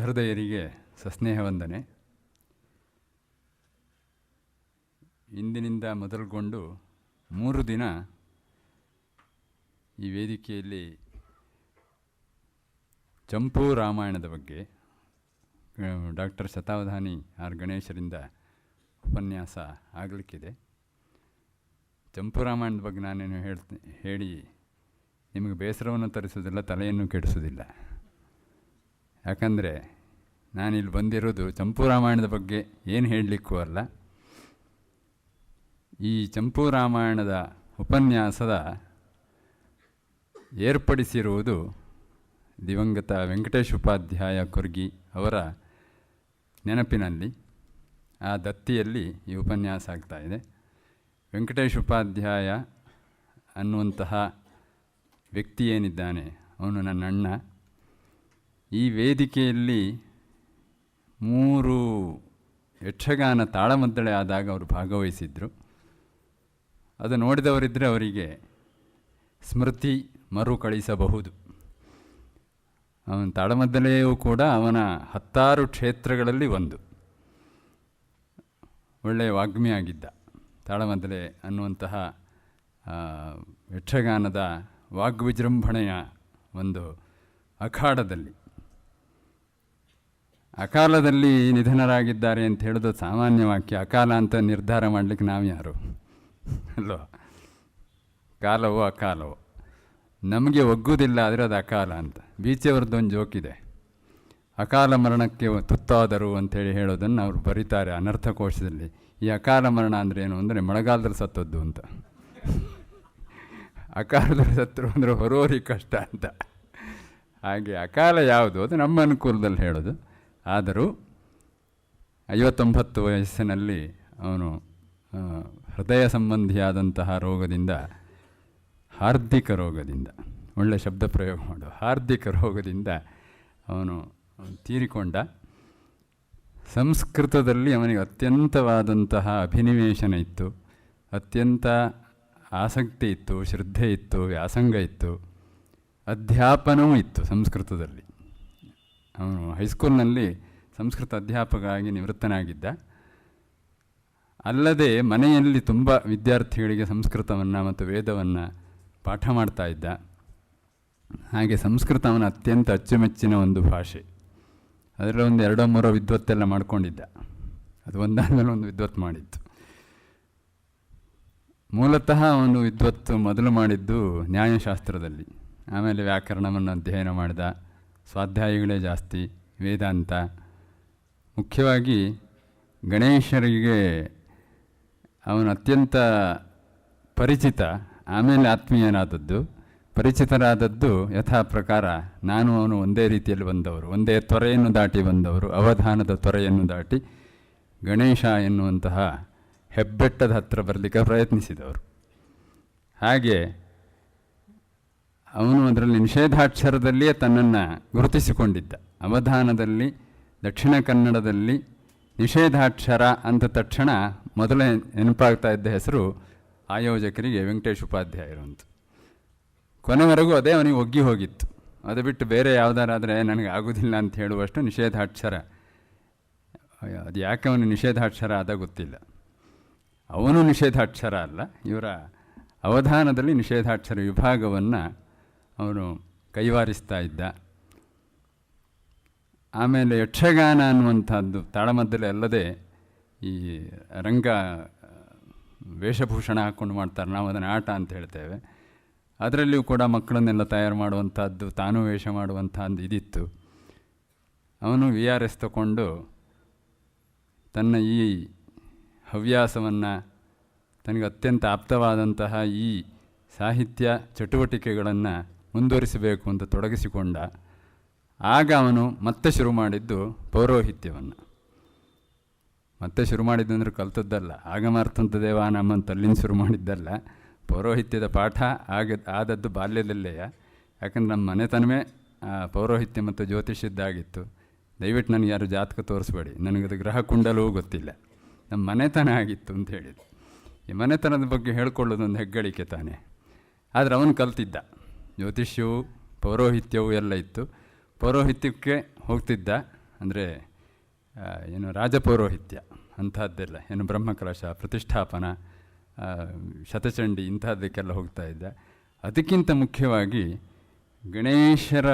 ಸಹೃದಯರಿಗೆ ಸಸ್ನೇಹ ವಂದನೆ. ಇಂದಿನಿಂದ ಮೊದಲುಗೊಂಡು 3 ದಿನ ಈ ವೇದಿಕೆಯಲ್ಲಿ ಚಂಪೂ ರಾಮಾಯಣದ ಬಗ್ಗೆ ಡಾಕ್ಟರ್ ಶತಾವಧಾನಿ ಆರ್ ಗಣೇಶರಿಂದ ಉಪನ್ಯಾಸ ಆಗಲಿಕ್ಕಿದೆ. ಚಂಪೂ ರಾಮಾಯಣದ ಬಗ್ಗೆ ನಾನೇನು ಹೇಳಿ ನಿಮಗೆ ಬೇಸರವನ್ನು ತರಿಸೋದಿಲ್ಲ, ತಲೆಯನ್ನು ಕೆಡಿಸೋದಿಲ್ಲ. ಯಾಕಂದರೆ ನಾನಿಲ್ಲಿ ಬಂದಿರೋದು ಚಂಪೂ ರಾಮಾಯಣದ ಬಗ್ಗೆ ಏನು ಹೇಳಲಿಕ್ಕೂ ಅಲ್ಲ. ಈ ಚಂಪೂ ರಾಮಾಯಣದ ಉಪನ್ಯಾಸದ ಏರ್ಪಡಿಸಿರುವುದು ದಿವಂಗತ ವೆಂಕಟೇಶ್ ಉಪಾಧ್ಯಾಯ ಕೊರ್ಗಿ ಅವರ ನೆನಪಿನಲ್ಲಿ. ಆ ದತ್ತಿಯಲ್ಲಿ ಈ ಉಪನ್ಯಾಸ ಆಗ್ತಾಯಿದೆ. ವೆಂಕಟೇಶ್ ಉಪಾಧ್ಯಾಯ ಅನ್ನುವಂತಹ ವ್ಯಕ್ತಿ ಏನಿದ್ದಾನೆ ಅವನು ನನ್ನ ಅಣ್ಣ. ಈ ವೇದಿಕೆಯಲ್ಲಿ 3 ಯಕ್ಷಗಾನ ತಾಳಮದ್ದಳೆ ಆದಾಗ ಅವರು ಭಾಗವಹಿಸಿದರು. ಅದು ನೋಡಿದವರಿದ್ದರೆ ಅವರಿಗೆ ಸ್ಮೃತಿ ಮರುಕಳಿಸಬಹುದು. ಅವನ ತಾಳಮದ್ದಳೆಯೂ ಕೂಡ ಅವನ 10 ಕ್ಷೇತ್ರಗಳಲ್ಲಿ ಒಂದು. ಒಳ್ಳೆಯ ವಾಗ್ಮಿಯಾಗಿದ್ದ. ತಾಳಮದ್ದಳೆ ಅನ್ನುವಂತಹ ಯಕ್ಷಗಾನದ ವಾಗ್ವಿಜೃಂಭಣೆಯ ಒಂದು ಅಕಾಲದಲ್ಲಿ ನಿಧನರಾಗಿದ್ದಾರೆ ಅಂತ ಹೇಳೋದು ಸಾಮಾನ್ಯ ವಾಕ್ಯ. ಅಕಾಲ ಅಂತ ನಿರ್ಧಾರ ಮಾಡಲಿಕ್ಕೆ ನಾವು ಯಾರು ಅಲ್ವಾ? ಕಾಲವೋ ಅಕಾಲವೋ ನಮಗೆ ಒಗ್ಗುವುದಿಲ್ಲ, ಆದರೆ ಅದು ಅಕಾಲ ಅಂತ. ಬೀಚೆಯವ್ರದ್ದೊಂದು ಜೋಕಿದೆ, ಅಕಾಲ ಮರಣಕ್ಕೆ ತುತ್ತಾದರು ಅಂಥೇಳಿ ಹೇಳೋದನ್ನು ಅವರು ಬರೀತಾರೆ ಅನರ್ಥಕೋಶದಲ್ಲಿ. ಈ ಅಕಾಲ ಮರಣ ಅಂದರೆ ಏನು ಅಂದರೆ ಮಳೆಗಾಲದಲ್ಲಿ ಸತ್ತದ್ದು ಅಂತ. ಅಕಾಲದಲ್ಲಿ ಸತ್ತರು ಅಂದರೆ ಹೊರೋರಿ ಕಷ್ಟ ಅಂತ. ಹಾಗೆ ಅಕಾಲ ಯಾವುದು ಅದು ನಮ್ಮ ಅನುಕೂಲದಲ್ಲಿ ಹೇಳೋದು. ಆದರೂ 59 ವಯಸ್ಸಿನಲ್ಲಿ ಅವನು ಹೃದಯ ಸಂಬಂಧಿಯಾದಂತಹ ರೋಗದಿಂದ, ಹಾರ್ದಿಕ ರೋಗದಿಂದ, ಒಳ್ಳೆ ಶಬ್ದ ಪ್ರಯೋಗ ಮಾಡು, ಹಾರ್ದಿಕ ರೋಗದಿಂದ ಅವನು ತೀರಿಕೊಂಡ. ಸಂಸ್ಕೃತದಲ್ಲಿ ಅವನಿಗೆ ಅತ್ಯಂತವಾದಂತಹ ಅಭಿನಿವೇಶನ ಇತ್ತು, ಅತ್ಯಂತ ಆಸಕ್ತಿ ಇತ್ತು, ಶ್ರದ್ಧೆ ಇತ್ತು, ವ್ಯಾಸಂಗ ಇತ್ತು, ಅಧ್ಯಾಪನವೂ ಇತ್ತು ಸಂಸ್ಕೃತದಲ್ಲಿ. ಅವನು ಹೈಸ್ಕೂಲ್ನಲ್ಲಿ ಸಂಸ್ಕೃತ ಅಧ್ಯಾಪಕ ಆಗಿ ನಿವೃತ್ತನಾಗಿದ್ದ. ಅಲ್ಲದೆ ಮನೆಯಲ್ಲಿ ತುಂಬ ವಿದ್ಯಾರ್ಥಿಗಳಿಗೆ ಸಂಸ್ಕೃತವನ್ನು ಮತ್ತು ವೇದವನ್ನು ಪಾಠ ಮಾಡ್ತಾ ಇದ್ದ. ಹಾಗೆ ಸಂಸ್ಕೃತ ಅವನ ಅತ್ಯಂತ ಅಚ್ಚುಮೆಚ್ಚಿನ ಒಂದು ಭಾಷೆ. ಅದರಲ್ಲಿ ಒಂದು 2-3 ವಿದ್ವತ್ತೆಲ್ಲ ಮಾಡ್ಕೊಂಡಿದ್ದ. ಅದು ಒಂದಾದಮೇಲೆ ಒಂದು ವಿದ್ವತ್ ಮಾಡಿತ್ತು. ಮೂಲತಃ ಅವನು ವಿದ್ವತ್ತು ಮೊದಲು ಮಾಡಿದ್ದು ನ್ಯಾಯಶಾಸ್ತ್ರದಲ್ಲಿ, ಆಮೇಲೆ ವ್ಯಾಕರಣವನ್ನು ಅಧ್ಯಯನ ಮಾಡಿದ. ಸ್ವಾಧ್ಯಾಯಿಗಳೇ ಜಾಸ್ತಿ, ವೇದಾಂತ. ಮುಖ್ಯವಾಗಿ ಗಣೇಶರಿಗೆ ಅವನು ಅತ್ಯಂತ ಪರಿಚಿತ, ಆಮೇಲೆ ಆತ್ಮೀಯನಾದದ್ದು. ಪರಿಚಿತರಾದದ್ದು ಯಥಾ ಪ್ರಕಾರ ನಾನು ಅವನು ಒಂದೇ ರೀತಿಯಲ್ಲಿ ಬಂದವರು, ಒಂದೇ ತೊರೆಯನ್ನು ದಾಟಿ ಬಂದವರು, ಅವಧಾನದ ತೊರೆಯನ್ನು ದಾಟಿ ಗಣೇಶ ಎನ್ನುವಂತಹ ಹೆಬ್ಬೆಟ್ಟದ ಹತ್ತಿರ ಬರಲಿಕ್ಕೆ ಪ್ರಯತ್ನಿಸಿದವರು. ಹಾಗೆ ಅವನು ಅದರಲ್ಲಿ ನಿಷೇಧಾಕ್ಷರದಲ್ಲಿಯೇ ತನ್ನನ್ನು ಗುರುತಿಸಿಕೊಂಡಿದ್ದ. ಅವಧಾನದಲ್ಲಿ, ದಕ್ಷಿಣ ಕನ್ನಡದಲ್ಲಿ ನಿಷೇಧಾಕ್ಷರ ಅಂದ ತಕ್ಷಣ ಮೊದಲೇ ನೆನಪಾಗ್ತಾ ಇದ್ದ ಹೆಸರು ಆಯೋಜಕರಿಗೆ ವೆಂಕಟೇಶ್ ಉಪಾಧ್ಯಾಯರು ಅಂತ. ಕೊನೆವರೆಗೂ ಅದೇ ಅವನಿಗೆ ಒಗ್ಗಿ ಹೋಗಿತ್ತು. ಅದು ಬಿಟ್ಟು ಬೇರೆ ಯಾವುದಾರಾದರೆ ನನಗೆ ಆಗೋದಿಲ್ಲ ಅಂತ ಹೇಳುವಷ್ಟು ನಿಷೇಧಾಕ್ಷರ. ಅದು ಯಾಕೆ ಅವನು ನಿಷೇಧಾಕ್ಷರ ಆದ ಗೊತ್ತಿಲ್ಲ. ಅವನು ನಿಷೇಧಾಕ್ಷರ ಅಲ್ಲ, ಇವರ ಅವಧಾನದಲ್ಲಿ ನಿಷೇಧಾಕ್ಷರ ವಿಭಾಗವನ್ನು ಅವನು ಕೈವಾರಿಸ್ತಾ ಇದ್ದ. ಆಮೇಲೆ ಯಕ್ಷಗಾನ ಅನ್ನುವಂಥದ್ದು ತಾಳಮದ್ದಲೆ ಅಲ್ಲದೆ ಈ ರಂಗ ವೇಷಭೂಷಣ ಹಾಕ್ಕೊಂಡು ಮಾಡ್ತಾರೆ, ನಾವು ಅದನ್ನು ಆಟ ಅಂತ ಹೇಳ್ತೇವೆ. ಅದರಲ್ಲಿಯೂ ಕೂಡ ಮಕ್ಕಳನ್ನೆಲ್ಲ ತಯಾರು ಮಾಡುವಂಥದ್ದು, ತಾನೂ ವೇಷ ಮಾಡುವಂಥದ್ದು ಇದಿತ್ತು. ಅವನು VRS ತಗೊಂಡು ತನ್ನ ಈ ಹವ್ಯಾಸವನ್ನು, ತನಗೆ ಅತ್ಯಂತ ಆಪ್ತವಾದಂತಹ ಈ ಸಾಹಿತ್ಯ ಚಟುವಟಿಕೆಗಳನ್ನು ಮುಂದುವರಿಸಬೇಕು ಅಂತ ತೊಡಗಿಸಿಕೊಂಡ. ಆಗ ಅವನು ಮತ್ತೆ ಶುರು ಮಾಡಿದ್ದು ಪೌರೋಹಿತ್ಯವನ್ನು. ಮತ್ತೆ ಶುರು ಮಾಡಿದ್ದು ಅಂದರೆ ಕಲ್ತದ್ದಲ್ಲ, ಆಗಮಾರ್ಥಂತ ದೇವ ನಮ್ಮಂತ ಅಲ್ಲಿಂದ ಶುರು ಮಾಡಿದ್ದಲ್ಲ. ಪೌರೋಹಿತ್ಯದ ಪಾಠ ಆದದ್ದು ಬಾಲ್ಯದಲ್ಲೇ. ಯಾಕಂದ್ರೆ ನಮ್ಮ ಮನೆತನವೇ ಪೌರೋಹಿತ್ಯ ಮತ್ತು ಜ್ಯೋತಿಷ್ಯದ್ದಾಗಿತ್ತು. ದಯವಿಟ್ಟು ನನಗೆ ಯಾರು ಜಾತಕ ತೋರಿಸ್ಬೇಡಿ, ನನಗದು ಗ್ರಹ ಕುಂಡಲವೂ ಗೊತ್ತಿಲ್ಲ, ನಮ್ಮ ಮನೆತನ ಆಗಿತ್ತು ಅಂತ ಹೇಳಿದ್ದು. ಈ ಮನೆತನದ ಬಗ್ಗೆ ಹೇಳ್ಕೊಳ್ಳೋದೊಂದು ಹೆಗ್ಗಳಿಕೆ ತಾನೆ. ಆದರೆ ಅವನು ಕಲ್ತಿದ್ದ. ಜ್ಯೋತಿಷ್ಯವು, ಪೌರೋಹಿತ್ಯವೂ ಎಲ್ಲ ಇತ್ತು. ಪೌರೋಹಿತ್ಯಕ್ಕೆ ಹೋಗ್ತಿದ್ದ. ಅಂದರೆ ಏನು ರಾಜಪೌರೋಹಿತ್ಯ ಅಂಥದ್ದೆಲ್ಲ, ಏನು ಬ್ರಹ್ಮಕಲಶ, ಪ್ರತಿಷ್ಠಾಪನ, ಶತಚಂಡಿ ಇಂಥದ್ದಕ್ಕೆಲ್ಲ ಹೋಗ್ತಾ ಇದ್ದೆ. ಅದಕ್ಕಿಂತ ಮುಖ್ಯವಾಗಿ ಗಣೇಶರ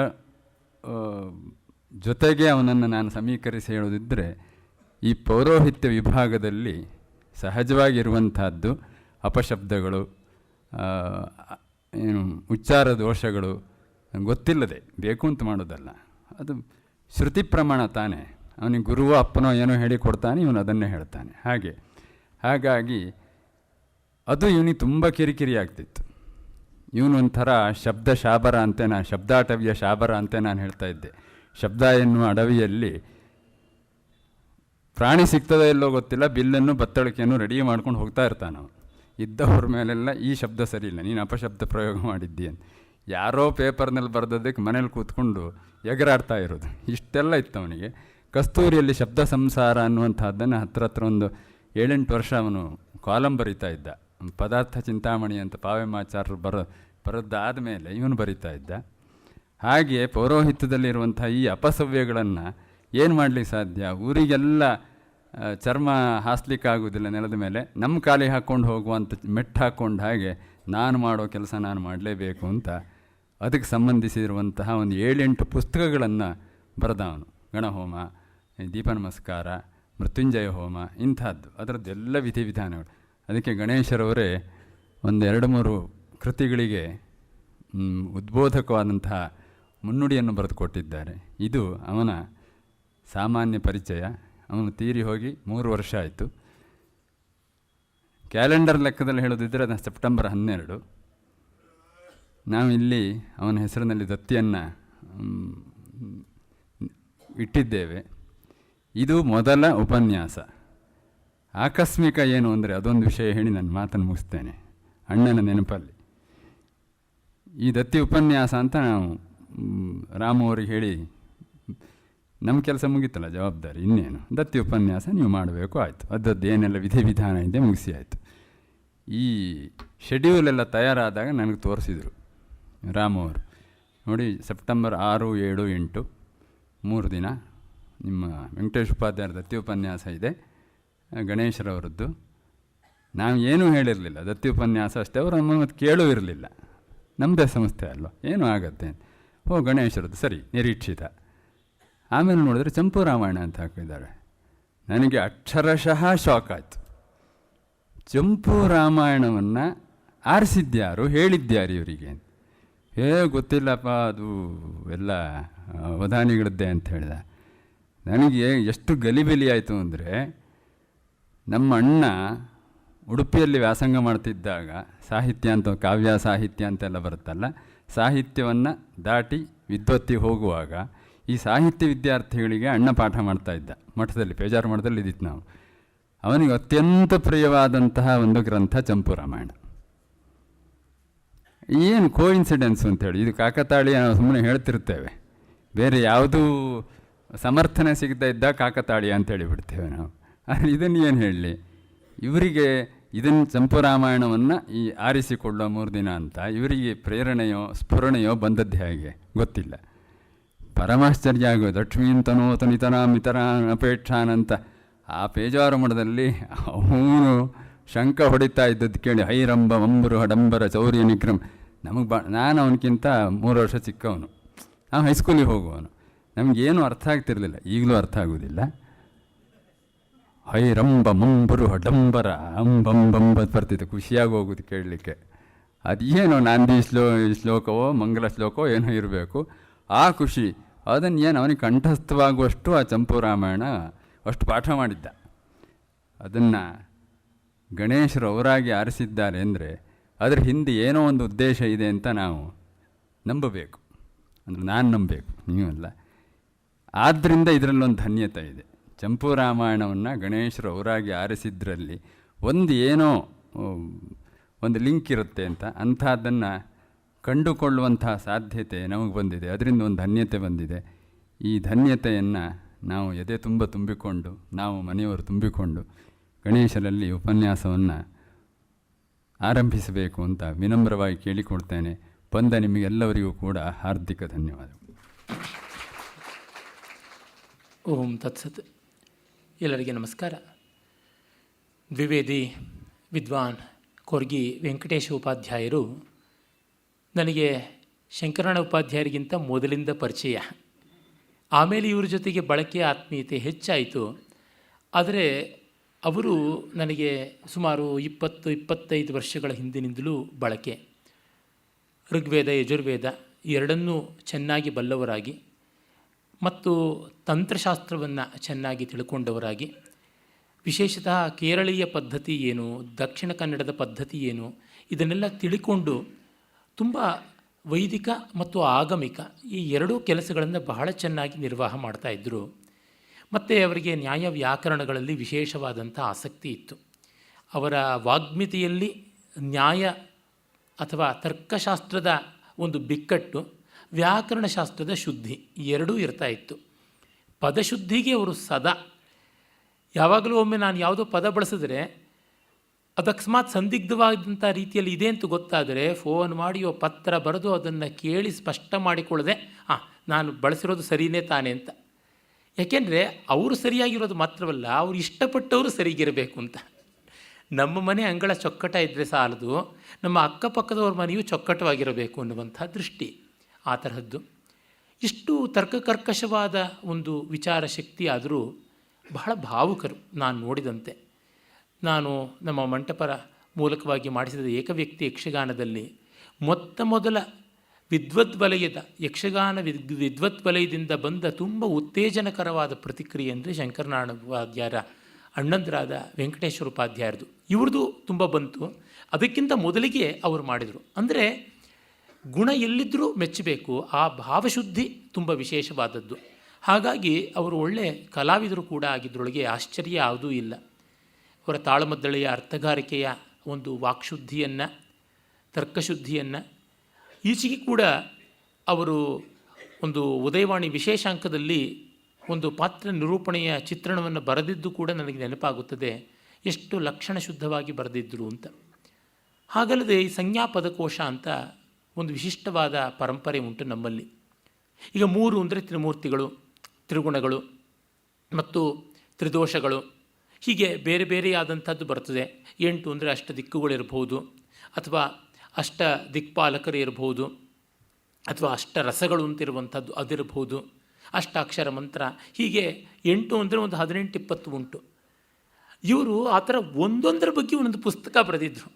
ಜೊತೆಗೆ ಅವನನ್ನು ನಾನು ಸಮೀಕರಿಸಿ ಹೇಳೋದಿದ್ದರೆ, ಈ ಪೌರೋಹಿತ್ಯ ವಿಭಾಗದಲ್ಲಿ ಸಹಜವಾಗಿರುವಂಥದ್ದು ಅಪಶಬ್ದಗಳು, ಏನು ಉಚ್ಚಾರ ದೋಷಗಳು ಗೊತ್ತಿಲ್ಲದೆ ಬೇಕು ಅಂತ ಮಾಡೋದಲ್ಲ, ಅದು ಶ್ರುತಿ ಪ್ರಮಾಣ ತಾನೇ. ಅವನಿಗೆ ಗುರುವೋ ಅಪ್ಪನೋ ಏನೋ ಹೇಳಿಕೊಡ್ತಾನೆ, ಇವನು ಅದನ್ನೇ ಹೇಳ್ತಾನೆ. ಹಾಗಾಗಿ ಅದು ಇವನಿಗೆ ತುಂಬ ಕಿರಿಕಿರಿ ಆಗ್ತಿತ್ತು. ಇವನು ಒಂಥರ ಶಬ್ದ ಶಾಬರ ಅಂತೆ, ನಾನು ಶಬ್ದಾಟವಿಯ ಶಾಬರ ಅಂತೆ ನಾನು ಹೇಳ್ತಾ ಇದ್ದೆ. ಶಬ್ದ ಎನ್ನುವ ಅಡವಿಯಲ್ಲಿ ಪ್ರಾಣಿ ಸಿಗ್ತದೋ ಇಲ್ಲೋ ಗೊತ್ತಿಲ್ಲ, ಬಿಲ್ಲನ್ನು ಬತ್ತಳಿಕೆಯನ್ನು ರೆಡಿ ಮಾಡ್ಕೊಂಡು ಹೋಗ್ತಾ ಇರ್ತಾನೆ ಅವನು. ಇದ್ದವ್ರ ಮೇಲೆಲ್ಲ ಈ ಶಬ್ದ ಸರಿ ಇಲ್ಲ, ನೀನು ಅಪಶಬ್ದ ಪ್ರಯೋಗ ಮಾಡಿದ್ದಿ ಅಂತ. ಯಾರೋ ಪೇಪರ್ನಲ್ಲಿ ಬರೆದದ್ದಕ್ಕೆ ಮನೇಲಿ ಕೂತ್ಕೊಂಡು ಎಗರಾಡ್ತಾ ಇರೋದು, ಇಷ್ಟೆಲ್ಲ ಇತ್ತು ಅವನಿಗೆ. ಕಸ್ತೂರಿಯಲ್ಲಿ ಶಬ್ದ ಸಂಸಾರ ಅನ್ನುವಂಥದ್ದನ್ನು ಹತ್ರ ಒಂದು 7-8 ವರ್ಷ ಅವನು ಕಾಲಮ್ ಬರಿತಾ ಇದ್ದ. ಪದಾರ್ಥ ಚಿಂತಾಮಣಿ ಅಂತ ಪಾವೆಮಾಚಾರ್ಯರು ಬರೋದಾದ ಮೇಲೆ ಇವನು ಬರಿತಾ ಇದ್ದ. ಹಾಗೆ ಪೌರೋಹಿತ್ಯದಲ್ಲಿರುವಂಥ ಈ ಅಪಸವ್ಯಗಳನ್ನು ಏನು ಮಾಡಲಿಕ್ಕೆ ಸಾಧ್ಯ? ಊರಿಗೆಲ್ಲ ಚರ್ಮ ಹಾಸ್ಲಿಕ್ಕಾಗೋದಿಲ್ಲ ನೆಲದ ಮೇಲೆ, ನಮ್ಮ ಕಾಲಿಗೆ ಹಾಕ್ಕೊಂಡು ಹೋಗುವಂಥ ಮೆಟ್ಟು ಹಾಕ್ಕೊಂಡು ಹಾಗೆ ನಾನು ಮಾಡೋ ಕೆಲಸ ನಾನು ಮಾಡಲೇಬೇಕು ಅಂತ ಅದಕ್ಕೆ ಸಂಬಂಧಿಸಿರುವಂತಹ ಒಂದು 7-8 ಪುಸ್ತಕಗಳನ್ನು ಬರೆದವನು. ಗಣಹೋಮ, ದೀಪ ನಮಸ್ಕಾರ, ಮೃತ್ಯುಂಜಯ ಹೋಮ, ಇಂಥದ್ದು ಅದರದ್ದೆಲ್ಲ ವಿಧಿವಿಧಾನಗಳು. ಅದಕ್ಕೆ ಗಣೇಶರವರೇ ಒಂದು 2-3 ಕೃತಿಗಳಿಗೆ ಉದ್ಬೋಧಕವಾದಂತಹ ಮುನ್ನುಡಿಯನ್ನು ಬರೆದು ಕೊಟ್ಟಿದ್ದಾರೆ. ಇದು ಅವನ ಸಾಮಾನ್ಯ ಪರಿಚಯ. ಅವನು ತೀರಿ ಹೋಗಿ 3 ವರ್ಷ ಆಯಿತು. ಕ್ಯಾಲೆಂಡರ್ ಲೆಕ್ಕದಲ್ಲಿ ಹೇಳೋದಿದ್ದರೆ ಅದು ಸೆಪ್ಟೆಂಬರ್ 12. ನಾವು ಇಲ್ಲಿ ಅವನ ಹೆಸರಿನಲ್ಲಿ ದತ್ತಿಯನ್ನು ಇಟ್ಟಿದ್ದೇವೆ. ಇದು ಮೊದಲ ಉಪನ್ಯಾಸ. ಆಕಸ್ಮಿಕ ಏನು ಅಂದರೆ ಅದೊಂದು ವಿಷಯ ಹೇಳಿ ನಾನು ಮಾತನ್ನು ಮುಗಿಸ್ತೇನೆ. ಅಣ್ಣನ ನೆನಪಲ್ಲಿ ಈ ದತ್ತಿ ಉಪನ್ಯಾಸ ಅಂತ ನಾವು ರಾಮು ಅವರಿಗೆ ಹೇಳಿ, ನಮ್ಮ ಕೆಲಸ ಮುಗೀತಲ್ಲ, ಜವಾಬ್ದಾರಿ ಇನ್ನೇನು, ದತ್ತಿ ಉಪನ್ಯಾಸ ನೀವು ಮಾಡಬೇಕು, ಆಯಿತು. ಅದರದ್ದು ಏನೆಲ್ಲ ವಿಧಿವಿಧಾನ ಇದೆ ಮುಗಿಸಿ ಆಯಿತು. ಈ ಶೆಡ್ಯೂಲೆಲ್ಲ ತಯಾರಾದಾಗ ನನಗೆ ತೋರಿಸಿದರು ರಾಮು ಅವರು. ನೋಡಿ, ಸೆಪ್ಟೆಂಬರ್ 6, 7, 8 3 ದಿನ ನಿಮ್ಮ ವೆಂಕಟೇಶ್ ಉಪಾಧ್ಯಾಯರ ದತ್ತಿ ಉಪನ್ಯಾಸ ಇದೆ, ಗಣೇಶರವರದ್ದು. ನಾವು ಏನೂ ಹೇಳಿರಲಿಲ್ಲ, ದತ್ತಿ ಉಪನ್ಯಾಸ ಅಷ್ಟೇ. ಅವರು ನಮ್ಮನ್ನು ಮತ್ತು ಕೇಳೂ ಇರಲಿಲ್ಲ, ನಮ್ಮದೇ ಸಂಸ್ಥೆ ಅಲ್ವ, ಏನೂ ಆಗತ್ತೆ. ಗಣೇಶರದ್ದು ಸರಿ, ನಿರೀಕ್ಷಿತ. ಆಮೇಲೆ ನೋಡಿದ್ರೆ ಚಂಪು ರಾಮಾಯಣ ಅಂತ ಹಾಕಿದ್ದಾರೆ. ನನಗೆ ಅಕ್ಷರಶಃ ಶಾಕ್ ಆಯಿತು. ಚಂಪು ರಾಮಾಯಣವನ್ನು ಆರಿಸಿದ್ಯಾರು, ಹೇಳಿದ್ಯಾರು ಇವರಿಗೆ? ಗೊತ್ತಿಲ್ಲಪ್ಪ, ಅದು ಎಲ್ಲ ಅವಧಾನಿಗಳದ್ದೇ ಅಂತ ಹೇಳಿದ. ನನಗೆ ಎಷ್ಟು ಗಲಿಬಿಲಿ ಆಯಿತು ಅಂದರೆ, ನಮ್ಮ ಅಣ್ಣ ಉಡುಪಿಯಲ್ಲಿ ವ್ಯಾಸಂಗ ಮಾಡ್ತಿದ್ದಾಗ ಸಾಹಿತ್ಯ ಅಂತ, ಕಾವ್ಯ ಸಾಹಿತ್ಯ ಅಂತೆಲ್ಲ ಬರುತ್ತಲ್ಲ, ಸಾಹಿತ್ಯವನ್ನು ದಾಟಿ ವಿದ್ವತ್ತಿಗೆ ಹೋಗುವಾಗ ಈ ಸಾಹಿತ್ಯ ವಿದ್ಯಾರ್ಥಿಗಳಿಗೆ ಅಣ್ಣ ಪಾಠ ಮಾಡ್ತಾಯಿದ್ದ ಮಠದಲ್ಲಿ, ಪೇಜಾರು ಮಠದಲ್ಲಿ ಇದ್ದಿತ್ತು ನಾವು. ಅವನಿಗೆ ಅತ್ಯಂತ ಪ್ರಿಯವಾದಂತಹ ಒಂದು ಗ್ರಂಥ ಚಂಪು ರಾಮಾಯಣ. ಏನು ಕೋಇನ್ಸಿಡೆನ್ಸು ಅಂಥೇಳಿ, ಇದು ಕಾಕತಾಳಿ ನಾವು ಸುಮ್ಮನೆ ಹೇಳ್ತಿರ್ತೇವೆ, ಬೇರೆ ಯಾವುದೂ ಸಮರ್ಥನೆ ಸಿಗದೇ ಇದ್ದ ಕಾಕತಾಳಿ ಅಂತೇಳಿ ಬಿಡ್ತೇವೆ ನಾವು. ಆದರೆ ಇದನ್ನು ಏನು ಹೇಳಲಿ, ಇವರಿಗೆ ಇದನ್ನು ಚಂಪು ರಾಮಾಯಣವನ್ನು ಈ ಆರಿಸಿಕೊಳ್ಳೋ 3 ದಿನ ಅಂತ ಇವರಿಗೆ ಪ್ರೇರಣೆಯೋ ಸ್ಫುರಣೆಯೋ ಬಂದದ್ದು ಹೇಗೆ ಗೊತ್ತಿಲ್ಲ. ಪರಮಾಶ್ಚರ್ಯ ಆಗೋದು. ಲಕ್ಷ್ಮೀಂತನೋತ ನಿತರಾಮಿತರ ಅಪೇಕ್ಷಾನಂತ ಆ ಪೇಜಾರು ಮಠದಲ್ಲಿ ಅವನು ಶಂಕ ಹೊಡಿತಾ ಇದ್ದದ್ದು ಕೇಳಿ, ಹೈರಂಬ ಮಂಬರು ಹಡಂಬರ ಚೌರ್ಯ ನಿಗ್ರಮ್. ನಾನು ಅವನಕ್ಕಿಂತ 3 ವರ್ಷ ಚಿಕ್ಕವನು, ನಾವು ಹೈಸ್ಕೂಲಿಗೆ ಹೋಗುವವನು. ನಮಗೇನು ಅರ್ಥ ಆಗ್ತಿರಲಿಲ್ಲ, ಈಗಲೂ ಅರ್ಥ ಆಗೋದಿಲ್ಲ. ಹೈರಂಬ ಮಂಬರು ಹಡಂಬರ ಅಂಬಂಬಂಬ ಬರ್ತಿತ್ತು, ಖುಷಿಯಾಗಿ ಹೋಗೋದು ಕೇಳಲಿಕ್ಕೆ. ಅದೇನೋ ನಾಂದಿ ಶ್ಲೋಕವೋ ಮಂಗಲ ಶ್ಲೋಕವೋ ಏನೋ ಇರಬೇಕು, ಆ ಖುಷಿ. ಅದನ್ನು ಏನು ಅವನಿಗೆ ಕಂಠಸ್ಥವಾಗುವಷ್ಟು ಆ ಚಂಪು ರಾಮಾಯಣ ಅಷ್ಟು ಪಾಠ ಮಾಡಿದ್ದ. ಅದನ್ನು ಗಣೇಶರು ಅವರಾಗಿ ಆರಿಸಿದ್ದಾರೆ ಅಂದರೆ ಅದರ ಹಿಂದೆ ಏನೋ ಒಂದು ಉದ್ದೇಶ ಇದೆ ಅಂತ ನಾವು ನಂಬಬೇಕು. ಅಂದರೆ ನಾನು ನಂಬಬೇಕು, ನೀವಲ್ಲ. ಆದ್ದರಿಂದ ಇದರಲ್ಲೊಂದು ಧನ್ಯತೆ ಇದೆ. ಚಂಪು ರಾಮಾಯಣವನ್ನು ಗಣೇಶರು ಅವರಾಗಿ ಆರಿಸಿದ್ರಲ್ಲಿ ಏನೋ ಒಂದು ಲಿಂಕ್ ಇರುತ್ತೆ ಅಂತ, ಅಂಥದ್ದನ್ನು ಕಂಡುಕೊಳ್ಳುವಂತಹ ಸಾಧ್ಯತೆ ನಮಗೆ ಬಂದಿದೆ. ಅದರಿಂದ ಒಂದು ಧನ್ಯತೆ ಬಂದಿದೆ. ಈ ಧನ್ಯತೆಯನ್ನು ನಾವು ಎದೆ ತುಂಬಿಕೊಂಡು, ನಾವು ಮನೆಯವರು ತುಂಬಿಕೊಂಡು ಗಣೇಶರಲ್ಲಿ ಉಪನ್ಯಾಸವನ್ನು ಆರಂಭಿಸಬೇಕು ಅಂತ ವಿನಮ್ರವಾಗಿ ಕೇಳಿಕೊಡ್ತೇನೆ. ಬಂದ ನಿಮಗೆಲ್ಲವರಿಗೂ ಕೂಡ ಹಾರ್ದಿಕ ಧನ್ಯವಾದಗಳು. ಓಂ ತತ್ಸತ್. ಎಲ್ಲರಿಗೆ ನಮಸ್ಕಾರ. ದ್ವಿವೇದಿ ವಿದ್ವಾನ್ ಕೊರ್ಗಿ ವೆಂಕಟೇಶ ಉಪಾಧ್ಯಾಯರು ನನಗೆ ಶಂಕರಣ್ಣ ಉಪಾಧ್ಯಾಯರಿಗಿಂತ ಮೊದಲಿಂದ ಪರಿಚಯ. ಆಮೇಲೆ ಇವ್ರ ಜೊತೆಗೆ ಬಳಕೆ ಆತ್ಮೀಯತೆ ಹೆಚ್ಚಾಯಿತು. ಆದರೆ ಅವರು ನನಗೆ ಸುಮಾರು 20-25 ವರ್ಷಗಳ ಹಿಂದಿನಿಂದಲೂ ಬಳಕೆ. ಋಗ್ವೇದ ಯಜುರ್ವೇದ ಎರಡನ್ನೂ ಚೆನ್ನಾಗಿ ಬಲ್ಲವರಾಗಿ ಮತ್ತು ತಂತ್ರಶಾಸ್ತ್ರವನ್ನು ಚೆನ್ನಾಗಿ ತಿಳ್ಕೊಂಡವರಾಗಿ, ವಿಶೇಷತಃ ಕೇರಳೀಯ ಪದ್ಧತಿ ಏನು, ದಕ್ಷಿಣ ಕನ್ನಡದ ಪದ್ಧತಿ ಏನು, ಇದನ್ನೆಲ್ಲ ತಿಳ್ಕೊಂಡು ತುಂಬ ವೈದಿಕ ಮತ್ತು ಆಗಮಿಕ ಈ ಎರಡೂ ಕೆಲಸಗಳನ್ನು ಬಹಳ ಚೆನ್ನಾಗಿ ನಿರ್ವಾಹ ಮಾಡ್ತಾಯಿದ್ದರು. ಮತ್ತು ಅವರಿಗೆ ನ್ಯಾಯ ವ್ಯಾಕರಣಗಳಲ್ಲಿ ವಿಶೇಷವಾದಂಥ ಆಸಕ್ತಿ ಇತ್ತು. ಅವರ ವಾಗ್ಮಿತಿಯಲ್ಲಿ ನ್ಯಾಯ ಅಥವಾ ತರ್ಕಶಾಸ್ತ್ರದ ಒಂದು ಬಿಕ್ಕಟ್ಟು, ವ್ಯಾಕರಣಶಾಸ್ತ್ರದ ಶುದ್ಧಿ ಎರಡೂ ಇರ್ತಾಯಿತ್ತು. ಪದಶುದ್ಧಿಗೆ ಅವರು ಸದಾ ಯಾವಾಗಲೂ ಒಮ್ಮೆ ನಾನು ಯಾವುದೋ ಪದ ಬಳಸಿದ್ರೆ ಅದು ಅಕಸ್ಮಾತ್ ಸಂದಿಗ್ಧವಾದಂಥ ರೀತಿಯಲ್ಲಿ ಇದೆ ಅಂತ ಗೊತ್ತಾದರೆ ಫೋನ್ ಮಾಡಿಯೋ ಪತ್ರ ಬರೆದು ಅದನ್ನು ಕೇಳಿ ಸ್ಪಷ್ಟ ಮಾಡಿಕೊಳ್ಳದೆ ನಾನು ಬಳಸಿರೋದು ಸರಿಯೇ ತಾನೇ ಅಂತ. ಯಾಕೆಂದರೆ ಅವರು ಸರಿಯಾಗಿರೋದು ಮಾತ್ರವಲ್ಲ, ಅವರು ಇಷ್ಟಪಟ್ಟವರು ಸರಿಗಿರಬೇಕು ಅಂತ. ನಮ್ಮ ಮನೆ ಅಂಗಳ ಚೊಕ್ಕಟ ಇದ್ದರೆ ಸಾಲದು, ನಮ್ಮ ಅಕ್ಕಪಕ್ಕದವ್ರ ಮನೆಯೂ ಚೊಕ್ಕಟವಾಗಿರಬೇಕು ಅನ್ನುವಂಥ ದೃಷ್ಟಿ ಆ ತರಹದ್ದು. ಇಷ್ಟು ತರ್ಕಕರ್ಕಶವಾದ ಒಂದು ವಿಚಾರ ಶಕ್ತಿ ಆದರೂ ಬಹಳ ಭಾವುಕರು. ನಾನು ನೋಡಿದಂತೆ, ನಾನು ನಮ್ಮ ಮಂಟಪರ ಮೂಲಕವಾಗಿ ಮಾಡಿಸಿದ ಏಕವ್ಯಕ್ತಿ ಯಕ್ಷಗಾನದಲ್ಲಿ ಮೊದಲ ವಿದ್ವದ್ವಲಯದ ಯಕ್ಷಗಾನ ವಿದ್ವದ್ವಲಯದಿಂದ ಬಂದ ತುಂಬ ಉತ್ತೇಜನಕರವಾದ ಪ್ರತಿಕ್ರಿಯೆ ಅಂದರೆ ಶಂಕರನಾರಾಯಣ ಉಪಾಧ್ಯಾಯರ ಅಣ್ಣಂದರಾದ ವೆಂಕಟೇಶ್ವರ ಉಪಾಧ್ಯಾಯರದು. ಇವ್ರದ್ದು ತುಂಬ ಬಂತು. ಅದಕ್ಕಿಂತ ಮೊದಲಿಗೆ ಅವರು ಮಾಡಿದರು. ಅಂದರೆ ಗುಣ ಎಲ್ಲಿದ್ದರೂ ಮೆಚ್ಚಬೇಕು, ಆ ಭಾವಶುದ್ಧಿ ತುಂಬ ವಿಶೇಷವಾದದ್ದು. ಹಾಗಾಗಿ ಅವರು ಒಳ್ಳೆಯ ಕಲಾವಿದರು ಕೂಡ ಆಗಿದ್ದರೊಳಗೆ ಆಶ್ಚರ್ಯ ಯಾವುದೂ ಇಲ್ಲ. ಅವರ ತಾಳಮದ್ದಳೆಯ ಅರ್ಥಗಾರಿಕೆಯ ಒಂದು ವಾಕ್ಶುದ್ಧಿಯನ್ನು, ತರ್ಕಶುದ್ಧಿಯನ್ನು ಈಚೆಗೆ ಕೂಡ ಅವರು ಒಂದು ಉದಯವಾಣಿ ವಿಶೇಷಾಂಕದಲ್ಲಿ ಒಂದು ಪಾತ್ರ ನಿರೂಪಣೆಯ ಚಿತ್ರಣವನ್ನು ಬರೆದಿದ್ದು ಕೂಡ ನನಗೆ ನೆನಪಾಗುತ್ತದೆ. ಎಷ್ಟು ಲಕ್ಷಣ ಶುದ್ಧವಾಗಿ ಬರೆದಿದ್ದರು ಅಂತ. ಹಾಗಲ್ಲದೆ ಈ ಸಂಜ್ಞಾಪದಕೋಶ ಅಂತ ಒಂದು ವಿಶಿಷ್ಟವಾದ ಪರಂಪರೆ ಉಂಟು ನಮ್ಮಲ್ಲಿ. ಈಗ 3 ಅಂದರೆ ತ್ರಿಮೂರ್ತಿಗಳು, ತ್ರಿಗುಣಗಳು ಮತ್ತು ತ್ರಿದೋಷಗಳು, ಹೀಗೆ ಬೇರೆ ಬೇರೆಯಾದಂಥದ್ದು ಬರ್ತದೆ. 8 ಅಂದರೆ ಅಷ್ಟ ದಿಕ್ಕುಗಳಿರ್ಬೋದು, ಅಥವಾ ಅಷ್ಟ ದಿಕ್ಪಾಲಕರು ಇರ್ಬೋದು, ಅಥವಾ ಅಷ್ಟ ರಸಗಳು ಅಂತಿರುವಂಥದ್ದು ಅದಿರ್ಬೋದು, ಅಷ್ಟಾಕ್ಷರ ಮಂತ್ರ, ಹೀಗೆ 8 ಅಂದರೆ ಒಂದು 18-20 ಉಂಟು. ಇವರು ಆ ಥರ ಒಂದೊಂದರ ಬಗ್ಗೆ ಒಂದೊಂದು ಪುಸ್ತಕ ಬರೆದಿದ್ದರು.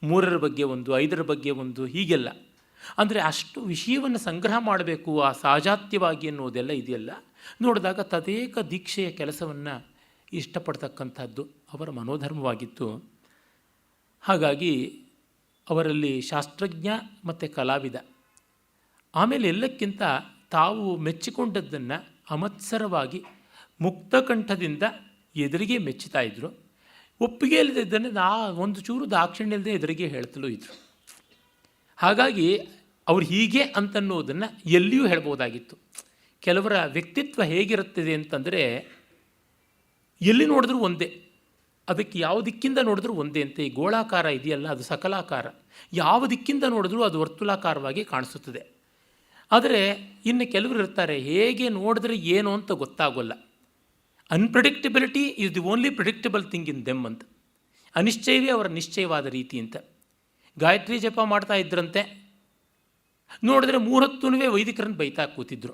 3ರ ಬಗ್ಗೆ ಒಂದು, 5ರ ಬಗ್ಗೆ ಒಂದು, ಹೀಗೆಲ್ಲ. ಅಂದರೆ ಅಷ್ಟು ವಿಷಯವನ್ನು ಸಂಗ್ರಹ ಮಾಡಬೇಕು ಆ ಸಹಜಾತ್ಯವಾಗಿ ಅನ್ನೋದೆಲ್ಲ ಇದೆಯಲ್ಲ. ನೋಡಿದಾಗ ತದೇಕ ದೀಕ್ಷೆಯ ಕೆಲಸವನ್ನು ಇಷ್ಟಪಡ್ತಕ್ಕಂಥದ್ದು ಅವರ ಮನೋಧರ್ಮವಾಗಿತ್ತು. ಹಾಗಾಗಿ ಅವರಲ್ಲಿ ಶಾಸ್ತ್ರಜ್ಞ ಮತ್ತು ಕಲಾವಿದ. ಆಮೇಲೆ ಎಲ್ಲಕ್ಕಿಂತ ತಾವು ಮೆಚ್ಚಿಕೊಂಡದ್ದನ್ನು ಅಮತ್ಸರವಾಗಿ ಮುಕ್ತಕಂಠದಿಂದ ಎದುರಿಗೆ ಮೆಚ್ಚುತ್ತಾ ಇದ್ದರು. ಒಪ್ಪಿಗೆ ಇಲ್ಲದಿದ್ದನ್ನು ಒಂದು ಚೂರು ದಾಕ್ಷಿಣ್ಯ ಇಲ್ಲದೆ ಎದುರಿಗೆ ಹೇಳ್ತಲೂ ಇದ್ದರು. ಹಾಗಾಗಿ ಅವ್ರು ಹೀಗೆ ಅಂತನ್ನೋದನ್ನು ಎಲ್ಲಿಯೂ ಹೇಳ್ಬೋದಾಗಿತ್ತು. ಕೆಲವರ ವ್ಯಕ್ತಿತ್ವ ಹೇಗಿರುತ್ತದೆ ಅಂತಂದರೆ, ಎಲ್ಲಿ ನೋಡಿದ್ರೂ ಒಂದೇ, ಅದಕ್ಕೆ ಯಾವ ದಿಕ್ಕಿಂದ ನೋಡಿದ್ರೂ ಒಂದೇ ಅಂತ. ಈ ಗೋಳಾಕಾರ ಇದೆಯಲ್ಲ, ಅದು ಸಕಲಾಕಾರ. ಯಾವ ದಿಕ್ಕಿಂದ ನೋಡಿದ್ರೂ ಅದು ವರ್ತುಲಾಕಾರವಾಗಿ ಕಾಣಿಸುತ್ತದೆ. ಆದರೆ ಇನ್ನು ಕೆಲವರು ಇರ್ತಾರೆ, ಹೇಗೆ ನೋಡಿದ್ರೆ ಏನು ಅಂತ ಗೊತ್ತಾಗೋಲ್ಲ. Unpredictability is the only predictable thing in them ಅಂತ. ಅನಿಶ್ಚಯವೇ ಅವರ ನಿಶ್ಚಯವಾದ ರೀತಿ ಅಂತ. ಗಾಯತ್ರಿ ಜಪ ಮಾಡ್ತಾ ಇದ್ರಂತೆ, ನೋಡಿದ್ರೆ 3 ಹೊತ್ತೂ ವೈದಿಕರನ್ನು ಬೈತಾ ಕೂತಿದ್ರು.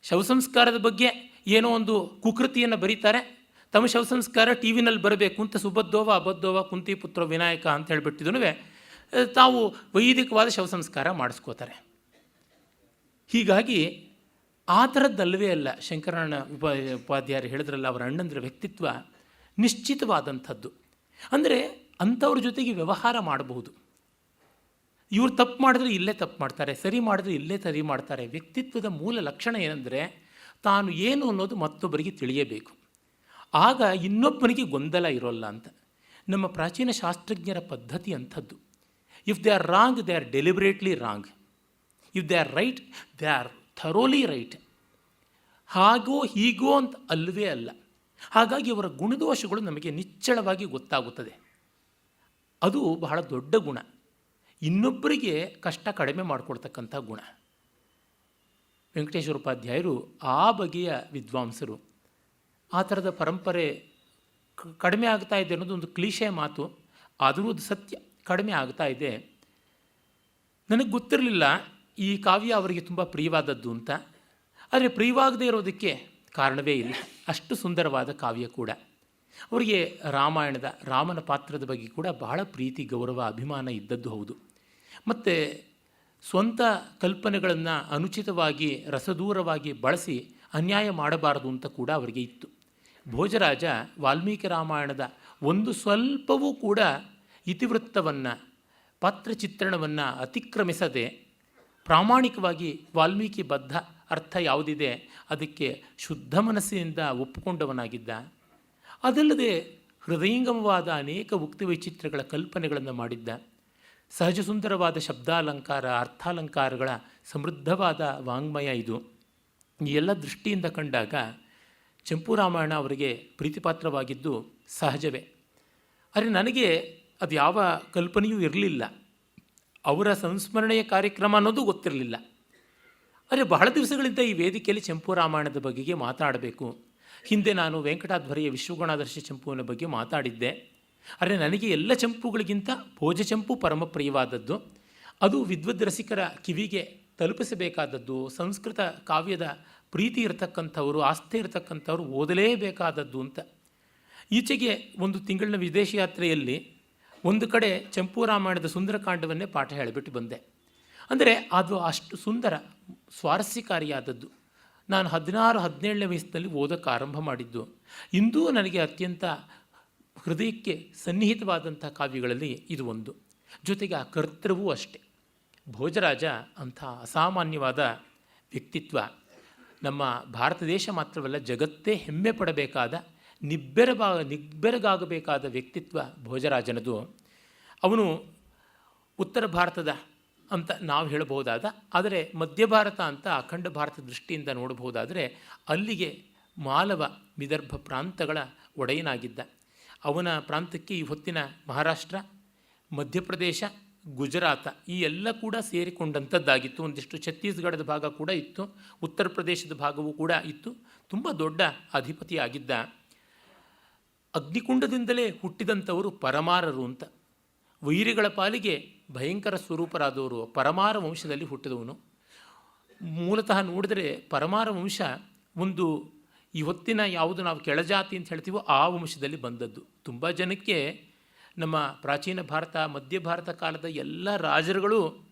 ಶವಸಂಸ್ಕಾರದ ಬಗ್ಗೆ ಏನೋ ಒಂದು ಕುಕೃತಿಯನ್ನು ಬರೀತಾರೆ. ತಮ್ಮ ಶವಸಂಸ್ಕಾರ ಟಿ ವಿನಲ್ಲಿ ಬರಬೇಕು ಅಂತ ಸುಬದ್ಧೋವ ಅಬದ್ಧೋವ ಕುಂತಿ ಪುತ್ರ ವಿನಾಯಕ ಅಂತ ಹೇಳಿಬಿಟ್ಟಿದ್ದೂ ತಾವು ವೈದಿಕವಾದ ಶವಸಂಸ್ಕಾರ ಮಾಡಿಸ್ಕೋತಾರೆ. ಹೀಗಾಗಿ ಆ ಥರದ್ದಲ್ಲವೇ ಅಲ್ಲ. ಶಂಕರಣ್ಣ ಉಪಾಧ್ಯಾಯರು ಹೇಳಿದ್ರಲ್ಲ, ಅವರ ಅಣ್ಣಂದ್ರ ವ್ಯಕ್ತಿತ್ವ ನಿಶ್ಚಿತವಾದಂಥದ್ದು. ಅಂದರೆ ಅಂಥವ್ರ ಜೊತೆಗೆ ವ್ಯವಹಾರ ಮಾಡಬಹುದು. ಇವರು ತಪ್ಪು ಮಾಡಿದ್ರೆ ಇಲ್ಲೇ ತಪ್ಪು ಮಾಡ್ತಾರೆ, ಸರಿ ಮಾಡಿದ್ರೆ ಇಲ್ಲೇ ಸರಿ ಮಾಡ್ತಾರೆ. ವ್ಯಕ್ತಿತ್ವದ ಮೂಲ ಲಕ್ಷಣ ಏನಂದರೆ, ತಾನು ಏನು ಅನ್ನೋದು ಮತ್ತೊಬ್ಬರಿಗೆ ತಿಳಿಯಬೇಕು. ಆಗ ಇನ್ನೊಬ್ಬನಿಗೆ ಗೊಂದಲ ಇರೋಲ್ಲ ಅಂತ. ನಮ್ಮ ಪ್ರಾಚೀನ ಶಾಸ್ತ್ರಜ್ಞರ ಪದ್ಧತಿ ಅಂಥದ್ದು. If they are wrong, they are deliberately wrong. If they are right, they are thoroughly right. ಹಾಗೋ ಹೀಗೋ ಅಂತ ಅಲ್ಲವೇ ಅಲ್ಲ. ಹಾಗಾಗಿ ಅವರ ಗುಣದೋಷಗಳು ನಮಗೆ ನಿಚ್ಚಳವಾಗಿ ಗೊತ್ತಾಗುತ್ತದೆ. ಅದು ಬಹಳ ದೊಡ್ಡ ಗುಣ. ಇನ್ನೊಬ್ಬರಿಗೆ ಕಷ್ಟ ಕಡಿಮೆ ಮಾಡಿಕೊಡ್ತಕ್ಕಂಥ ಗುಣ. ವೆಂಕಟೇಶ್ವರ ಉಪಾಧ್ಯಾಯರು ಆ ಬಗೆಯ ವಿದ್ವಾಂಸರು. ಆ ಥರದ ಪರಂಪರೆ ಕಡಿಮೆ ಆಗ್ತಾ ಇದೆ ಅನ್ನೋದು ಒಂದು ಕ್ಲೀಶೆ ಮಾತು, ಆದರೂ ಅದು ಸತ್ಯ, ಕಡಿಮೆ ಆಗ್ತಾ ಇದೆ. ನನಗೆ ಗೊತ್ತಿರಲಿಲ್ಲ ಈ ಕಾವ್ಯ ಅವರಿಗೆ ತುಂಬ ಪ್ರಿಯವಾದದ್ದು ಅಂತ. ಆದರೆ ಪ್ರಿಯವಾಗದೇ ಇರೋದಕ್ಕೆ ಕಾರಣವೇ ಇಲ್ಲ, ಅಷ್ಟು ಸುಂದರವಾದ ಕಾವ್ಯ ಕೂಡ. ಅವರಿಗೆ ರಾಮಾಯಣದ ರಾಮನ ಪಾತ್ರದ ಬಗ್ಗೆ ಕೂಡ ಬಹಳ ಪ್ರೀತಿ, ಗೌರವ, ಅಭಿಮಾನ ಇದ್ದದ್ದು ಹೌದು. ಮತ್ತು ಸ್ವಂತ ಕಲ್ಪನೆಗಳನ್ನು ಅನುಚಿತವಾಗಿ ರಸದೂರವಾಗಿ ಬಳಸಿ ಅನ್ಯಾಯ ಮಾಡಬಾರದು ಅಂತ ಕೂಡ ಅವರಿಗೆ ಇತ್ತು. ಭೋಜರಾಜ ವಾಲ್ಮೀಕಿ ರಾಮಾಯಣದ ಒಂದು ಸ್ವಲ್ಪವೂ ಕೂಡ ಇತಿವೃತ್ತವನ್ನು, ಪಾತ್ರಚಿತ್ರಣವನ್ನು ಅತಿಕ್ರಮಿಸದೆ ಪ್ರಾಮಾಣಿಕವಾಗಿ ವಾಲ್ಮೀಕಿ ಬದ್ಧ ಅರ್ಥ ಯಾವುದಿದೆ ಅದಕ್ಕೆ ಶುದ್ಧ ಮನಸ್ಸಿನಿಂದ ಒಪ್ಪಿಕೊಂಡವನಾಗಿದ್ದ. ಅದಲ್ಲದೆ ಹೃದಯಂಗಮವಾದ ಅನೇಕ ಉಕ್ತಿ ವೈಚಿತ್ರ್ಯಗಳ ಕಲ್ಪನೆಗಳನ್ನು ಮಾಡಿದ್ದ. ಸಹಜ ಸುಂದರವಾದ ಶಬ್ದಾಲಂಕಾರ, ಅರ್ಥಾಲಂಕಾರಗಳ ಸಮೃದ್ಧವಾದ ವಾಂಗ್ಮಯ ಇದು. ಈ ಎಲ್ಲ ದೃಷ್ಟಿಯಿಂದ ಕಂಡಾಗ ಚಂಪು ರಾಮಾಯಣ ಅವರಿಗೆ ಪ್ರೀತಿಪಾತ್ರವಾಗಿದ್ದು ಸಹಜವೇ. ಆದರೆ ನನಗೆ ಅದು ಯಾವ ಕಲ್ಪನೆಯೂ ಇರಲಿಲ್ಲ, ಅವರ ಸಂಸ್ಮರಣೆಯ ಕಾರ್ಯಕ್ರಮ ಅನ್ನೋದು ಗೊತ್ತಿರಲಿಲ್ಲ. ಆದರೆ ಬಹಳ ದಿವಸಗಳಿಂದ ಈ ವೇದಿಕೆಯಲ್ಲಿ ಚಂಪು ರಾಮಾಯಣದ ಬಗೆಗೆ ಮಾತಾಡಬೇಕು. ಹಿಂದೆ ನಾನು ವೆಂಕಟಾಧ್ವರಿಯ ವಿಶ್ವಗುಣಾದರ್ಶ ಚಂಪುವಿನ ಬಗ್ಗೆ ಮಾತಾಡಿದ್ದೆ. ಆದರೆ ನನಗೆ ಎಲ್ಲ ಚಂಪುಗಳಿಗಿಂತ ಭೋಜ ಚಂಪು ಪರಮ ಪ್ರಿಯವಾದದ್ದು. ಅದು ವಿದ್ವದ್ ರಸಿಕರ ಕಿವಿಗೆ ತಲುಪಿಸಬೇಕಾದದ್ದು. ಸಂಸ್ಕೃತ ಕಾವ್ಯದ ಪ್ರೀತಿ ಇರತಕ್ಕಂಥವರು, ಆಸ್ಥೆ ಇರತಕ್ಕಂಥವ್ರು ಓದಲೇಬೇಕಾದದ್ದು ಅಂತ. ಈಚೆಗೆ ಒಂದು ತಿಂಗಳಿನ ವಿದೇಶಿ ಯಾತ್ರೆಯಲ್ಲಿ ಒಂದು ಕಡೆ ಚಂಪು ರಾಮಾಯಣದ ಸುಂದರಕಾಂಡವನ್ನೇ ಪಾಠ ಹೇಳಿಬಿಟ್ಟು ಬಂದೆ. ಅಂದರೆ ಅದು ಅಷ್ಟು ಸುಂದರ, ಸ್ವಾರಸ್ಯಕಾರಿಯಾದದ್ದು. ನಾನು 16-17ನೇ ವಯಸ್ಸಿನಲ್ಲಿ ಓದೋಕ್ಕೆ ಆರಂಭ ಮಾಡಿದ್ದು. ಇಂದೂ ನನಗೆ ಅತ್ಯಂತ ಹೃದಯಕ್ಕೆ ಸನ್ನಿಹಿತವಾದಂಥ ಕಾವ್ಯಗಳಲ್ಲಿ ಇದು ಒಂದು. ಜೊತೆಗೆ ಆ ಕರ್ತೃವೂ ಅಷ್ಟೆ. ಭೋಜರಾಜ ಅಂಥ ಅಸಾಮಾನ್ಯವಾದ ವ್ಯಕ್ತಿತ್ವ. ನಮ್ಮ ಭಾರತ ದೇಶ ಮಾತ್ರವಲ್ಲ, ಜಗತ್ತೇ ಹೆಮ್ಮೆ ಪಡಬೇಕಾದ, ನಿಬ್ಬೆರಗಾಗಬೇಕಾದ ವ್ಯಕ್ತಿತ್ವ ಭೋಜರಾಜನದು. ಅವನು ಉತ್ತರ ಭಾರತದ ಅಂತ ನಾವು ಹೇಳಬಹುದಾದ, ಆದರೆ ಮಧ್ಯ ಭಾರತ ಅಂತ ಅಖಂಡ ಭಾರತ ದೃಷ್ಟಿಯಿಂದ ನೋಡಬಹುದಾದರೆ ಅಲ್ಲಿಗೆ ಮಾಲವ ವಿದರ್ಭ ಪ್ರಾಂತಗಳ ಒಡೆಯನಾಗಿದ್ದ. ಅವನ ಪ್ರಾಂತಕ್ಕೆ ಈ ಹೊತ್ತಿನ ಮಹಾರಾಷ್ಟ್ರ, ಮಧ್ಯಪ್ರದೇಶ, ಗುಜರಾತ ಈ ಎಲ್ಲ ಕೂಡ ಸೇರಿಕೊಂಡಂಥದ್ದಾಗಿತ್ತು. ಒಂದಿಷ್ಟು ಛತ್ತೀಸ್ಗಢದ ಭಾಗ ಕೂಡ ಇತ್ತು, ಉತ್ತರ ಪ್ರದೇಶದ ಭಾಗವೂ ಕೂಡ ಇತ್ತು. ತುಂಬ ದೊಡ್ಡ ಅಧಿಪತಿಯಾಗಿದ್ದ. ಅಗ್ನಿಕುಂಡದಿಂದಲೇ ಹುಟ್ಟಿದಂಥವರು ಪರಮಾರರು ಅಂತ. ವೈರಿಗಳ ಪಾಲಿಗೆ ಭಯಂಕರ ಸ್ವರೂಪರಾದವರು ಪರಮಾರ ವಂಶದಲ್ಲಿ ಹುಟ್ಟಿದವನು. ಮೂಲತಃ ನೋಡಿದರೆ ಪರಮಾರ ವಂಶ ಒಂದು ಇವತ್ತಿನ ಯಾವುದು ನಾವು ಕೆಳಜಾತಿ ಅಂತ ಹೇಳ್ತೀವೋ ಆ ವಂಶದಲ್ಲಿ ಬಂದದ್ದು. ತುಂಬ ಜನಕ್ಕೆ ನಮ್ಮ ಪ್ರಾಚೀನ ಭಾರತ, ಮಧ್ಯ ಭಾರತ ಕಾಲದ ಎಲ್ಲ ರಾಜರುಗಳು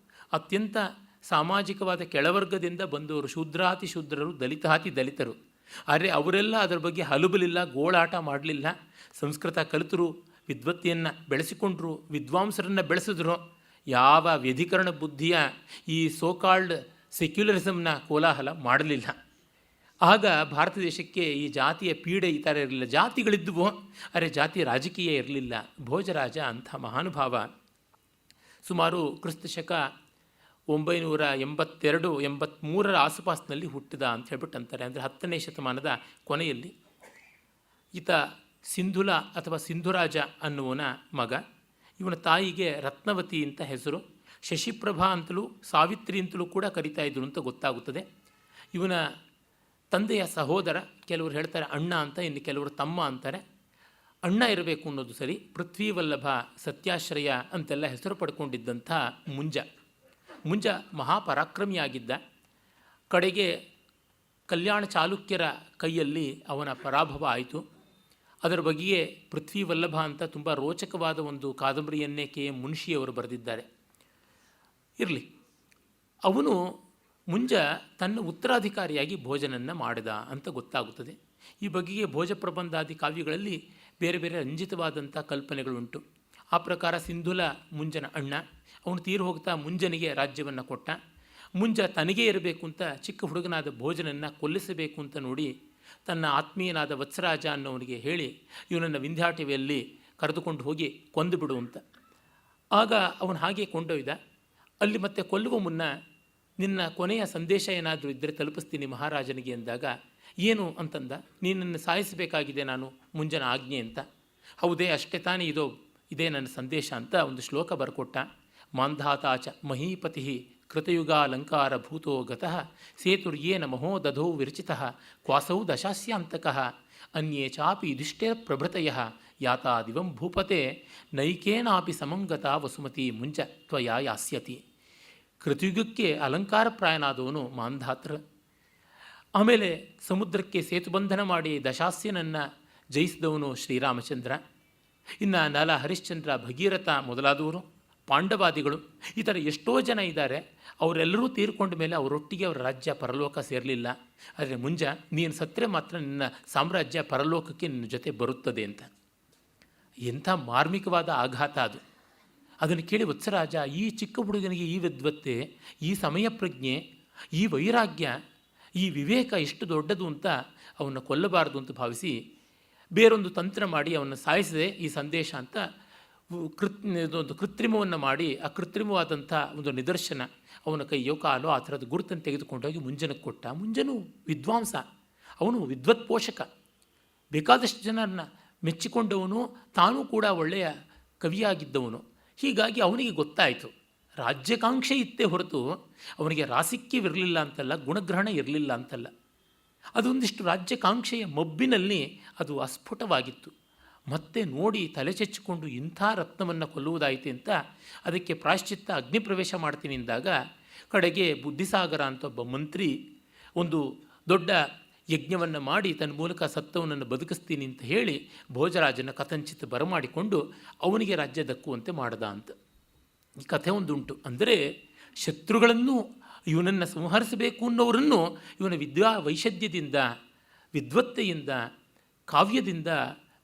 ಅತ್ಯಂತ ಸಾಮಾಜಿಕವಾದ ಕೆಳವರ್ಗದಿಂದ ಬಂದವರು, ಶೂದ್ರಾತಿ ಶೂದ್ರರು, ದಲಿತಾತಿ ದಲಿತರು. ಆದರೆ ಅವರೆಲ್ಲ ಅದರ ಬಗ್ಗೆ ಹಲುಬಲಿಲ್ಲ, ಗೋಳಾಟ ಮಾಡಲಿಲ್ಲ. ಸಂಸ್ಕೃತ ಕಲಿತರು, ವಿದ್ವತ್ತೆಯನ್ನು ಬೆಳೆಸಿಕೊಂಡ್ರು, ವಿದ್ವಾಂಸರನ್ನು ಬೆಳೆಸಿದ್ರು. ಯಾವ ವ್ಯಧಿಕರಣ ಬುದ್ಧಿಯ ಈ ಸೋಕಾಲ್ಡ್ ಸೆಕ್ಯುಲರಿಸಮ್ನ ಕೋಲಾಹಲ ಮಾಡಲಿಲ್ಲ. ಆಗ ಭಾರತ ದೇಶಕ್ಕೆ ಈ ಜಾತಿಯ ಪೀಡೆ ಈ ಥರ ಇರಲಿಲ್ಲ. ಜಾತಿಗಳಿದ್ದುವು, ಆದರೆ ಜಾತಿ ರಾಜಕೀಯ ಇರಲಿಲ್ಲ. ಭೋಜರಾಜ ಅಂಥ ಮಹಾನುಭಾವ. ಸುಮಾರು ಕ್ರಿಸ್ತಶಕ 982-83 ಆಸುಪಾಸಿನಲ್ಲಿ ಹುಟ್ಟಿದ ಅಂತ ಹೇಳ್ಬಿಟ್ಟು ಅಂತಾರೆ. ಅಂದರೆ 10ನೇ ಶತಮಾನದ ಕೊನೆಯಲ್ಲಿ. ಈತ ಸಿಂಧುಲ ಅಥವಾ ಸಿಂಧುರಾಜ ಅನ್ನುವನ ಮಗ. ಇವನ ತಾಯಿಗೆ ರತ್ನವತಿ ಅಂತ ಹೆಸರು. ಶಶಿಪ್ರಭಾ ಅಂತಲೂ ಸಾವಿತ್ರಿ ಅಂತಲೂ ಕೂಡ ಕರೀತಾ ಇದ್ರು ಅಂತ ಗೊತ್ತಾಗುತ್ತದೆ. ಇವನ ತಂದೆಯ ಸಹೋದರ, ಕೆಲವರು ಹೇಳ್ತಾರೆ ಅಣ್ಣ ಅಂತ, ಇನ್ನು ಕೆಲವರು ತಮ್ಮ ಅಂತಾರೆ. ಅಣ್ಣ ಇರಬೇಕು ಅನ್ನೋದು ಸರಿ. ಪೃಥ್ವೀವಲ್ಲಭ, ಸತ್ಯಾಶ್ರಯ ಅಂತೆಲ್ಲ ಹೆಸರು ಪಡ್ಕೊಂಡಿದ್ದಂಥ ಮುಂಜ ಮಹಾಪರಾಕ್ರಮಿಯಾಗಿದ್ದ. ಕಡೆಗೆ ಕಲ್ಯಾಣ ಚಾಲುಕ್ಯರ ಕೈಯಲ್ಲಿ ಅವನ ಪರಾಭವ ಆಯಿತು. ಅದರ ಬಗೆಯೇ ಪೃಥ್ವೀವಲ್ಲಭ ಅಂತ ತುಂಬ ರೋಚಕವಾದ ಒಂದು ಕಾದಂಬರಿಯನ್ನೇ ಕೆ.ಎಂ. ಮುನ್ಷಿಯವರು ಬರೆದಿದ್ದಾರೆ. ಇರಲಿ, ಅವನು ಮುಂಜ ತನ್ನ ಉತ್ತರಾಧಿಕಾರಿಯಾಗಿ ಭೋಜನನ್ನು ಮಾಡಿದ ಅಂತ ಗೊತ್ತಾಗುತ್ತದೆ. ಈ ಬಗೆಗೆ ಭೋಜ ಪ್ರಬಂಧಾದಿ ಕಾವ್ಯಗಳಲ್ಲಿ ಬೇರೆ ಬೇರೆ ರಂಜಿತವಾದಂಥ ಕಲ್ಪನೆಗಳುಂಟು. ಆ ಪ್ರಕಾರ ಸಿಂಧುಲ ಮುಂಜನ ಅಣ್ಣ. ಅವನು ತೀರು ಹೋಗ್ತಾ ಮುಂಜನಿಗೆ ರಾಜ್ಯವನ್ನು ಕೊಟ್ಟ. ಮುಂಜ ತನಗೇ ಇರಬೇಕು ಅಂತ ಚಿಕ್ಕ ಹುಡುಗನಾದ ಭೋಜನನ್ನು ಕೊಲ್ಲಿಸಬೇಕು ಅಂತ ನೋಡಿ ತನ್ನ ಆತ್ಮೀಯನಾದ ವತ್ಸರಾಜ ಅನ್ನೋವನಿಗೆ ಹೇಳಿ ಇವನನ್ನು ವಿಂಧ್ಯಾಟವಿಯಲ್ಲಿ ಕರೆದುಕೊಂಡು ಹೋಗಿ ಕೊಂದು ಬಿಡು ಅಂತ. ಆಗ ಅವನು ಹಾಗೆ ಕೊಂಡೊಯ್ದ. ಅಲ್ಲಿ ಮತ್ತೆ ಕೊಲ್ಲುವ ಮುನ್ನ ನಿನ್ನ ಕೊನೆಯ ಸಂದೇಶ ಏನಾದರೂ ಇದ್ದರೆ ತಲುಪಿಸ್ತೀನಿ ಮಹಾರಾಜನಿಗೆ ಎಂದಾಗ, ಏನು ಅಂತಂದ. ನೀನನ್ನು ಸಾಯಿಸಬೇಕಾಗಿದೆ ನಾನು, ಮುಂಜನ ಆಜ್ಞೆ ಅಂತ. ಹೌದೇ, ಅಷ್ಟೇ ತಾನೇ, ಇದೇ ನನ್ನ ಸಂದೇಶ ಅಂತ ಒಂದು ಶ್ಲೋಕ ಬರ್ಕೊಟ್ಟ. ಮಾಂಧಾತಾಚ ಮಹೀಪತಿ ಕೃತಯುಗಾಲಂಕಾರ ಭೂತೋ ಗತಃ ಸೇತುರ್ಯೇನ ಮಹೋ ದಧೋ ವಿರಚಿತಃ ಕ್ವಾಸೌ ದಶಾಸ್ಯಾಂತಕಃ ಅನ್ಯೇ ಚಾಪಿ ಯುಧಿಷ್ಠಿರ ಪ್ರಭೃತಯಃ ಯಾತಾದಿವಂ ಭೂಪತೆ ನೈಕೇನಾಪಿ ಸಮಂಗತ ವಸುಮತಿ ಮುಂಜ ತ್ವಯಾ ಯಾಸ್ಯತಿ. ಕೃತಯುಗಕ್ಕೆ ಅಲಂಕಾರಪ್ರಾಯನಾದವನು ಮಾಂಧಾತ್ರ. ಆಮೇಲೆ ಸಮುದ್ರಕ್ಕೆ ಸೇತುಬಂಧನ ಮಾಡಿ ದಶಾಸ್ಯನನ್ನು ಜಯಿಸಿದವನು ಶ್ರೀರಾಮಚಂದ್ರ. ಇನ್ನು ನಲ, ಹರಿಶ್ಚಂದ್ರ, ಭಗೀರಥ ಮೊದಲಾದವರು, ಪಾಂಡವಾದಿಗಳು, ಈ ಥರ ಎಷ್ಟೋ ಜನ ಇದ್ದಾರೆ. ಅವರೆಲ್ಲರೂ ತೀರ್ಕೊಂಡ ಮೇಲೆ ಅವರೊಟ್ಟಿಗೆ ಅವರ ರಾಜ್ಯ ಪರಲೋಕ ಸೇರಲಿಲ್ಲ. ಆದರೆ ಮುಂಜ, ನೀನು ಸತ್ತರೆ ಮಾತ್ರ ನಿನ್ನ ಸಾಮ್ರಾಜ್ಯ ಪರಲೋಕಕ್ಕೆ ನಿನ್ನ ಜೊತೆ ಬರುತ್ತದೆ ಅಂತ. ಎಂಥ ಮಾರ್ಮಿಕವಾದ ಆಘಾತ ಅದು. ಅದನ್ನು ಕೇಳಿ ವತ್ಸರಾಜ, ಈ ಚಿಕ್ಕ ಹುಡುಗನಿಗೆ ಈ ವಿದ್ವತ್ತೆ, ಈ ಸಮಯ ಪ್ರಜ್ಞೆ, ಈ ವೈರಾಗ್ಯ, ಈ ವಿವೇಕ ಎಷ್ಟು ದೊಡ್ಡದು ಅಂತ ಅವನ್ನ ಕೊಲ್ಲಬಾರದು ಅಂತ ಭಾವಿಸಿ ಬೇರೊಂದು ತಂತ್ರ ಮಾಡಿ ಅವನ್ನ ಸಾಯಿಸಿದೆ ಈ ಸಂದೇಶ ಅಂತ ಇದೊಂದು ಕೃತ್ರಿಮವನ್ನು ಮಾಡಿ, ಆ ಕೃತ್ರಿಮವಾದಂಥ ಒಂದು ನಿದರ್ಶನ ಅವನ ಕೈಯೋ ಕಾಲೋ ಆ ಥರದ ಗುರುತನ್ನು ತೆಗೆದುಕೊಂಡೋಗಿ ಮುಂಜನಕ್ಕೆ ಕೊಟ್ಟ. ಮುಂಜನು ವಿದ್ವಾಂಸ, ಅವನು ವಿದ್ವತ್ ಪೋಷಕ, ಬೇಕಾದಷ್ಟು ಜನರನ್ನು ಮೆಚ್ಚಿಕೊಂಡವನು, ತಾನೂ ಕೂಡ ಒಳ್ಳೆಯ ಕವಿಯಾಗಿದ್ದವನು. ಹೀಗಾಗಿ ಅವನಿಗೆ ಗೊತ್ತಾಯಿತು ರಾಜ್ಯಕಾಂಕ್ಷೆ ಇತ್ತೇ ಹೊರತು ಅವನಿಗೆ ರಾಸಿಕ್ಯವಿರಲಿಲ್ಲ ಅಂತಲ್ಲ, ಗುಣಗ್ರಹಣ ಇರಲಿಲ್ಲ ಅಂತಲ್ಲ. ಅದೊಂದಿಷ್ಟು ರಾಜ್ಯಕಾಂಕ್ಷೆಯ ಮಬ್ಬಿನಲ್ಲಿ ಅದು ಅಸ್ಫುಟವಾಗಿತ್ತು. ಮತ್ತೆ ನೋಡಿ ತಲೆ ಚೆಚ್ಚಿಕೊಂಡು ಇಂಥ ರತ್ನವನ್ನು ಕೊಲ್ಲುವುದಾಯಿತು ಅಂತ ಅದಕ್ಕೆ ಪ್ರಾಯಶ್ಚಿತ್ತ ಅಗ್ನಿಪ್ರವೇಶ ಮಾಡ್ತೀನಿ ಅಂದಾಗ ಕಡೆಗೆ ಬುದ್ಧಿಸಾಗರ ಅಂತ ಒಬ್ಬ ಮಂತ್ರಿ ಒಂದು ದೊಡ್ಡ ಯಜ್ಞವನ್ನು ಮಾಡಿ ತನ್ನ ಮೂಲಕ ಸತ್ತವನನ್ನು ಬದುಕಿಸ್ತೀನಿ ಅಂತ ಹೇಳಿ ಭೋಜರಾಜನ ಕಥಂಚಿತ್ ಬರಮಾಡಿಕೊಂಡು ಅವನಿಗೆ ರಾಜ್ಯ ದಕ್ಕುವಂತೆ ಮಾಡ್ದ ಅಂತ ಈ ಕಥೆ ಒಂದುಂಟು. ಅಂದರೆ ಶತ್ರುಗಳನ್ನು ಇವನನ್ನು ಸಂಹರಿಸಬೇಕು ಅನ್ನೋರನ್ನು ಇವನ ವೈಷದ್ಯದಿಂದ, ವಿದ್ವತ್ತೆಯಿಂದ, ಕಾವ್ಯದಿಂದ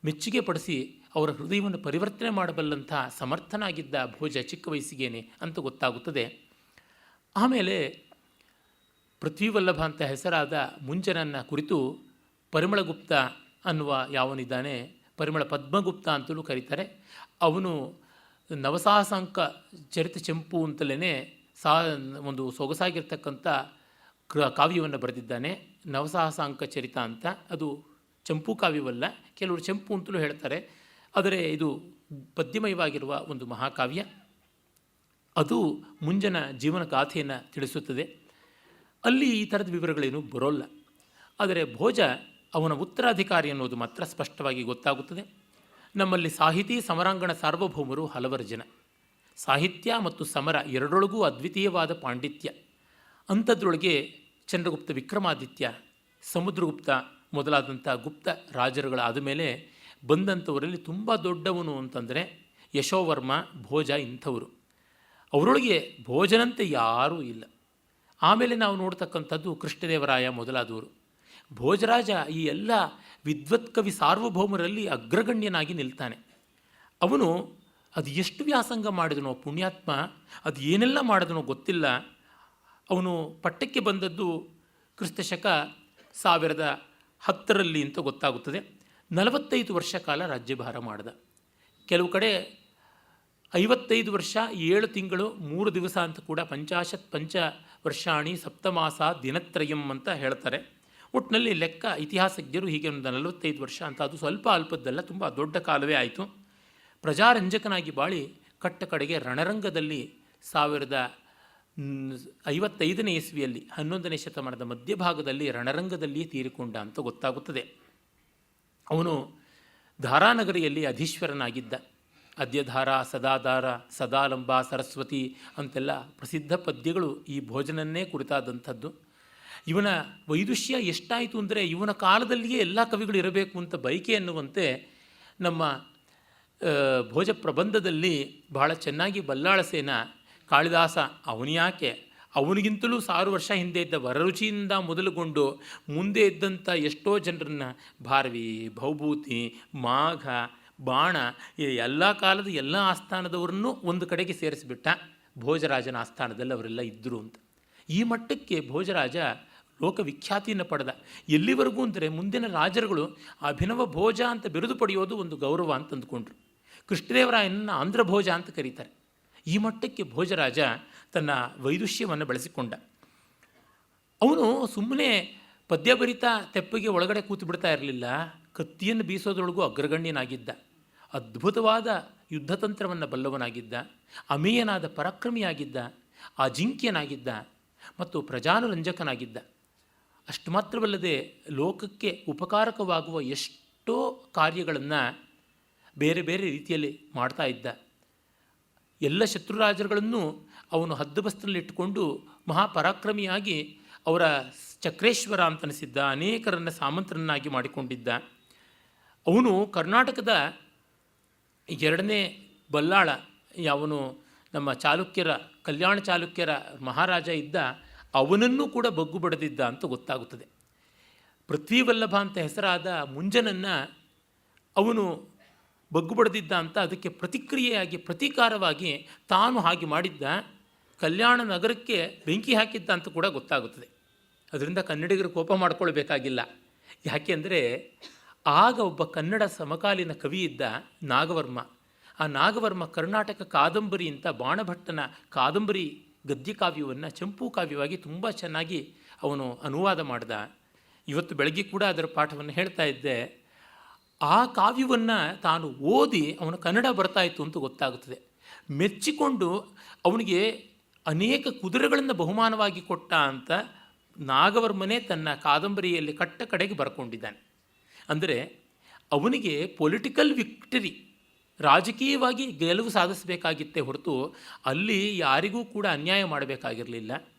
ಮೆಚ್ಚುಗೆ ಪಡಿಸಿ ಅವರ ಹೃದಯವನ್ನು ಪರಿವರ್ತನೆ ಮಾಡಬಲ್ಲಂಥ ಸಮರ್ಥನಾಗಿದ್ದ ಭೋಜ ಚಿಕ್ಕ ವಯಸ್ಸಿಗೇನೆ ಅಂತ ಗೊತ್ತಾಗುತ್ತದೆ. ಆಮೇಲೆ ಪೃಥ್ವಿವಲ್ಲಭ ಅಂತ ಹೆಸರಾದ ಮುಂಜನನ್ನು ಕುರಿತು ಪರಿಮಳಗುಪ್ತ ಅನ್ನುವ ಯಾವನಿದ್ದಾನೆ, ಪರಿಮಳ ಪದ್ಮಗುಪ್ತ ಅಂತಲೂ ಕರೀತಾರೆ. ಅವನು ನವಸಾಹಸಾಂಕ ಚರಿತ ಚಂಪು ಅಂತಲೇ ಒಂದು ಸೊಗಸಾಗಿರ್ತಕ್ಕಂಥ ಕಾವ್ಯವನ್ನು ಬರೆದಿದ್ದಾನೆ. ನವಸಾಹಸಾಂಕ ಚರಿತ ಅಂತ. ಅದು ಚಂಪು ಕಾವ್ಯವಲ್ಲ, ಕೆಲವರು ಚಂಪು ಅಂತಲೂ ಹೇಳ್ತಾರೆ. ಆದರೆ ಇದು ಪದ್ಯಮಯವಾಗಿರುವ ಒಂದು ಮಹಾಕಾವ್ಯ. ಅದು ಮುಂಜನ ಜೀವನ ಗಾಥೆಯನ್ನು ತಿಳಿಸುತ್ತದೆ. ಅಲ್ಲಿ ಈ ಥರದ ವಿವರಗಳೇನು ಬರೋಲ್ಲ. ಆದರೆ ಭೋಜ ಅವನ ಉತ್ತರಾಧಿಕಾರಿ ಅನ್ನೋದು ಮಾತ್ರ ಸ್ಪಷ್ಟವಾಗಿ ಗೊತ್ತಾಗುತ್ತದೆ. ನಮ್ಮಲ್ಲಿ ಸಾಹಿತಿ ಸಮರಾಂಗಣ ಸಾರ್ವಭೌಮರು ಹಲವರು ಜನ. ಸಾಹಿತ್ಯ ಮತ್ತು ಸಮರ ಎರಡರೊಳಗೂ ಅದ್ವಿತೀಯವಾದ ಪಾಂಡಿತ್ಯ. ಅಂಥದ್ರೊಳಗೆ ಚಂದ್ರಗುಪ್ತ, ವಿಕ್ರಮಾದಿತ್ಯ, ಸಮುದ್ರಗುಪ್ತ ಮೊದಲಾದಂಥ ಗುಪ್ತ ರಾಜರುಗಳಾದ ಮೇಲೆ ಬಂದಂಥವರಲ್ಲಿ ತುಂಬ ದೊಡ್ಡವನು ಅಂತಂದರೆ ಯಶೋವರ್ಮ, ಭೋಜ ಇಂಥವರು. ಅವರೊಳಗೆ ಭೋಜನಂತೆ ಯಾರೂ ಇಲ್ಲ. ಆಮೇಲೆ ನಾವು ನೋಡ್ತಕ್ಕಂಥದ್ದು ಕೃಷ್ಣದೇವರಾಯ ಮೊದಲಾದವರು. ಭೋಜರಾಜ ಈ ಎಲ್ಲ ವಿದ್ವತ್ಕವಿ ಸಾರ್ವಭೌಮರಲ್ಲಿ ಅಗ್ರಗಣ್ಯನಾಗಿ ನಿಲ್ತಾನೆ. ಅವನು ಅದು ಎಷ್ಟು ವ್ಯಾಸಂಗ ಮಾಡಿದನೋ ಪುಣ್ಯಾತ್ಮ, ಅದು ಏನೆಲ್ಲ ಮಾಡಿದನೋ ಗೊತ್ತಿಲ್ಲ. ಅವನು ಪಟ್ಟಕ್ಕೆ ಬಂದದ್ದು ಕ್ರಿಸ್ತಶಕ 1010 ಅಂತ ಗೊತ್ತಾಗುತ್ತದೆ. 45 ವರ್ಷ ಕಾಲ ರಾಜ್ಯಭಾರ ಮಾಡಿದ. ಕೆಲವು ಕಡೆ 55 ವರ್ಷ 7 ತಿಂಗಳು 3 ದಿವಸ ಅಂತ ಕೂಡ 50 ವರ್ಷಾಣಿ ಸಪ್ತಮಾಸ ದಿನತ್ರಯಂ ಅಂತ ಹೇಳ್ತಾರೆ. ಒಟ್ಟಿನಲ್ಲಿ ಲೆಕ್ಕ ಇತಿಹಾಸಜ್ಞರು ಹೀಗೆ ಒಂದು 45 ವರ್ಷ ಅಂತ. ಅದು ಸ್ವಲ್ಪ ಅಲ್ಪದ್ದಲ್ಲ, ತುಂಬ ದೊಡ್ಡ ಕಾಲವೇ ಆಯಿತು. ಪ್ರಜಾರಂಜಕನಾಗಿ ಬಾಳಿ ಕಟ್ಟ ಕಡೆಗೆ ರಣರಂಗದಲ್ಲಿ 1055ನೇ ಇಸ್ವಿಯಲ್ಲಿ 11ನೇ ಶತಮಾನದ ಮಧ್ಯಭಾಗದಲ್ಲಿ ರಣರಂಗದಲ್ಲಿಯೇ ತೀರಿಕೊಂಡ ಅಂತ ಗೊತ್ತಾಗುತ್ತದೆ. ಅವನು ಧಾರಾನಗರಿಯಲ್ಲಿ ಅಧೀಶ್ವರನಾಗಿದ್ದ. ಅದ್ಯಧಾರ, ಸದಾಧಾರ, ಸದಾಲಂಬ, ಸರಸ್ವತಿ ಅಂತೆಲ್ಲ ಪ್ರಸಿದ್ಧ ಪದ್ಯಗಳು ಈ ಭೋಜನನ್ನೇ ಕುರಿತಾದಂಥದ್ದು. ಇವನ ವೈದುಷ್ಯ ಎಷ್ಟಾಯಿತು ಅಂದರೆ ಇವನ ಕಾಲದಲ್ಲಿಯೇ ಎಲ್ಲ ಕವಿಗಳು ಇರಬೇಕು ಅಂತ ಬಯಕೆ ಅನ್ನುವಂತೆ ನಮ್ಮ ಭೋಜ ಪ್ರಬಂಧದಲ್ಲಿ ಬಹಳ ಚೆನ್ನಾಗಿ ಬಲ್ಲಾಳಸೇನ ಕಾಳಿದಾಸ ಅವನ್ಯಾಕೆ ಅವನಿಗಿಂತಲೂ 1000 ವರ್ಷ ಹಿಂದೆ ಇದ್ದ ವರರುಚಿಯಿಂದ ಮೊದಲುಗೊಂಡು ಮುಂದೆ ಇದ್ದಂಥ ಎಷ್ಟೋ ಜನರನ್ನು ಭಾರವಿ, ಭೌಭೂತಿ, ಮಾಘ, ಬಾಣ ಈ ಎಲ್ಲ ಕಾಲದ ಎಲ್ಲ ಆಸ್ಥಾನದವರನ್ನು ಒಂದು ಕಡೆಗೆ ಸೇರಿಸಿಬಿಟ್ಟ. ಭೋಜರಾಜನ ಆಸ್ಥಾನದಲ್ಲಿ ಅವರೆಲ್ಲ ಇದ್ದರು ಅಂತ. ಈ ಮಟ್ಟಕ್ಕೆ ಭೋಜರಾಜ ಲೋಕವಿಖ್ಯಾತಿಯನ್ನು ಪಡೆದ. ಎಲ್ಲಿವರೆಗೂ ಅಂದರೆ ಮುಂದಿನ ರಾಜರುಗಳು ಅಭಿನವ ಭೋಜ ಅಂತ ಬಿರುದು ಪಡೆಯೋದು ಒಂದು ಗೌರವ ಅಂತ ಅಂದ್ಕೊಂಡ್ರು. ಕೃಷ್ಣದೇವರಾಯನನ್ನು ಆಂಧ್ರ ಭೋಜ ಅಂತ ಕರೀತಾರೆ. ಈ ಮಟ್ಟಕ್ಕೆ ಭೋಜರಾಜ ತನ್ನ ವೈದುಷ್ಯವನ್ನು ಬೆಳೆಸಿಕೊಂಡ. ಅವನು ಸುಮ್ಮನೆ ಪದ್ಯ ಬರಿತಾ ತೆಪ್ಪಗೆ ಒಳಗಡೆ ಕೂತು ಬಿಡ್ತಾ ಇರಲಿಲ್ಲ. ಕತ್ತಿಯನ್ನು ಬೀಸೋದ್ರೊಳಗೂ ಅಗ್ರಗಣ್ಯನಾಗಿದ್ದ. ಅದ್ಭುತವಾದ ಯುದ್ಧತಂತ್ರವನ್ನು ಬಲ್ಲವನಾಗಿದ್ದ. ಅಮೇಯನಾದ ಪರಾಕ್ರಮಿಯಾಗಿದ್ದ. ಅಜಿಂಕ್ಯನಾಗಿದ್ದ ಮತ್ತು ಪ್ರಜಾನುರಂಜಕನಾಗಿದ್ದ. ಅಷ್ಟು ಮಾತ್ರವಲ್ಲದೆ ಲೋಕಕ್ಕೆ ಉಪಕಾರಕವಾಗುವ ಎಷ್ಟೋ ಕಾರ್ಯಗಳನ್ನು ಬೇರೆ ಬೇರೆ ರೀತಿಯಲ್ಲಿ ಮಾಡ್ತಾ ಇದ್ದ. ಎಲ್ಲ ಶತ್ರುರಾಜರುಗಳನ್ನು ಅವನು ಹದ್ದುಬಸ್ತಿನಲ್ಲಿಟ್ಟುಕೊಂಡು ಮಹಾಪರಾಕ್ರಮಿಯಾಗಿ ಅವರ ಚಕ್ರೇಶ್ವರ ಅಂತನಿಸಿದ್ದ. ಅನೇಕರನ್ನು ಸಾಮಂತರನ್ನಾಗಿ ಮಾಡಿಕೊಂಡಿದ್ದ. ಅವನು ಕರ್ನಾಟಕದ ಎರಡನೇ ಬಲ್ಲಾಳ, ಯಾವನು ನಮ್ಮ ಚಾಲುಕ್ಯರ, ಕಲ್ಯಾಣ ಚಾಲುಕ್ಯರ ಮಹಾರಾಜ ಇದ್ದ, ಅವನನ್ನು ಕೂಡ ಬಗ್ಗು ಬಡಿದಿದ್ದ ಅಂತ ಗೊತ್ತಾಗುತ್ತದೆ. ಪೃಥ್ವಿವಲ್ಲಭ ಅಂತ ಹೆಸರಾದ ಮುಂಜನನ್ನು ಅವನು ಬಗ್ಗು ಬಡಿದಿದ್ದ ಅಂತ ಅದಕ್ಕೆ ಪ್ರತಿಕ್ರಿಯೆಯಾಗಿ, ಪ್ರತೀಕಾರವಾಗಿ ತಾನು ಹಾಗೆ ಮಾಡಿದ್ದ. ಕಲ್ಯಾಣ ನಗರಕ್ಕೆ ಬೆಂಕಿ ಹಾಕಿದ್ದ ಅಂತ ಕೂಡ ಗೊತ್ತಾಗುತ್ತದೆ. ಅದರಿಂದ ಕನ್ನಡಿಗರು ಕೋಪ ಮಾಡಿಕೊಳ್ಬೇಕಾಗಿಲ್ಲ. ಯಾಕೆಂದರೆ ಆಗ ಒಬ್ಬ ಕನ್ನಡ ಸಮಕಾಲೀನ ಕವಿ ಇದ್ದ, ನಾಗವರ್ಮ. ಆ ನಾಗವರ್ಮ ಕರ್ನಾಟಕ ಕಾದಂಬರಿ ಅಂತ ಬಾಣಭಟ್ಟನ ಕಾದಂಬರಿ ಗದ್ಯಕಾವ್ಯವನ್ನು ಚಂಪೂ ಕಾವ್ಯವಾಗಿ ತುಂಬ ಚೆನ್ನಾಗಿ ಅವನು ಅನುವಾದ ಮಾಡ್ದ. ಇವತ್ತು ಬೆಳಗ್ಗೆ ಕೂಡ ಅದರ ಪಾಠವನ್ನು ಹೇಳ್ತಾ ಇದ್ದೆ. ಆ ಕಾವ್ಯವನ್ನು ತಾನು ಓದಿ ಅವನು ಕನ್ನಡ ಬರ್ತಾಯಿತ್ತು ಅಂತ ಗೊತ್ತಾಗುತ್ತದೆ. ಮೆಚ್ಚಿಕೊಂಡು ಅವನಿಗೆ ಅನೇಕ ಕುದುರೆಗಳನ್ನು ಬಹುಮಾನವಾಗಿ ಕೊಟ್ಟ ಅಂತ ನಾಗವರ್ಮನೇ ತನ್ನ ಕಾದಂಬರಿಯಲ್ಲಿ ಕಟ್ಟ ಕಡೆಗೆ ಬರ್ಕೊಂಡಿದ್ದಾನೆ. ಅಂದರೆ ಅವನಿಗೆ ಪೊಲಿಟಿಕಲ್ ವಿಕ್ಟರಿ, ರಾಜಕೀಯವಾಗಿ ಗೆಲುವು ಸಾಧಿಸಬೇಕಾಗಿತ್ತೇ ಹೊರತು ಅಲ್ಲಿ ಯಾರಿಗೂ ಕೂಡ ಅನ್ಯಾಯ ಮಾಡಬೇಕಾಗಿರಲಿಲ್ಲ.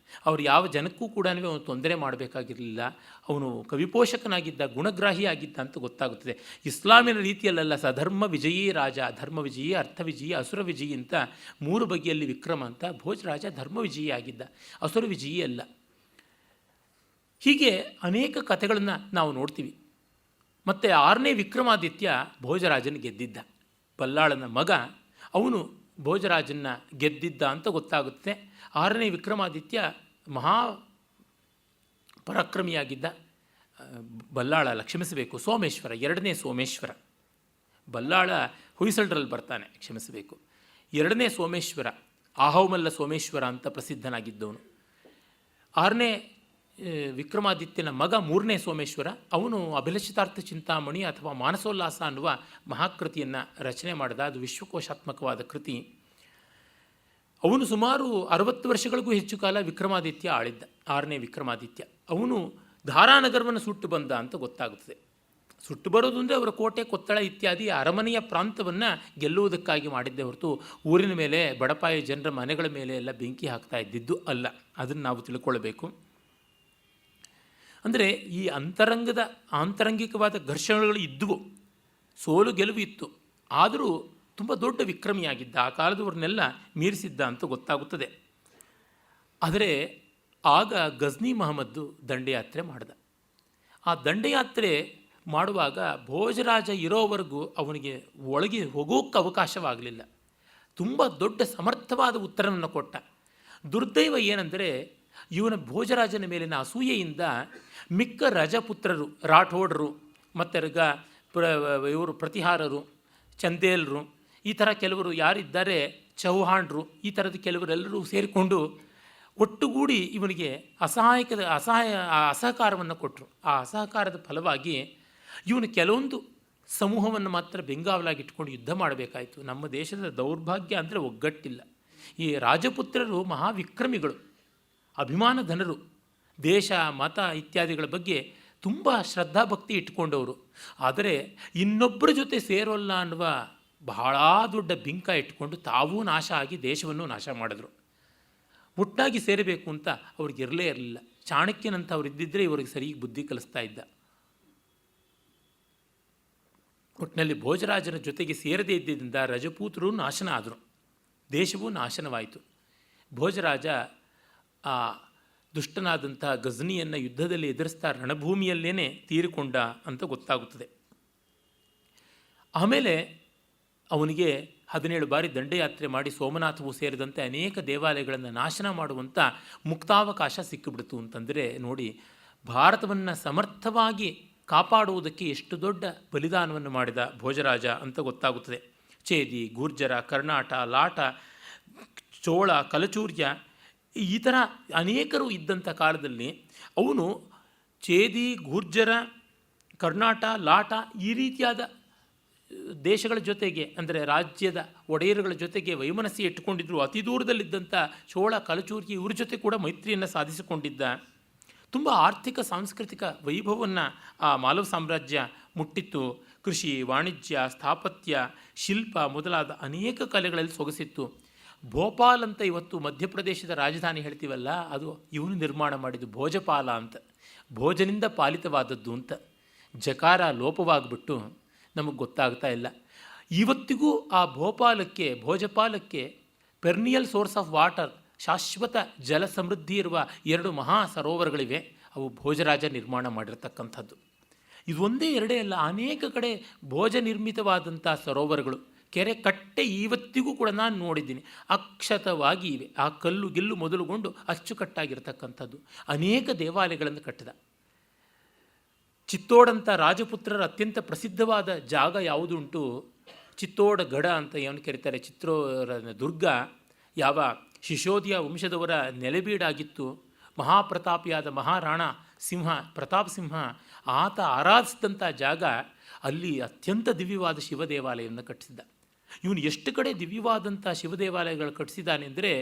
ಅವರು ಯಾವ ಜನಕ್ಕೂ ಕೂಡ ಅವನು ತೊಂದರೆ ಮಾಡಬೇಕಾಗಿರಲಿಲ್ಲ. ಅವನು ಕವಿಪೋಷಕನಾಗಿದ್ದ, ಗುಣಗ್ರಾಹಿಯಾಗಿದ್ದ ಅಂತ ಗೊತ್ತಾಗುತ್ತದೆ. ಇಸ್ಲಾಮಿನ ರೀತಿಯಲ್ಲ, ಸಧರ್ಮ ವಿಜಯೀ ರಾಜ, ಧರ್ಮ ವಿಜಯಿ, ಅರ್ಥ ವಿಜಯಿ, ಅಸುರ ವಿಜಯಿ ಅಂತ ಮೂರು ಬಗೆಯಲ್ಲಿ ವಿಕ್ರಮ ಅಂತ. ಭೋಜರಾಜ ಧರ್ಮ ವಿಜಯಿ ಆಗಿದ್ದ, ಅಸುರ ವಿಜಯಿ ಅಲ್ಲ. ಹೀಗೆ ಅನೇಕ ಕಥೆಗಳನ್ನು ನಾವು ನೋಡ್ತೀವಿ. ಮತ್ತು 6ನೇ ವಿಕ್ರಮಾದಿತ್ಯ ಭೋಜರಾಜನ ಗೆದ್ದಿದ್ದ, ಬಲ್ಲಾಳನ ಮಗ. ಅವನು ಭೋಜರಾಜನ ಗೆದ್ದಿದ್ದ ಅಂತ ಗೊತ್ತಾಗುತ್ತೆ. 6ನೇ ವಿಕ್ರಮಾದಿತ್ಯ ಮಹಾ ಪರಾಕ್ರಮಿಯಾಗಿದ್ದ. ಬಲ್ಲಾಳ ಕ್ಷಮಿಸಬೇಕು, ಸೋಮೇಶ್ವರ, 2ನೇ ಸೋಮೇಶ್ವರ. ಬಲ್ಲಾಳ ಹೊಯ್ಸಳರಲ್ಲಿ ಬರ್ತಾನೆ, ಕ್ಷಮಿಸಬೇಕು. 2ನೇ ಸೋಮೇಶ್ವರ, ಆಹೌಮಲ್ಲ ಸೋಮೇಶ್ವರ ಅಂತ ಪ್ರಸಿದ್ಧನಾಗಿದ್ದವನು. 6ನೇ ವಿಕ್ರಮಾದಿತ್ಯನ ಮಗ 3ನೇ ಸೋಮೇಶ್ವರ. ಅವನು ಅಭಿಲಷಿತಾರ್ಥ ಚಿಂತಾಮಣಿ ಅಥವಾ ಮಾನಸೋಲ್ಲಾಸ ಅನ್ನುವ ಮಹಾಕೃತಿಯನ್ನು ರಚನೆ ಮಾಡಿದ. ಅದು ವಿಶ್ವಕೋಶಾತ್ಮಕವಾದ ಕೃತಿ. ಅವನು ಸುಮಾರು 60 ವರ್ಷಗಳಿಗೂ ಹೆಚ್ಚು ಕಾಲ ವಿಕ್ರಮಾದಿತ್ಯ ಆಳಿದ್ದ, 6ನೇ ವಿಕ್ರಮಾದಿತ್ಯ. ಅವನು ಧಾರಾನಗರವನ್ನು ಸುಟ್ಟು ಬಂದ ಅಂತ ಗೊತ್ತಾಗುತ್ತದೆ. ಸುಟ್ಟು ಬರೋದು ಅಂದರೆ ಅವರ ಕೋಟೆ, ಕೊತ್ತಳ ಇತ್ಯಾದಿ ಅರಮನೆಯ ಪ್ರಾಂತವನ್ನು ಗೆಲ್ಲುವುದಕ್ಕಾಗಿ ಮಾಡಿದ್ದೆ ಹೊರತು ಊರಿನ ಮೇಲೆ, ಬಡಪಾಯಿ ಜನರ ಮನೆಗಳ ಮೇಲೆ ಎಲ್ಲ ಬೆಂಕಿ ಹಾಕ್ತಾ ಇದ್ದಿದ್ದು ಅಲ್ಲ. ಅದನ್ನು ನಾವು ತಿಳ್ಕೊಳ್ಬೇಕು. ಅಂದರೆ ಈ ಆಂತರಂಗಿಕವಾದ ಘರ್ಷಣೆಗಳು ಇದ್ದವು, ಸೋಲು ಗೆಲುವು ಇತ್ತು. ಆದರೂ ತುಂಬ ದೊಡ್ಡ ವಿಕ್ರಮಿಯಾಗಿದ್ದ, ಆ ಕಾಲದವ್ರನ್ನೆಲ್ಲ ಮೀರಿಸಿದ್ದ ಅಂತ ಗೊತ್ತಾಗುತ್ತದೆ. ಆದರೆ ಆಗ ಗಜ್ನಿ ಮಹಮ್ಮದ್ದು ದಂಡಯಾತ್ರೆ ಮಾಡಿದ. ಆ ದಂಡಯಾತ್ರೆ ಮಾಡುವಾಗ ಭೋಜರಾಜ ಇರೋವರೆಗೂ ಅವನಿಗೆ ಒಳಗೆ ಹೋಗೋಕ್ಕೆ ಅವಕಾಶವಾಗಲಿಲ್ಲ. ತುಂಬ ದೊಡ್ಡ ಸಮರ್ಥವಾದ ಉತ್ತರವನ್ನು ಕೊಟ್ಟ. ದುರ್ದೈವ ಏನೆಂದರೆ ಇವನ ಭೋಜರಾಜನ ಮೇಲಿನ ಅಸೂಯೆಯಿಂದ ಮಿಕ್ಕ ರಜಪುತ್ರರು, ರಾಠೋಡರು, ಮತ್ತು ಇವರು ಪ್ರತಿಹಾರರು, ಚಂದೇಲರು, ಈ ಥರ ಕೆಲವರು ಯಾರಿದ್ದಾರೆ, ಚೌಹಾಣ್ರು, ಈ ಥರದ ಕೆಲವರೆಲ್ಲರೂ ಸೇರಿಕೊಂಡು ಒಟ್ಟುಗೂಡಿ ಇವನಿಗೆ ಅಸಹಕಾರವನ್ನು ಕೊಟ್ಟರು. ಆ ಅಸಹಕಾರದ ಫಲವಾಗಿ ಇವನು ಕೆಲವೊಂದು ಸಮೂಹವನ್ನು ಮಾತ್ರ ಬೆಂಗಾವಲಾಗಿಟ್ಕೊಂಡು ಯುದ್ಧ ಮಾಡಬೇಕಾಯಿತು. ನಮ್ಮ ದೇಶದ ದೌರ್ಭಾಗ್ಯ ಅಂದರೆ ಒಗ್ಗಟ್ಟಿಲ್ಲ. ಈ ರಾಜಪುತ್ರರು ಮಹಾವಿಕ್ರಮಿಗಳು, ಅಭಿಮಾನಧನರು, ದೇಶ ಮತ ಇತ್ಯಾದಿಗಳ ಬಗ್ಗೆ ತುಂಬ ಶ್ರದ್ಧಾಭಕ್ತಿ ಇಟ್ಕೊಂಡವರು. ಆದರೆ ಇನ್ನೊಬ್ಬರ ಜೊತೆ ಸೇರೋಲ್ಲ ಅನ್ನುವ ಬಹಳ ದೊಡ್ಡ ಬಿಂಕ ಇಟ್ಕೊಂಡು ತಾವೂ ನಾಶ ಆಗಿ ದೇಶವನ್ನು ನಾಶ ಮಾಡಿದ್ರು. ಒಟ್ಟಾಗಿ ಸೇರಬೇಕು ಅಂತ ಅವ್ರಿಗೆ ಇರಲೇ ಇರಲಿಲ್ಲ. ಚಾಣಕ್ಯನಂತ ಅವ್ರು ಇದ್ದಿದ್ದರೆ ಇವರಿಗೆ ಸರಿಯಾಗಿ ಬುದ್ಧಿ ಕಲಿಸ್ತಾ ಇದ್ದ. ಒಟ್ಟಿನಲ್ಲಿ ಭೋಜರಾಜನ ಜೊತೆಗೆ ಸೇರದೇ ಇದ್ದಿದ್ದರಿಂದ ರಜಪೂತರು ನಾಶನ ಆದರು, ದೇಶವೂ ನಾಶನವಾಯಿತು. ಭೋಜರಾಜ ಆ ದುಷ್ಟನಾದಂಥ ಗಜ್ನಿಯನ್ನು ಯುದ್ಧದಲ್ಲಿ ಎದುರಿಸ್ತಾ ರಣಭೂಮಿಯಲ್ಲೇ ತೀರಿಕೊಂಡ ಅಂತ ಗೊತ್ತಾಗುತ್ತದೆ. ಆಮೇಲೆ ಅವನಿಗೆ 17 ಬಾರಿ ದಂಡಯಾತ್ರೆ ಮಾಡಿ ಸೋಮನಾಥವು ಸೇರಿದಂತೆ ಅನೇಕ ದೇವಾಲಯಗಳನ್ನು ನಾಶನ ಮಾಡುವಂಥ ಮುಕ್ತಾವಕಾಶ ಸಿಕ್ಕಿಬಿಡ್ತು ಅಂತಂದರೆ ನೋಡಿ, ಭಾರತವನ್ನು ಸಮರ್ಥವಾಗಿ ಕಾಪಾಡುವುದಕ್ಕೆ ಎಷ್ಟು ದೊಡ್ಡ ಬಲಿದಾನವನ್ನು ಮಾಡಿದ ಭೋಜರಾಜ ಅಂತ ಗೊತ್ತಾಗುತ್ತದೆ. ಚೇದಿ, ಗುರ್ಜರ, ಕರ್ನಾಟ, ಲಾಟ, ಚೋಳ, ಕಲಚೂರ್ಯ ಈ ಥರ ಅನೇಕರು ಇದ್ದಂಥ ಕಾಲದಲ್ಲಿ ಅವನು ಚೇದಿ, ಗುರ್ಜರ, ಕರ್ನಾಟ, ಲಾಟ ಈ ರೀತಿಯಾದ ದೇಶಗಳ ಜೊತೆಗೆ ಅಂದರೆ ರಾಜ್ಯದ ಒಡೆಯರುಗಳ ಜೊತೆಗೆ ವೈಮನಸ್ಸಿ ಇಟ್ಟುಕೊಂಡಿದ್ರು. ಅತಿ ದೂರದಲ್ಲಿದ್ದಂಥ ಚೋಳ ಕಲಚೂರಿ ಇವ್ರ ಜೊತೆ ಕೂಡ ಮೈತ್ರಿಯನ್ನು ಸಾಧಿಸಿಕೊಂಡಿದ್ದ. ತುಂಬ ಆರ್ಥಿಕ ಸಾಂಸ್ಕೃತಿಕ ವೈಭವವನ್ನು ಆ ಮಾಲವ ಸಾಮ್ರಾಜ್ಯ ಮುಟ್ಟಿತ್ತು. ಕೃಷಿ, ವಾಣಿಜ್ಯ, ಸ್ಥಾಪತ್ಯ, ಶಿಲ್ಪ ಮೊದಲಾದ ಅನೇಕ ಕಲೆಗಳಲ್ಲಿ ಸೊಗಸಿತ್ತು. ಭೋಪಾಲ್ ಅಂತ ಇವತ್ತು ಮಧ್ಯಪ್ರದೇಶದ ರಾಜಧಾನಿ ಹೇಳ್ತೀವಲ್ಲ, ಅದು ಇವನು ನಿರ್ಮಾಣ ಮಾಡಿದ್ದು ಭೋಜಪಾಲ ಅಂತ, ಭೋಜನಿಂದ ಪಾಲಿತವಾದದ್ದು ಅಂತ. ಜಕಾರ ಲೋಪವಾಗಿಬಿಟ್ಟು ನಮಗೆ ಗೊತ್ತಾಗ್ತಾ ಇಲ್ಲ. ಇವತ್ತಿಗೂ ಆ ಭೋಜಪಾಲಕ್ಕೆ ಪೆರ್ನಿಯಲ್ ಸೋರ್ಸ್ ಆಫ್ ವಾಟರ್, ಶಾಶ್ವತ ಜಲ ಸಮೃದ್ಧಿ ಇರುವ 2 ಮಹಾ ಸರೋವರಗಳಿವೆ. ಅವು ಭೋಜರಾಜ ನಿರ್ಮಾಣ ಮಾಡಿರ್ತಕ್ಕಂಥದ್ದು. ಇದು ಒಂದೇ ಎರಡೇ ಅಲ್ಲ, ಅನೇಕ ಕಡೆ ಭೋಜ ನಿರ್ಮಿತವಾದಂಥ ಸರೋವರಗಳು, ಕೆರೆ ಕಟ್ಟೆ ಇವತ್ತಿಗೂ ಕೂಡ ನಾನು ನೋಡಿದ್ದೀನಿ, ಅಕ್ಷತವಾಗಿ ಇವೆ. ಆ ಕಲ್ಲು ಗಿಲ್ಲು ಮೊದಲುಗೊಂಡು ಅಚ್ಚುಕಟ್ಟಾಗಿರ್ತಕ್ಕಂಥದ್ದು. ಅನೇಕ ದೇವಾಲಯಗಳನ್ನು ಕಟ್ಟಿದ. ಚಿತ್ತೋಡಂಥ ರಾಜಪುತ್ರರ ಅತ್ಯಂತ ಪ್ರಸಿದ್ಧವಾದ ಜಾಗ ಯಾವುದುಂಟು, ಚಿತ್ತೋಡ ಗಡ ಅಂತ ಏನು ಕರೀತಾರೆ. ಚಿತ್ರೋರ ದುರ್ಗ ಯಾವ ಶಿಶೋದಿಯ ವಂಶದವರ ನೆಲೆಬೀಡಾಗಿತ್ತು. ಮಹಾಪ್ರತಾಪಿಯಾದ ಮಹಾರಾಣ ಸಿಂಹ ಪ್ರತಾಪ್ ಸಿಂಹ ಆತ ಆರಾಧಿಸಿದಂಥ ಜಾಗ. ಅಲ್ಲಿ ಅತ್ಯಂತ ದಿವ್ಯವಾದ ಶಿವ ದೇವಾಲಯವನ್ನು ಕಟ್ಟಿಸಿದ್ದ. ಇವನು ಎಷ್ಟು ಕಡೆ ದಿವ್ಯವಾದಂಥ ಶಿವ ದೇವಾಲಯಗಳು ಕಟ್ಟಿಸಿದ್ದಾನೆ ಅಂದರೆ,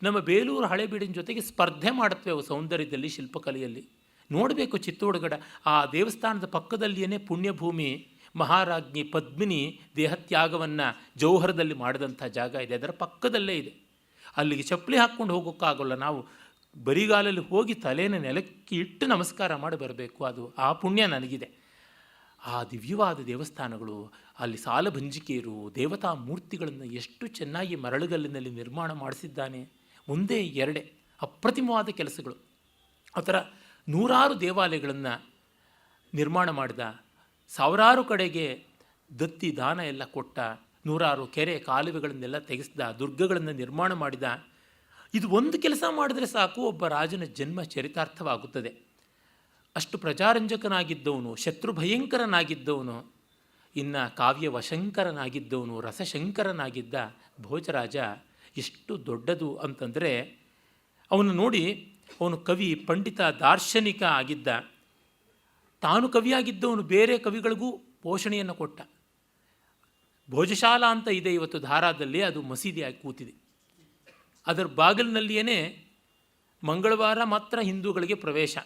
ನಮ್ಮ ಬೇಲೂರು ಹಳೆಬೀಡಿನ ಜೊತೆಗೆ ಸ್ಪರ್ಧೆ ಮಾಡುತ್ತವೆ ಅವು ಸೌಂದರ್ಯದಲ್ಲಿ, ಶಿಲ್ಪಕಲೆಯಲ್ಲಿ. ನೋಡಬೇಕು ಚಿತ್ತೋಡಗಡ. ಆ ದೇವಸ್ಥಾನದ ಪಕ್ಕದಲ್ಲಿಯೇ ಪುಣ್ಯಭೂಮಿ ಮಹಾರಾಜ್ಞಿ ಪದ್ಮಿನಿ ದೇಹತ್ಯಾಗವನ್ನು ಜೌಹರದಲ್ಲಿ ಮಾಡಿದಂಥ ಜಾಗ ಇದೆ. ಅದರ ಪಕ್ಕದಲ್ಲೇ ಇದೆ. ಅಲ್ಲಿಗೆ ಚಪ್ಪಲಿ ಹಾಕ್ಕೊಂಡು ಹೋಗೋಕ್ಕಾಗಲ್ಲ. ನಾವು ಬರಿಗಾಲಲ್ಲಿ ಹೋಗಿ ತಲೆನ ನೆಲಕ್ಕೆ ಇಟ್ಟು ನಮಸ್ಕಾರ ಮಾಡಿ ಬರಬೇಕು. ಅದು ಆ ಪುಣ್ಯ ನನಗಿದೆ. ಆ ದಿವ್ಯವಾದ ದೇವಸ್ಥಾನಗಳು, ಅಲ್ಲಿ ಸಾಲಭಂಜಿಕೆಯರು, ದೇವತಾ ಮೂರ್ತಿಗಳನ್ನು ಎಷ್ಟು ಚೆನ್ನಾಗಿ ಮರಳುಗಲ್ಲಿನಲ್ಲಿ ನಿರ್ಮಾಣ ಮಾಡಿಸಿದ್ದಾನೆ. ಒಂದೇ ಎರಡೇ ಅಪ್ರತಿಮವಾದ ಕೆಲಸಗಳು. ಆ ಥರ 100 ದೇವಾಲಯಗಳನ್ನು ನಿರ್ಮಾಣ ಮಾಡಿದ. 1000 ಕಡೆಗೆ ದತ್ತಿ ದಾನ ಎಲ್ಲ ಕೊಟ್ಟ. 100 ಕೆರೆ ಕಾಲುವೆಗಳನ್ನೆಲ್ಲ ತೆಗೆಸಿದ. ದುರ್ಗಗಳನ್ನು ನಿರ್ಮಾಣ ಮಾಡಿದ. ಇದು ಒಂದು ಕೆಲಸ ಮಾಡಿದರೆ ಸಾಕು, ಒಬ್ಬ ರಾಜನ ಜನ್ಮ ಚರಿತಾರ್ಥವಾಗುತ್ತದೆ. ಅಷ್ಟು ಪ್ರಜಾರಂಜಕನಾಗಿದ್ದವನು, ಶತ್ರು ಭಯಂಕರನಾಗಿದ್ದವನು, ಇನ್ನು ಕಾವ್ಯ ವಶಂಕರನಾಗಿದ್ದವನು, ರಸಶಂಕರನಾಗಿದ್ದ ಭೋಜರಾಜ ಎಷ್ಟು ದೊಡ್ಡದು ಅಂತಂದರೆ, ಅವನು ನೋಡಿ, ಅವನು ಕವಿ, ಪಂಡಿತ, ದಾರ್ಶನಿಕ ಆಗಿದ್ದ. ತಾನು ಕವಿಯಾಗಿದ್ದವನು ಬೇರೆ ಕವಿಗಳಿಗೂ ಪೋಷಣೆಯನ್ನು ಕೊಟ್ಟ. ಭೋಜಶಾಲಾ ಅಂತ ಇದೆ ಇವತ್ತು ಧಾರಾದಲ್ಲಿ, ಅದು ಮಸೀದಿಯಾಗಿ ಕೂತಿದೆ. ಅದರ ಬಾಗಿಲಿನಲ್ಲಿಯೇ ಮಂಗಳವಾರ ಮಾತ್ರ ಹಿಂದೂಗಳಿಗೆ ಪ್ರವೇಶ.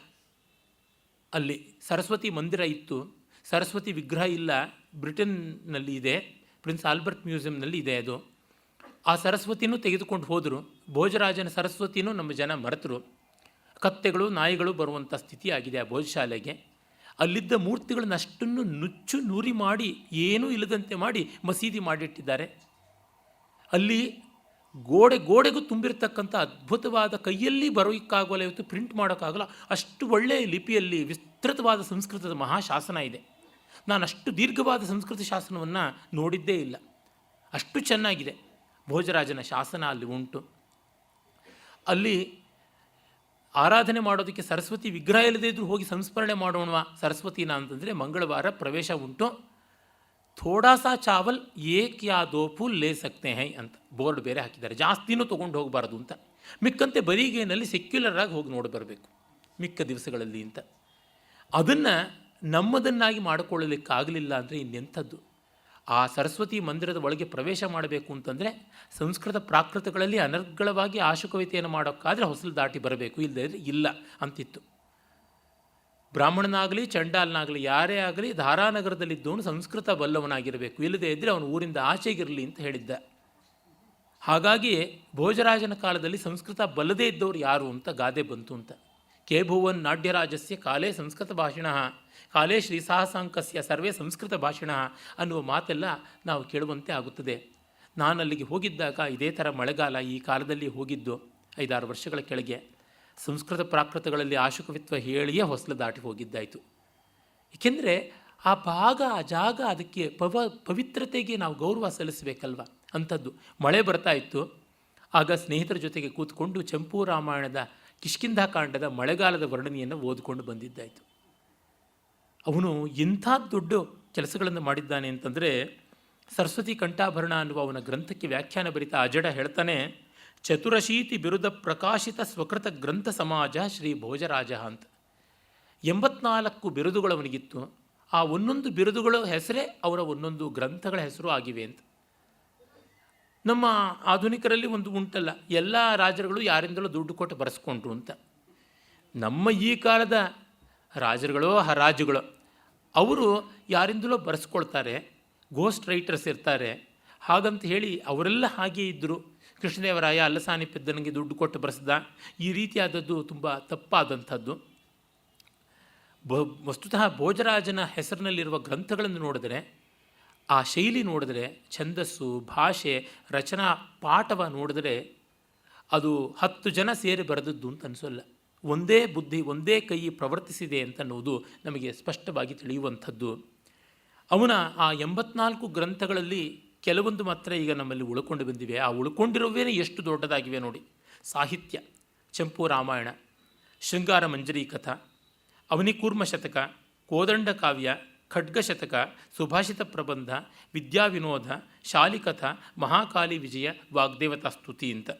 ಅಲ್ಲಿ ಸರಸ್ವತಿ ಮಂದಿರ ಇತ್ತು. ಸರಸ್ವತಿ ವಿಗ್ರಹ ಇಲ್ಲ, ಬ್ರಿಟನ್ನಲ್ಲಿ ಇದೆ, ಪ್ರಿನ್ಸ್ ಆಲ್ಬರ್ಟ್ ಮ್ಯೂಸಿಯಂನಲ್ಲಿ ಇದೆ ಅದು. ಆ ಸರಸ್ವತಿನೂ ತೆಗೆದುಕೊಂಡು ಹೋದರು. ಭೋಜರಾಜನ ಸರಸ್ವತಿನೂ ನಮ್ಮ ಜನ ಮರೆತರು. ಕತ್ತೆಗಳು ನಾಯಿಗಳು ಬರುವಂಥ ಸ್ಥಿತಿ ಆಗಿದೆ ಆ ಭೋಜಶಾಲೆಗೆ. ಅಲ್ಲಿದ್ದ ಮೂರ್ತಿಗಳನ್ನ ಅಷ್ಟನ್ನು ನುಚ್ಚು ನೂರಿ ಮಾಡಿ, ಏನೂ ಇಲ್ಲದಂತೆ ಮಾಡಿ ಮಸೀದಿ ಮಾಡಿಟ್ಟಿದ್ದಾರೆ. ಅಲ್ಲಿ ಗೋಡೆಗೂ ತುಂಬಿರ್ತಕ್ಕಂಥ ಅದ್ಭುತವಾದ, ಕೈಯಲ್ಲಿ ಬರೋಕ್ಕಾಗಲ್ಲ, ಇವತ್ತು ಪ್ರಿಂಟ್ ಮಾಡೋಕ್ಕಾಗಲ್ಲ, ಅಷ್ಟು ಒಳ್ಳೆಯ ಲಿಪಿಯಲ್ಲಿ ವಿಸ್ತೃತವಾದ ಸಂಸ್ಕೃತದ ಮಹಾಶಾಸನ ಇದೆ. ನಾನು ಅಷ್ಟು ದೀರ್ಘವಾದ ಸಂಸ್ಕೃತ ಶಾಸನವನ್ನು ನೋಡಿದ್ದೇ ಇಲ್ಲ. ಅಷ್ಟು ಚೆನ್ನಾಗಿದೆ ಭೋಜರಾಜನ ಶಾಸನ ಅಲ್ಲಿ ಉಂಟು. ಅಲ್ಲಿ ಆರಾಧನೆ ಮಾಡೋದಕ್ಕೆ ಸರಸ್ವತಿ ವಿಗ್ರಹ ಇಲ್ಲದೇ ಇದ್ರೂ ಹೋಗಿ ಸಂಸ್ಮರಣೆ ಮಾಡೋಣ ಸರಸ್ವತಿನ ಅಂತಂದರೆ ಮಂಗಳವಾರ ಪ್ರವೇಶ ಉಂಟು. ಥೋಡಾ ಸಾ ಚಾವಲ್ ಏಕ್ ಯಾ ದೋ ಫೂಲ್ ಲೇ ಸಕ್ತೆ ಹೈ ಅಂತ ಬೋರ್ಡ್ ಬೇರೆ ಹಾಕಿದ್ದಾರೆ. ಜಾಸ್ತಿನೂ ತೊಗೊಂಡು ಹೋಗಬಾರ್ದು ಅಂತ. ಮಿಕ್ಕಂತೆ ಬರಿಗೇನಲ್ಲಿ ಸೆಕ್ಯುಲರ್ ಆಗಿ ಹೋಗಿ ನೋಡಿ ಬರಬೇಕು ಮಿಕ್ಕ ದಿವಸಗಳಲ್ಲಿ ಅಂತ. ಅದನ್ನು ನಮ್ಮದನ್ನಾಗಿ ಮಾಡಿಕೊಳ್ಳಲಿಕ್ಕಾಗಲಿಲ್ಲ ಅಂದರೆ ಇನ್ನೆಂಥದ್ದು. ಆ ಸರಸ್ವತಿ ಮಂದಿರದ ಒಳಗೆ ಪ್ರವೇಶ ಮಾಡಬೇಕು ಅಂತಂದರೆ ಸಂಸ್ಕೃತ ಪ್ರಾಕೃತಗಳಲ್ಲಿ ಅನರ್ಗಳವಾಗಿ ಆಶುಕವಿತೆಯನ್ನು ಮಾಡೋಕ್ಕಾದರೆ ಹೊಸಲು ದಾಟಿ ಬರಬೇಕು, ಇಲ್ಲದೇ ಇಲ್ಲ ಅಂತಿತ್ತು. ಬ್ರಾಹ್ಮಣನಾಗಲಿ ಚಂಡಾಲನಾಗಲಿ ಯಾರೇ ಆಗಲಿ ಧಾರಾನಗರದಲ್ಲಿದ್ದವನು ಸಂಸ್ಕೃತ ಬಲ್ಲವನಾಗಿರಬೇಕು, ಇಲ್ಲದೇ ಇದ್ದರೆ ಅವನು ಊರಿಂದ ಆಚೆಗಿರಲಿ ಅಂತ ಹೇಳಿದ್ದ. ಹಾಗಾಗಿ ಭೋಜರಾಜನ ಕಾಲದಲ್ಲಿ ಸಂಸ್ಕೃತ ಬಲ್ಲದೇ ಇದ್ದವರು ಯಾರು ಅಂತ ಗಾದೆ ಬಂತು ಅಂತ. ಕೆ ಭುವನ್ ನಾಡ್ಯರಾಜಸ್ಯ ಕಾಲೇ ಸಂಸ್ಕೃತ ಭಾಷಿಣ ಕಾಲೇ ಶ್ರೀಸಾಹಸಾಂಕಸ್ಯ ಸರ್ವೇ ಸಂಸ್ಕೃತ ಭಾಷಿಣ ಅನ್ನುವ ಮಾತೆಲ್ಲ ನಾವು ಕೇಳುವಂತೆ ಆಗುತ್ತದೆ. ನಾನು ಅಲ್ಲಿಗೆ ಹೋಗಿದ್ದಾಗ ಇದೇ ಥರ ಮಳೆಗಾಲ, ಈ ಕಾಲದಲ್ಲಿ ಹೋಗಿದ್ದು 5-6 ವರ್ಷಗಳ ಕೆಳಗೆ. ಸಂಸ್ಕೃತ ಪ್ರಾಕೃತಗಳಲ್ಲಿ ಆಶುಕವಿತ್ವ ಹೇಳಿಯೇ ಹೊಸಲು ದಾಟಿ ಹೋಗಿದ್ದಾಯಿತು. ಏಕೆಂದರೆ ಆ ಭಾಗ, ಆ ಜಾಗ, ಅದಕ್ಕೆ ಪವಿತ್ರತೆಗೆ ನಾವು ಗೌರವ ಸಲ್ಲಿಸಬೇಕಲ್ವ ಅಂಥದ್ದು. ಮಳೆ ಬರ್ತಾ ಇತ್ತು. ಆಗ ಸ್ನೇಹಿತರ ಜೊತೆಗೆ ಕೂತ್ಕೊಂಡು ಚಂಪೂ ರಾಮಾಯಣದ ಕಿಷ್ಕಿಂಧಾಕಾಂಡದ ಮಳೆಗಾಲದ ವರ್ಣನೆಯನ್ನು ಓದಿಕೊಂಡು ಬಂದಿದ್ದಾಯಿತು. ಅವನು ಇಂಥ ದೊಡ್ಡ ಕೆಲಸಗಳನ್ನು ಮಾಡಿದ್ದಾನೆ ಅಂತಂದರೆ, ಸರಸ್ವತಿ ಕಂಠಾಭರಣ ಅನ್ನುವ ಅವನ ಗ್ರಂಥಕ್ಕೆ ವ್ಯಾಖ್ಯಾನ ಬರಿತಾ ಅಜಡ ಹೇಳ್ತಾನೆ, ಚತುರಶೀತಿ ಬಿರುದ ಪ್ರಕಾಶಿತ ಸ್ವಕೃತ ಗ್ರಂಥ ಸಮಾಜ ಶ್ರೀ ಭೋಜರಾಜ ಅಂತ. 84 ಬಿರುದುಗಳು ಅವನಿಗಿತ್ತು. ಆ ಒಂದೊಂದು ಬಿರುದುಗಳ ಹೆಸರೇ ಅವರ ಒಂದೊಂದು ಗ್ರಂಥಗಳ ಹೆಸರು ಆಗಿವೆ ಅಂತ. ನಮ್ಮ ಆಧುನಿಕರಲ್ಲಿ ಒಂದು ಉಂಟಲ್ಲ, ಎಲ್ಲ ರಾಜರುಗಳು ಯಾರಿಂದಲೂ ದುಡ್ಡು ಕೊಟ್ಟು ಬರೆಸ್ಕೊಂಡ್ರು ಅಂತ. ನಮ್ಮ ಈ ಕಾಲದ ರಾಜರುಗಳೋ ಹರಾಜುಗಳೋ ಅವರು ಯಾರಿಂದಲೋ ಬರೆಸ್ಕೊಳ್ತಾರೆ, ಗೋಸ್ಟ್ ರೈಟರ್ಸ್ ಇರ್ತಾರೆ. ಹಾಗಂತ ಹೇಳಿ ಅವರೆಲ್ಲ ಹಾಗೇ ಇದ್ದರು, ಕೃಷ್ಣದೇವರಾಯ ಅಲ್ಲಸಾನಿ ಪೆದ್ದನಿಗೆ ದುಡ್ಡು ಕೊಟ್ಟು ಬರೆಸ್ದ, ಈ ರೀತಿಯಾದದ್ದು ತುಂಬ ತಪ್ಪಾದಂಥದ್ದು. ವಸ್ತುತಃ ಭೋಜರಾಜನ ಹೆಸರಿನಲ್ಲಿರುವ ಗ್ರಂಥಗಳನ್ನು ನೋಡಿದರೆ, ಆ ಶೈಲಿ ನೋಡಿದ್ರೆ, ಛಂದಸ್ಸು, ಭಾಷೆ, ರಚನಾ ಪಾಠವ ನೋಡಿದ್ರೆ ಅದು 10 ಜನ ಸೇರಿ ಬರೆದದ್ದು ಅಂತ ಅನಿಸೋಲ್ಲ. ಒಂದೇ ಬುದ್ಧಿ, ಒಂದೇ ಕೈ ಪ್ರವರ್ತಿಸಿದೆ ಅಂತನ್ನುವುದು ನಮಗೆ ಸ್ಪಷ್ಟವಾಗಿ ತಿಳಿಯುವಂಥದ್ದು. ಅವನ ಆ 84 ಗ್ರಂಥಗಳಲ್ಲಿ ಕೆಲವೊಂದು ಮಾತ್ರ ಈಗ ನಮ್ಮಲ್ಲಿ ಉಳ್ಕೊಂಡು ಬಂದಿವೆ. ಆ ಉಳ್ಕೊಂಡಿರೋವೇ ಎಷ್ಟು ದೊಡ್ಡದಾಗಿವೆ ನೋಡಿ. ಸಾಹಿತ್ಯ: ಚಂಪು ರಾಮಾಯಣ, ಶೃಂಗಾರ ಮಂಜರಿ ಕಥಾ, ಅವನಿಕೂರ್ಮ ಶತಕ, ಕೋದಂಡ ಕಾವ್ಯ, ಖಡ್ಗಶತಕ, ಸುಭಾಷಿತ ಪ್ರಬಂಧ, ವಿದ್ಯಾವಿನೋದ, ಶಾಲಿಕಥಾ, ಮಹಾಕಾಲಿ ವಿಜಯ, ವಾಗ್ದೇವತಾ ಸ್ತುತಿ ಅಂತ.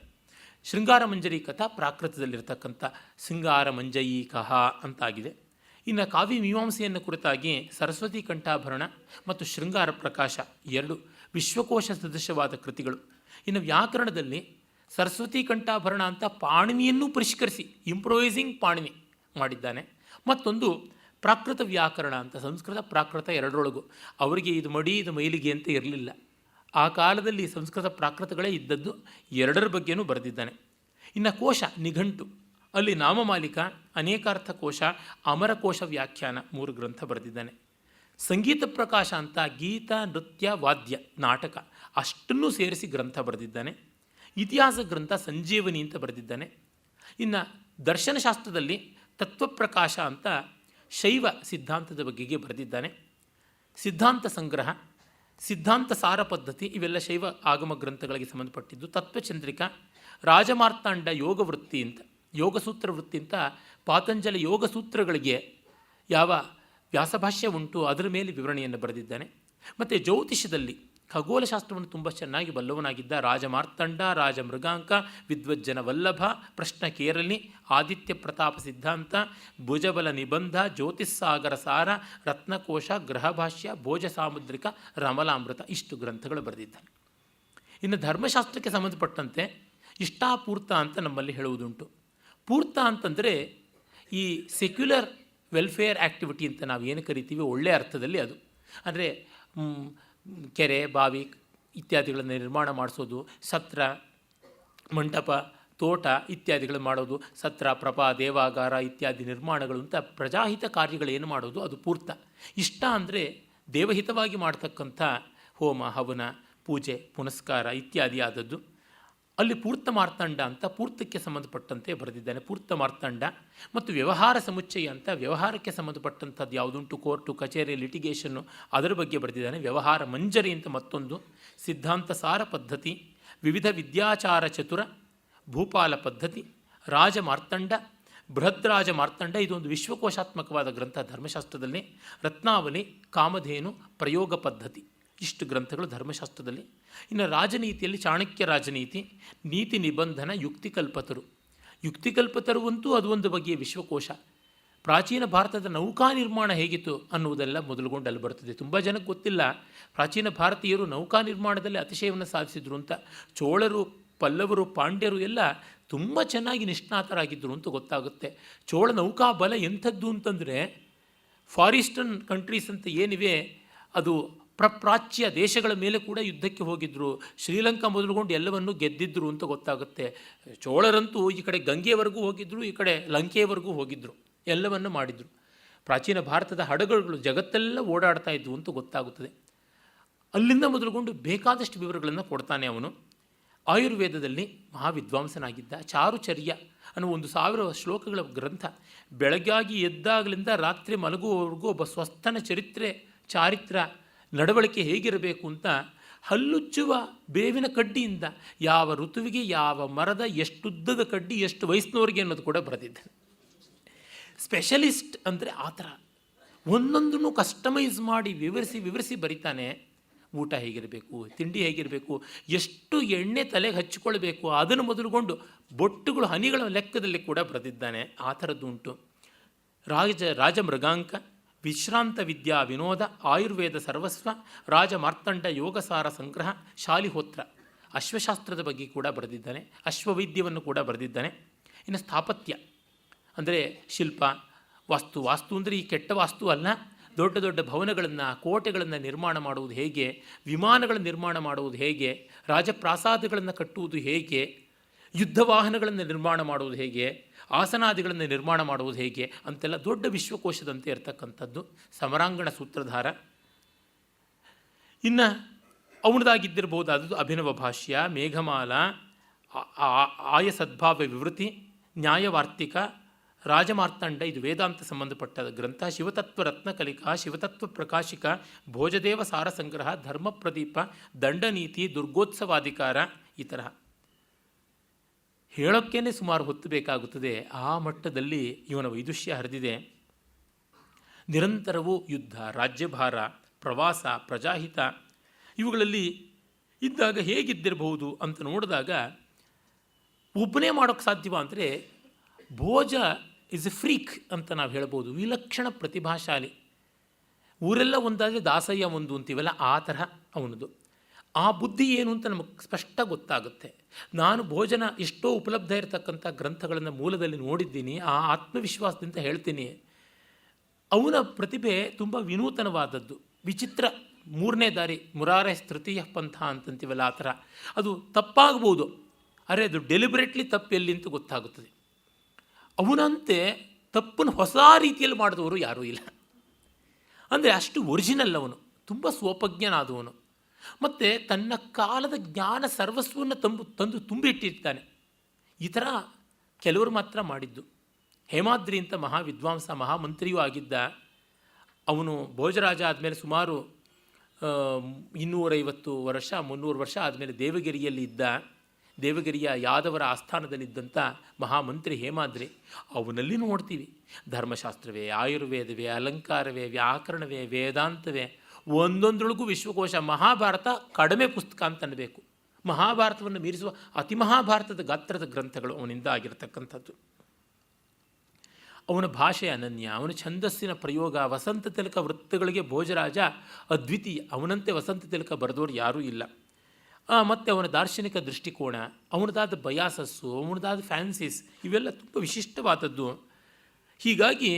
ಶೃಂಗಾರ ಮಂಜರಿ ಕಥಾ ಪ್ರಾಕೃತದಲ್ಲಿರ್ತಕ್ಕಂಥ ಶೃಂಗಾರ ಮಂಜಯೀಕಃ ಅಂತಾಗಿದೆ. ಇನ್ನು ಕಾವ್ಯ ಮೀಮಾಂಸೆಯನ್ನು ಕುರಿತಾಗಿ ಸರಸ್ವತಿ ಕಂಠಾಭರಣ ಮತ್ತು ಶೃಂಗಾರ ಪ್ರಕಾಶ 2 ವಿಶ್ವಕೋಶ ಸದೃಶವಾದ ಕೃತಿಗಳು. ಇನ್ನು ವ್ಯಾಕರಣದಲ್ಲಿ ಸರಸ್ವತಿ ಕಂಠಾಭರಣ ಅಂತ ಪಾಣಿನಿಯನ್ನು ಪರಿಷ್ಕರಿಸಿ ಇಂಪ್ರೊವೈಸಿಂಗ್ ಪಾಣಿನಿ ಮಾಡಿದ್ದಾನೆ. ಮತ್ತೊಂದು ಪ್ರಾಕೃತ ವ್ಯಾಕರಣ ಅಂತ, ಸಂಸ್ಕೃತ ಪ್ರಾಕೃತ ಎರಡರೊಳಗು. ಅವರಿಗೆ ಇದು ಮಡಿ ಇದು ಮೈಲಿಗೆ ಅಂತ ಇರಲಿಲ್ಲ. ಆ ಕಾಲದಲ್ಲಿ ಸಂಸ್ಕೃತ ಪ್ರಾಕೃತಗಳೇ ಇದ್ದದ್ದು. ಎರಡರ ಬಗ್ಗೆನೂ ಬರೆದಿದ್ದಾನೆ. ಇನ್ನು ಕೋಶ ನಿಘಂಟು, ಅಲ್ಲಿ ನಾಮಮಾಲಿಕ, ಅನೇಕಾರ್ಥ ಕೋಶ, ಅಮರಕೋಶ ವ್ಯಾಖ್ಯಾನ 3 ಗ್ರಂಥ ಬರೆದಿದ್ದಾನೆ. ಸಂಗೀತ ಪ್ರಕಾಶ ಅಂತ ಗೀತ, ನೃತ್ಯ, ವಾದ್ಯ, ನಾಟಕ ಅಷ್ಟನ್ನೂ ಸೇರಿಸಿ ಗ್ರಂಥ ಬರೆದಿದ್ದಾನೆ. ಇತಿಹಾಸ ಗ್ರಂಥ ಸಂಜೀವನಿ ಅಂತ ಬರೆದಿದ್ದಾನೆ. ಇನ್ನು ದರ್ಶನಶಾಸ್ತ್ರದಲ್ಲಿ ತತ್ವಪ್ರಕಾಶ ಅಂತ ಶೈವ ಸಿದ್ಧಾಂತದ ಬಗೆಗೆ ಬರೆದಿದ್ದಾನೆ. ಸಿದ್ಧಾಂತ ಸಂಗ್ರಹ, ಸಿದ್ಧಾಂತ ಸಾರ ಪದ್ಧತಿ ಇವೆಲ್ಲ ಶೈವ ಆಗಮ ಗ್ರಂಥಗಳಿಗೆ ಸಂಬಂಧಪಟ್ಟಿದ್ದು. ತತ್ವಚಂದ್ರಿಕಾ, ರಾಜಮಾರ್ತಾಂಡ ಯೋಗವೃತ್ತಿ ಅಂತ, ಯೋಗಸೂತ್ರ ವೃತ್ತಿ ಅಂತ ಪಾತಂಜಲ ಯೋಗಸೂತ್ರಗಳಿಗೆ ಯಾವ ವ್ಯಾಸಭಾಷ್ಯ ಉಂಟು ಅದರ ಮೇಲೆ ವಿವರಣೆಯನ್ನು ಬರೆದಿದ್ದಾನೆ. ಮತ್ತು ಜ್ಯೋತಿಷದಲ್ಲಿ ಖಗೋಳಶಾಸ್ತ್ರವನ್ನು ತುಂಬ ಚೆನ್ನಾಗಿ ಬಲ್ಲವನಾಗಿದ್ದ ರಾಜಮಾರ್ತಾಂಡ, ರಾಜಮೃಗಾಂಕ, ವಿದ್ವಜ್ಜನ ವಲ್ಲಭ, ಪ್ರಶ್ನ ಕೇರಳಿ, ಆದಿತ್ಯ ಪ್ರತಾಪ ಸಿದ್ಧಾಂತ, ಭುಜಬಲ ನಿಬಂಧ, ಜ್ಯೋತಿಸ್ಸಾಗರ ಸಾರ, ರತ್ನಕೋಶ, ಗ್ರಹಭಾಷ್ಯ, ಭೋಜ ಸಾಮುದ್ರಿಕ, ರಮಲಾಮೃತ ಇಷ್ಟು ಗ್ರಂಥಗಳು ಬರೆದಿದ್ದಾನೆ. ಇನ್ನು ಧರ್ಮಶಾಸ್ತ್ರಕ್ಕೆ ಸಂಬಂಧಪಟ್ಟಂತೆ ಇಷ್ಟಾಪೂರ್ತ ಅಂತ ನಮ್ಮಲ್ಲಿ ಹೇಳುವುದುಂಟು. ಪೂರ್ತ ಅಂತಂದರೆ ಈ ಸೆಕ್ಯುಲರ್ ವೆಲ್ಫೇರ್ ಆ್ಯಕ್ಟಿವಿಟಿ ಅಂತ ನಾವು ಏನು ಕರಿತೀವಿ, ಒಳ್ಳೆಯ ಅರ್ಥದಲ್ಲಿ ಅದು. ಅಂದರೆ ಕೆರೆ, ಬಾವಿ ಇತ್ಯಾದಿಗಳನ್ನು ನಿರ್ಮಾಣ ಮಾಡಿಸೋದು, ಸತ್ರ, ಮಂಟಪ, ತೋಟ ಇತ್ಯಾದಿಗಳು ಮಾಡೋದು, ಸತ್ರ, ಪ್ರಭಾ, ದೇವಾಗಾರ ಇತ್ಯಾದಿ ನಿರ್ಮಾಣಗಳು ಅಂತ ಪ್ರಜಾಹಿತ ಕಾರ್ಯಗಳೇನು ಮಾಡೋದು ಅದು ಪೂರ್ತ. ಇಷ್ಟ ಅಂದರೆ ದೇವಹಿತವಾಗಿ ಮಾಡ್ತಕ್ಕಂಥ ಹೋಮ, ಹವನ, ಪೂಜೆ, ಪುನಸ್ಕಾರ ಇತ್ಯಾದಿ ಆದದ್ದು. ಅಲ್ಲಿ ಪೂರ್ತ ಮಾರ್ತಾಂಡ ಅಂತ ಪೂರ್ತಕ್ಕೆ ಸಂಬಂಧಪಟ್ಟಂತೆ ಬರೆದಿದ್ದಾನೆ. ಪೂರ್ತ ಮಾರ್ತಾಂಡ ಮತ್ತು ವ್ಯವಹಾರ ಸಮುಚ್ಚಯ ಅಂತ ವ್ಯವಹಾರಕ್ಕೆ ಸಂಬಂಧಪಟ್ಟಂಥದ್ದು ಯಾವುದುಂಟು, ಕೋರ್ಟು, ಕಚೇರಿ, ಲಿಟಿಗೇಷನ್ನು ಅದರ ಬಗ್ಗೆ ಬರೆದಿದ್ದಾನೆ. ವ್ಯವಹಾರ ಮಂಜರಿ ಅಂತ ಮತ್ತೊಂದು. ಸಿದ್ಧಾಂತ ಸಾರ ಪದ್ಧತಿ, ವಿವಿಧ ವಿದ್ಯಾಚಾರ ಚತುರ, ಭೂಪಾಲ ಪದ್ಧತಿ, ರಾಜ ಮಾರ್ತಾಂಡ, ಬೃಹದ್ರಾಜ ಮಾರ್ತಾಂಡ ಇದೊಂದು ವಿಶ್ವಕೋಶಾತ್ಮಕವಾದ ಗ್ರಂಥ ಧರ್ಮಶಾಸ್ತ್ರದಲ್ಲಿ. ರತ್ನಾವಲಿ, ಕಾಮಧೇನು, ಪ್ರಯೋಗ ಪದ್ಧತಿ ಇಷ್ಟು ಗ್ರಂಥಗಳು ಧರ್ಮಶಾಸ್ತ್ರದಲ್ಲಿ. ಇನ್ನು ರಾಜನೀತಿಯಲ್ಲಿ ಚಾಣಕ್ಯ ರಾಜನೀತಿ, ನೀತಿ ನಿಬಂಧನ, ಯುಕ್ತಿಕಲ್ಪತರು. ಯುಕ್ತಿಕಲ್ಪತರು ಅಂತೂ ಅದು ಒಂದು ಬಗೆಯ ವಿಶ್ವಕೋಶ. ಪ್ರಾಚೀನ ಭಾರತದ ನೌಕಾ ನಿರ್ಮಾಣ ಹೇಗಿತ್ತು ಅನ್ನುವುದೆಲ್ಲ ಮೊದಲುಗೊಂಡು ಅಲ್ಲಿ ಬರ್ತದೆ. ತುಂಬ ಜನಕ್ಕೆ ಗೊತ್ತಿಲ್ಲ ಪ್ರಾಚೀನ ಭಾರತೀಯರು ನೌಕಾ ನಿರ್ಮಾಣದಲ್ಲಿ ಅತಿಶಯವನ್ನು ಸಾಧಿಸಿದರು ಅಂತ. ಚೋಳರು, ಪಲ್ಲವರು, ಪಾಂಡ್ಯರು ಎಲ್ಲ ತುಂಬ ಚೆನ್ನಾಗಿ ನಿಷ್ಣಾತರಾಗಿದ್ದರು ಅಂತ ಗೊತ್ತಾಗುತ್ತೆ. ಚೋಳ ನೌಕಾ ಬಲ ಎಂಥದ್ದು ಅಂತಂದರೆ ಫಾರಿಸ್ಟರ್ನ್ ಕಂಟ್ರೀಸ್ ಅಂತ ಏನಿವೆ ಅದು ಪ್ರಪ್ರಾಚ್ಯ ದೇಶಗಳ ಮೇಲೆ ಕೂಡ ಯುದ್ಧಕ್ಕೆ ಹೋಗಿದ್ದರು. ಶ್ರೀಲಂಕಾ ಮೊದಲುಗೊಂಡು ಎಲ್ಲವನ್ನೂ ಗೆದ್ದಿದ್ದರು ಅಂತ ಗೊತ್ತಾಗುತ್ತೆ. ಚೋಳರಂತೂ ಈ ಕಡೆ ಗಂಗೆಯವರೆಗೂ ಹೋಗಿದ್ದರು, ಈ ಕಡೆ ಲಂಕೆಯವರೆಗೂ ಹೋಗಿದ್ದರು, ಎಲ್ಲವನ್ನು ಮಾಡಿದರು. ಪ್ರಾಚೀನ ಭಾರತದ ಹಡಗುಗಳು ಜಗತ್ತೆಲ್ಲ ಓಡಾಡ್ತಾ ಇದ್ವು ಅಂತ ಗೊತ್ತಾಗುತ್ತದೆ. ಅಲ್ಲಿಂದ ಮೊದಲುಗೊಂಡು ಬೇಕಾದಷ್ಟು ವಿವರಗಳನ್ನು ಕೊಡ್ತಾನೆ ಅವನು. ಆಯುರ್ವೇದದಲ್ಲಿ ಮಹಾವಿದ್ವಾಂಸನಾಗಿದ್ದ. ಚಾರುಚರ್ಯ ಅನ್ನೋ 1000 ಶ್ಲೋಕಗಳ ಗ್ರಂಥ. ಬೆಳಗಾಗಿ ಎದ್ದಾಗಲಿಂದ ರಾತ್ರಿ ಮಲಗುವವರೆಗೂ ಒಬ್ಬ ಸ್ವಸ್ಥನ ಚರಿತ್ರೆ, ಚಾರಿತ್ರ, ನಡವಳಿಕೆ ಹೇಗಿರಬೇಕು ಅಂತ ಹಲ್ಲುಚ್ಚುವ ಬೇವಿನ ಕಡ್ಡಿಯಿಂದ ಯಾವ ಋತುವಿಗೆ ಯಾವ ಮರದ ಎಷ್ಟುದ್ದದ ಕಡ್ಡಿ ಎಷ್ಟು ವಯಸ್ಸಿನವರೆಗೆ ಅನ್ನೋದು ಕೂಡ ಬರೆದಿದ್ದಾನೆ. ಸ್ಪೆಷಲಿಸ್ಟ್ ಅಂದರೆ ಆ ಥರ ಒಂದೊಂದನ್ನು ಕಸ್ಟಮೈಸ್ ಮಾಡಿ ವಿವರಿಸಿ ಬರೀತಾನೆ. ಊಟ ಹೇಗಿರಬೇಕು, ತಿಂಡಿ ಹೇಗಿರಬೇಕು, ಎಷ್ಟು ಎಣ್ಣೆ ತಲೆಗೆ ಹಚ್ಚಿಕೊಳ್ಬೇಕು ಅದನ್ನು ಮೊದಲುಗೊಂಡು ಬೊಟ್ಟುಗಳು ಹನಿಗಳ ಲೆಕ್ಕದಲ್ಲಿ ಕೂಡ ಬರೆದಿದ್ದಾನೆ. ಆ ಥರದ್ದು ಉಂಟು. ರಾಜಮೃಗಾಂಕ, ವಿಶ್ರಾಂತ ವಿದ್ಯಾ ವಿನೋದ ಆಯುರ್ವೇದ ಸರ್ವಸ್ವ ರಾಜಮಾರ್ತಂಡ ಯೋಗಸಾರ ಸಂಗ್ರಹ ಶಾಲಿಹೋತ್ರ ಅಶ್ವಶಾಸ್ತ್ರದ ಬಗ್ಗೆ ಕೂಡ ಬರೆದಿದ್ದಾನೆ, ಅಶ್ವವೈದ್ಯವನ್ನು ಕೂಡ ಬರೆದಿದ್ದಾನೆ. ಇನ್ನು ಸ್ಥಾಪತ್ಯ ಅಂದರೆ ಶಿಲ್ಪ, ವಾಸ್ತು ಅಂದರೆ ಈ ಕೆಟ್ಟ ವಾಸ್ತು ಅಲ್ಲ, ದೊಡ್ಡ ದೊಡ್ಡ ಭವನಗಳನ್ನು ಕೋಟೆಗಳನ್ನು ನಿರ್ಮಾಣ ಮಾಡುವುದು ಹೇಗೆ, ವಿಮಾನಗಳನ್ನು ನಿರ್ಮಾಣ ಮಾಡುವುದು ಹೇಗೆ, ರಾಜಪ್ರಾಸಾದಗಳನ್ನು ಕಟ್ಟುವುದು ಹೇಗೆ, ಯುದ್ಧ ವಾಹನಗಳನ್ನು ನಿರ್ಮಾಣ ಮಾಡುವುದು ಹೇಗೆ, ಆಸನಾದಿಗಳನ್ನು ನಿರ್ಮಾಣ ಮಾಡುವುದು ಹೇಗೆ ಅಂತೆಲ್ಲ ದೊಡ್ಡ ವಿಶ್ವಕೋಶದಂತೆ ಇರತಕ್ಕಂಥದ್ದು ಸಮರಾಂಗಣ ಸೂತ್ರಧಾರ. ಇನ್ನು ಅವನದಾಗಿದ್ದಿರಬಹುದಾದದ್ದು ಅಭಿನವ ಭಾಷ್ಯ, ಮೇಘಮಾಲ, ಆಯಸದ್ಭಾವ ವಿವೃತಿ, ನ್ಯಾಯವಾರ್ತಿಕ, ರಾಜಮಾರ್ತಂಡ, ಇದು ವೇದಾಂತ ಸಂಬಂಧಪಟ್ಟ ಗ್ರಂಥ, ಶಿವತತ್ವ ರತ್ನಕಲಿಕಾ, ಶಿವತತ್ವ ಪ್ರಕಾಶಿಕ, ಭೋಜದೇವ ಸಾರ ಸಂಗ್ರಹ, ಧರ್ಮಪ್ರದೀಪ, ದಂಡನೀತಿ, ದುರ್ಗೋತ್ಸವಾಧಿಕಾರ, ಈ ತರಹ ಹೇಳೋಕ್ಕೇ ಸುಮಾರು ಹೊತ್ತು ಬೇಕಾಗುತ್ತದೆ. ಆ ಮಟ್ಟದಲ್ಲಿ ಇವನ ವೈದುಷ್ಯ ಹರಿದಿದೆ. ನಿರಂತರವೂ ಯುದ್ಧ, ರಾಜ್ಯಭಾರ, ಪ್ರವಾಸ, ಪ್ರಜಾಹಿತ ಇವುಗಳಲ್ಲಿ ಇದ್ದಾಗ ಹೇಗಿದ್ದಿರಬಹುದು ಅಂತ ನೋಡಿದಾಗ ಒಬ್ಬನೇ ಮಾಡೋಕ್ಕೆ ಸಾಧ್ಯವ ಅಂದರೆ ಭೋಜ ಇಸ್ ಎ ಫ್ರೀಕ್ ಅಂತ ನಾವು ಹೇಳ್ಬೋದು. ವಿಲಕ್ಷಣ ಪ್ರತಿಭಾಶಾಲಿ. ಊರೆಲ್ಲ ಒಂದಾದರೆ ದಾಸಯ್ಯ ಒಂದು ಅಂತೀವಲ್ಲ, ಆ ತರಹ ಅವನದು. ಆ ಬುದ್ಧಿ ಏನು ಅಂತ ನಮಗೆ ಸ್ಪಷ್ಟ ಗೊತ್ತಾಗುತ್ತೆ. ನಾನು ಭೋಜನ ಎಷ್ಟೋ ಉಪಲಬ್ಧ ಇರತಕ್ಕಂಥ ಗ್ರಂಥಗಳನ್ನು ಮೂಲದಲ್ಲಿ ನೋಡಿದ್ದೀನಿ. ಆ ಆತ್ಮವಿಶ್ವಾಸದಿಂದ ಹೇಳ್ತೀನಿ, ಅವನ ಪ್ರತಿಭೆ ತುಂಬ ವಿನೂತನವಾದದ್ದು, ವಿಚಿತ್ರ. ಮೂರನೇ ದಾರಿ, ಮುರಾರೆ ತೃತೀಯ ಪಂಥ ಅಂತಂತೀವಲ್ಲ, ಆ ಥರ. ಅದು ತಪ್ಪಾಗ್ಬೋದು, ಅರೆ ಅದು ಡೆಲಿಬ್ರೇಟ್ಲಿ ತಪ್ಪು ಎಲ್ಲಿ ಅಂತ ಗೊತ್ತಾಗುತ್ತದೆ. ಅವನಂತೆ ತಪ್ಪನ್ನು ಹೊಸ ರೀತಿಯಲ್ಲಿ ಮಾಡಿದವರು ಯಾರೂ ಇಲ್ಲ. ಅಂದರೆ ಅಷ್ಟು ಒರಿಜಿನಲ್ ಅವನು, ತುಂಬ ಸ್ವೋಪಜ್ಞನಾದವನು. ಮತ್ತು ತನ್ನ ಕಾಲದ ಜ್ಞಾನ ಸರ್ವಸ್ವವನ್ನು ತಂದು ತುಂಬಿಟ್ಟಿರ್ತಾನೆ. ಈ ಥರ ಕೆಲವರು ಮಾತ್ರ ಮಾಡಿದ್ದು. ಹೇಮಾದ್ರಿ ಅಂತ ಮಹಾವಿದ್ವಾಂಸ, ಮಹಾಮಂತ್ರಿಯೂ ಆಗಿದ್ದ. ಅವನು ಭೋಜರಾಜ ಆದಮೇಲೆ ಸುಮಾರು 250 ವರ್ಷ 300 ವರ್ಷ ಆದಮೇಲೆ ದೇವಗಿರಿಯಲ್ಲಿ ಇದ್ದ. ದೇವಗಿರಿಯ ಯಾದವರ ಆಸ್ಥಾನದಲ್ಲಿದ್ದಂಥ ಮಹಾಮಂತ್ರಿ ಹೇಮಾದ್ರಿ. ಅವನಲ್ಲಿ ನೋಡ್ತೀವಿ ಧರ್ಮಶಾಸ್ತ್ರವೇ, ಆಯುರ್ವೇದವೇ, ಅಲಂಕಾರವೇ, ವ್ಯಾಕರಣವೇ, ವೇದಾಂತವೇ, ಒಂದೊಂದರೊಳಗೂ ವಿಶ್ವಕೋಶ. ಮಹಾಭಾರತ ಕಡಿಮೆ ಪುಸ್ತಕ ಅಂತ ಅನ್ನಬೇಕು. ಮಹಾಭಾರತವನ್ನು ಮೀರಿಸುವ ಅತಿ ಮಹಾಭಾರತದ ಗಾತ್ರದ ಗ್ರಂಥಗಳು ಅವನಿಂದ ಆಗಿರತಕ್ಕಂಥದ್ದು. ಅವನ ಭಾಷೆ ಅನನ್ಯ, ಅವನ ಛಂದಸ್ಸಿನ ಪ್ರಯೋಗ, ವಸಂತ ತಿಲಕ ವೃತ್ತಗಳಿಗೆ ಭೋಜರಾಜ ಅದ್ವಿತೀಯ. ಅವನಂತೆ ವಸಂತ ತಿಲಕ ಬರೆದವರು ಯಾರೂ ಇಲ್ಲ. ಮತ್ತು ಅವನ ದಾರ್ಶನಿಕ ದೃಷ್ಟಿಕೋನ, ಅವನದಾದ ಬಯಾಸಸ್ಸು, ಅವನದಾದ ಫ್ಯಾನ್ಸಿಸ್, ಇವೆಲ್ಲ ತುಂಬ ವಿಶಿಷ್ಟವಾದದ್ದು. ಹೀಗಾಗಿ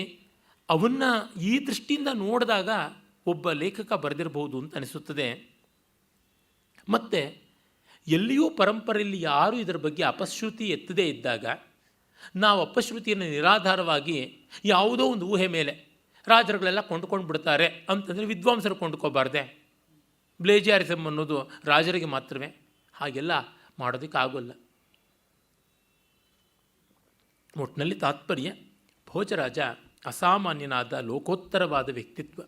ಅವನ್ನ ಈ ದೃಷ್ಟಿಯಿಂದ ನೋಡಿದಾಗ ಒಬ್ಬ ಲೇಖಕ ಬರೆದಿರಬಹುದು ಅಂತ ಅನಿಸುತ್ತದೆ. ಮತ್ತು ಎಲ್ಲಿಯೂ ಪರಂಪರೆಯಲ್ಲಿ ಯಾರೂ ಇದರ ಬಗ್ಗೆ ಅಪಶ್ರುತಿ ಎತ್ತದೇ ಇದ್ದಾಗ ನಾವು ಅಪಶ್ರುತಿಯನ್ನು ನಿರಾಧಾರವಾಗಿ ಯಾವುದೋ ಒಂದು ಊಹೆ ಮೇಲೆ ರಾಜರುಗಳೆಲ್ಲ ಕೊಂಡುಕೊಂಡು ಬಿಡ್ತಾರೆ ಅಂತಂದರೆ ವಿದ್ವಾಂಸರು ಕೊಂಡ್ಕೋಬಾರ್ದೆ. ಪ್ಲೇಜಿಯಾರಿಸಮ್ ಅನ್ನೋದು ರಾಜರಿಗೆ ಮಾತ್ರವೇ, ಹಾಗೆಲ್ಲ ಮಾಡೋದಕ್ಕಾಗೋಲ್ಲ. ಒಟ್ಟಿನಲ್ಲಿ ತಾತ್ಪರ್ಯ, ಭೋಜರಾಜ ಅಸಾಮಾನ್ಯನಾದ ಲೋಕೋತ್ತರವಾದ ವ್ಯಕ್ತಿತ್ವ.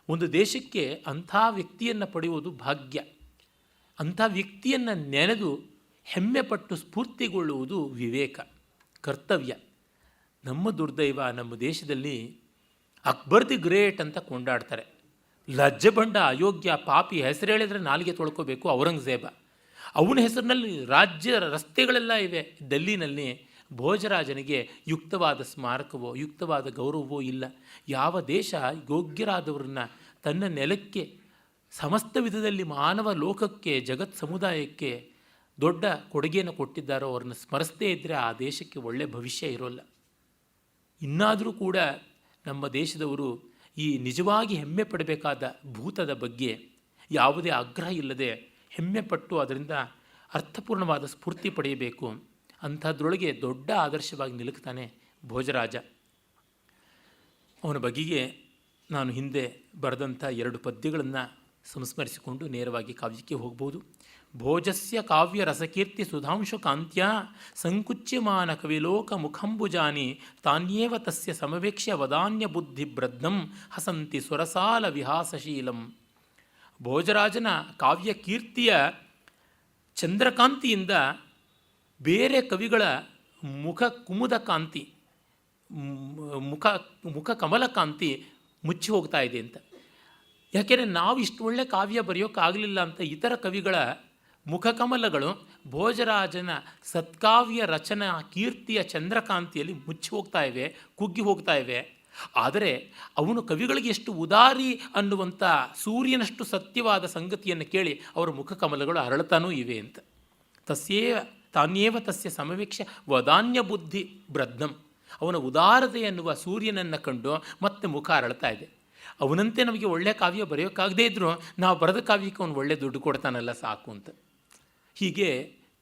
ಒಂದು ದೇಶಕ್ಕೆ ಅಂಥ ವ್ಯಕ್ತಿಯನ್ನು ಪಡೆಯುವುದು ಭಾಗ್ಯ. ಅಂಥ ವ್ಯಕ್ತಿಯನ್ನು ನೆನೆದು ಹೆಮ್ಮೆಪಟ್ಟು ಸ್ಫೂರ್ತಿಗೊಳ್ಳುವುದು ವಿವೇಕ, ಕರ್ತವ್ಯ. ನಮ್ಮ ದುರ್ದೈವ, ನಮ್ಮ ದೇಶದಲ್ಲಿ ಅಕ್ಬರ್ ದಿ ಗ್ರೇಟ್ ಅಂತ ಕೊಂಡಾಡ್ತಾರೆ. ಲಜ್ಜೆಬಂಡ, ಅಯೋಗ್ಯ, ಪಾಪಿ ಹೆಸರೇಳಿದ್ರೆ ನಾಲಿಗೆ ತೊಳ್ಕೋಬೇಕು ಔರಂಗಜೇಬ. ಅವನ ಹೆಸರಿನಲ್ಲಿ ರಾಜ್ಯ ರಸ್ತೆಗಳೆಲ್ಲ ಇವೆ. ಡೆಲ್ಲಿನಲ್ಲಿ ಭೋಜರಾಜನಿಗೆ ಯುಕ್ತವಾದ ಸ್ಮಾರಕವೋ ಯುಕ್ತವಾದ ಗೌರವವೋ ಇಲ್ಲ. ಯಾವ ದೇಶ ಯೋಗ್ಯರಾದವರನ್ನ ತನ್ನ ನೆಲಕ್ಕೆ, ಸಮಸ್ತ ವಿಧದಲ್ಲಿ ಮಾನವ ಲೋಕಕ್ಕೆ, ಜಗತ್ ಸಮುದಾಯಕ್ಕೆ ದೊಡ್ಡ ಕೊಡುಗೆಯನ್ನು ಕೊಟ್ಟಿದ್ದಾರೋ ಅವ್ರನ್ನ ಸ್ಮರಿಸದೇ ಇದ್ದರೆ ಆ ದೇಶಕ್ಕೆ ಒಳ್ಳೆಯ ಭವಿಷ್ಯ ಇರೋಲ್ಲ. ಇನ್ನಾದರೂ ಕೂಡ ನಮ್ಮ ದೇಶದವರು ಈ ನಿಜವಾಗಿ ಹೆಮ್ಮೆ ಪಡಬೇಕಾದ ಭೂತದ ಬಗ್ಗೆ ಯಾವುದೇ ಆಗ್ರಹ ಇಲ್ಲದೆ ಹೆಮ್ಮೆಪಟ್ಟು ಅದರಿಂದ ಅರ್ಥಪೂರ್ಣವಾದ ಸ್ಫೂರ್ತಿ ಪಡೆಯಬೇಕು. ಅಂಥದ್ರೊಳಗೆ ದೊಡ್ಡ ಆದರ್ಶವಾಗಿ ನಿಲುಕ್ತಾನೆ ಭೋಜರಾಜ. ಅವನ ಬಗೆಗೆ ನಾನು ಹಿಂದೆ ಬರೆದಂಥ 2 ಪದ್ಯಗಳನ್ನು ಸಂಸ್ಮರಿಸಿಕೊಂಡು ನೇರವಾಗಿ ಕಾವ್ಯಕ್ಕೆ ಹೋಗ್ಬೋದು. ಭೋಜಸ್ಯ ಕಾವ್ಯ ರಸಕೀರ್ತಿ ಸುಧಾಂಶು ಕಾಂತ್ಯ ಸಂಕುಚ್ಯಮಾನ ಕವಿಲೋಕ ಮುಖಂಬುಜಾನಿ ತಾನ್ಯೇವ ತಸ್ಯ ಸಮವೇಕ್ಷ್ಯ ವದಾನ್ಯ ಬುದ್ಧಿ ಬ್ರದ್ಧಂ ಹಸಂತಿ ಸುರಸಾಲ ವಿಹಾಸಶೀಲಂ. ಭೋಜರಾಜನ ಕಾವ್ಯ ಕೀರ್ತಿಯ ಚಂದ್ರಕಾಂತಿಯಿಂದ ಬೇರೆ ಕವಿಗಳ ಮುಖ ಕುಮುದ ಕಾಂತಿ, ಮುಖ ಕಮಲ ಕಾಂತಿ ಮುಚ್ಚಿ ಹೋಗ್ತಾ ಇದೆ ಅಂತ. ಯಾಕೆಂದರೆ ನಾವು ಇಷ್ಟು ಒಳ್ಳೆ ಕಾವ್ಯ ಬರೆಯೋಕ್ಕಾಗಲಿಲ್ಲ ಅಂತ ಇತರ ಕವಿಗಳ ಮುಖಕಮಲಗಳು ಭೋಜರಾಜನ ಸತ್ಕಾವ್ಯ ರಚನಾ ಕೀರ್ತಿಯ ಚಂದ್ರಕಾಂತಿಯಲ್ಲಿ ಮುಚ್ಚಿ ಹೋಗ್ತಾ ಇವೆ, ಕುಗ್ಗಿ ಹೋಗ್ತಾ ಇವೆ. ಆದರೆ ಅವನು ಕವಿಗಳಿಗೆ ಎಷ್ಟು ಉದಾರಿ ಅನ್ನುವಂಥ ಸೂರ್ಯನಷ್ಟು ಸತ್ಯವಾದ ಸಂಗತಿಯನ್ನು ಕೇಳಿ ಅವರ ಮುಖಕಮಲಗಳು ಅರಳುತ್ತಾನೂ ಇವೆ ಅಂತ. ತಾನ್ಯೇವ ತಸ್ಯ ಸಮವೀಕ್ಷ ವದಾನ್ಯ ಬುದ್ಧಿ ಬ್ರದ್ಧಂ. ಅವನ ಉದಾರತೆ ಎನ್ನುವ ಸೂರ್ಯನನ್ನು ಕಂಡು ಮತ್ತೆ ಮುಖ ಅರಳ್ತಾ ಇದೆ. ಅವನಂತೆ ನಮಗೆ ಒಳ್ಳೆಯ ಕಾವ್ಯ ಬರೆಯೋಕ್ಕಾಗದೇ ಇದ್ದರೂ ನಾವು ಬರೆದ ಕಾವ್ಯಕ್ಕೆ ಅವನು ಒಳ್ಳೆ ದುಡ್ಡು ಕೊಡ್ತಾನಲ್ಲ ಸಾಕು ಅಂತ. ಹೀಗೆ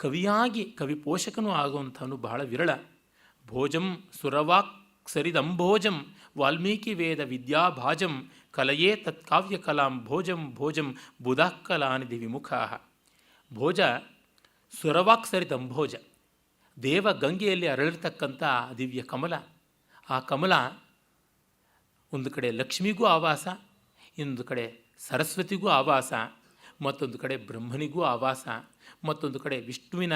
ಕವಿಯಾಗಿ ಕವಿ ಪೋಷಕನೂ ಆಗುವಂಥವನು ಬಹಳ ವಿರಳ. ಭೋಜಂ ಸುರವಾಕ್ ಸರಿದಂಭೋಜಂ ವಾಲ್ಮೀಕಿ ವೇದ ವಿದ್ಯಾಭಾಜಂ ಕಲಯೇ ತತ್ಕಾವ್ಯ ಕಲಾಂ ಭೋಜಂ ಭೋಜಂ ಬುಧಾಕಲಾನಿಧಿ ವಿಮುಖಾ. ಭೋಜ ಸುರವಾಕ್ ಸರಿದಂಭೋಜ, ದೇವ ಗಂಗೆಯಲ್ಲಿ ಅರಳಿರ್ತಕ್ಕಂಥ ದಿವ್ಯ ಕಮಲ. ಆ ಕಮಲ ಒಂದು ಕಡೆ ಲಕ್ಷ್ಮಿಗೂ ಆವಾಸ, ಇನ್ನೊಂದು ಕಡೆ ಸರಸ್ವತಿಗೂ ಆವಾಸ, ಮತ್ತೊಂದು ಕಡೆ ಬ್ರಹ್ಮನಿಗೂ ಆವಾಸ, ಮತ್ತೊಂದು ಕಡೆ ವಿಷ್ಣುವಿನ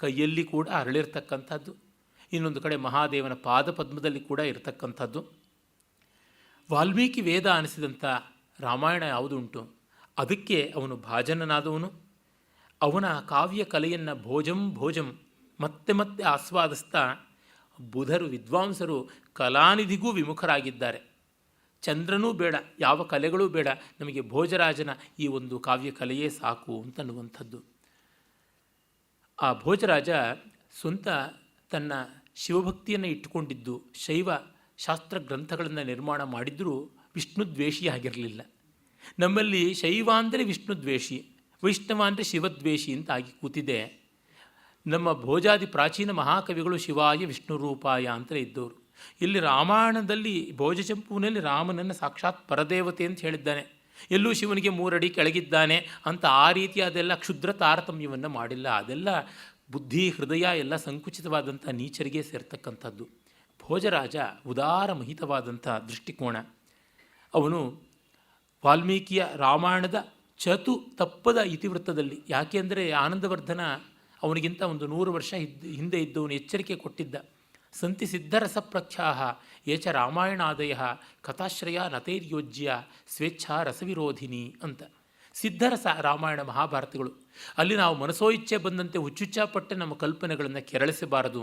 ಕೈಯಲ್ಲಿ ಕೂಡ ಅರಳಿರ್ತಕ್ಕಂಥದ್ದು, ಇನ್ನೊಂದು ಕಡೆ ಮಹಾದೇವನ ಪಾದಪದ್ಮದಲ್ಲಿ ಕೂಡ ಇರತಕ್ಕಂಥದ್ದು. ವಾಲ್ಮೀಕಿ ವೇದ ಅನಿಸಿದಂಥ ರಾಮಾಯಣ ಯಾವುದುಂಟು ಅದಕ್ಕೆ ಅವನು ಭಾಜನನಾದವನು. ಅವನ ಕಾವ್ಯ ಕಲೆಯನ್ನು ಭೋಜಂ ಭೋಜಂ ಮತ್ತೆ ಮತ್ತೆ ಆಸ್ವಾದಿಸ್ತಾ ಬುಧರು ವಿದ್ವಾಂಸರು ಕಲಾನಿಧಿಗೂ ವಿಮುಖರಾಗಿದ್ದಾರೆ. ಚಂದ್ರನೂ ಬೇಡ, ಯಾವ ಕಲೆಗಳೂ ಬೇಡ, ನಮಗೆ ಭೋಜರಾಜನ ಈ ಒಂದು ಕಾವ್ಯ ಕಲೆಯೇ ಸಾಕು ಅಂತನ್ನುವಂಥದ್ದು. ಆ ಭೋಜರಾಜ ಸ್ವಂತ ತನ್ನ ಶಿವಭಕ್ತಿಯನ್ನು ಇಟ್ಟುಕೊಂಡಿದ್ದು ಶೈವ ಶಾಸ್ತ್ರ ಗ್ರಂಥಗಳನ್ನು ನಿರ್ಮಾಣ ಮಾಡಿದ್ದರೂ ವಿಷ್ಣು ದ್ವೇಷಿಯಾಗಿರಲಿಲ್ಲ. ನಮ್ಮಲ್ಲಿ ಶೈವ ಅಂದರೆ ವಿಷ್ಣು ದ್ವೇಷಿ, ವೈಷ್ಣವ ಅಂದರೆ ಶಿವದ್ವೇಷಿ ಅಂತ ಆಗಿ ಕೂತಿದೆ. ನಮ್ಮ ಭೋಜಾದಿ ಪ್ರಾಚೀನ ಮಹಾಕವಿಗಳು ಶಿವಾಯ ವಿಷ್ಣು ರೂಪಾಯ ಅಂತಲೇ ಇದ್ದವರು. ಇಲ್ಲಿ ರಾಮಾಯಣದಲ್ಲಿ ಭೋಜಚಂಪುವಿನಲ್ಲಿ ರಾಮನನ್ನು ಸಾಕ್ಷಾತ್ ಪರದೇವತೆ ಅಂತ ಹೇಳಿದ್ದಾನೆ. ಎಲ್ಲೂ ಶಿವನಿಗೆ 3 ಅಡಿ ಕೆಳಗಿದ್ದಾನೆ ಅಂತ ಆ ರೀತಿಯಾದೆಲ್ಲ ಕ್ಷುದ್ರ ತಾರತಮ್ಯವನ್ನು ಮಾಡಿಲ್ಲ. ಅದೆಲ್ಲ ಬುದ್ಧಿ ಹೃದಯ ಎಲ್ಲ ಸಂಕುಚಿತವಾದಂಥ ನೀಚರಿಗೆ ಸೇರ್ತಕ್ಕಂಥದ್ದು. ಭೋಜರಾಜ ಉದಾರಮಹಿತವಾದಂಥ ದೃಷ್ಟಿಕೋನ. ಅವನು ವಾಲ್ಮೀಕಿಯ ರಾಮಾಯಣದ ತಪ್ಪದ ಇತಿವೃತ್ತದಲ್ಲಿ, ಯಾಕೆಂದರೆ ಆನಂದವರ್ಧನ ಅವನಿಗಿಂತ ಒಂದು 100 ವರ್ಷ ಹಿಂದೆ ಇದ್ದವನು ಎಚ್ಚರಿಕೆ ಕೊಟ್ಟಿದ್ದ. ಸಂತಿ ಸಿದ್ಧರಸ ಪ್ರಖ್ಯಾಹ ಏಚ ರಾಮಾಯಣಾದಯ ಕಥಾಶ್ರಯ ನತೈರ್ಯೋಜ್ಯ ಸ್ವೇಚ್ಛಾ ರಸವಿರೋಧಿನಿ ಅಂತ. ಸಿದ್ಧರಸ ರಾಮಾಯಣ ಮಹಾಭಾರತಗಳು. ಅಲ್ಲಿ ನಾವು ಮನಸೋ ಇಚ್ಛೆ ಬಂದಂತೆ ಹುಚ್ಚುಚ್ಚಾಪಟ್ಟೆ ನಮ್ಮ ಕಲ್ಪನೆಗಳನ್ನು ಕೆರಳಿಸಬಾರದು,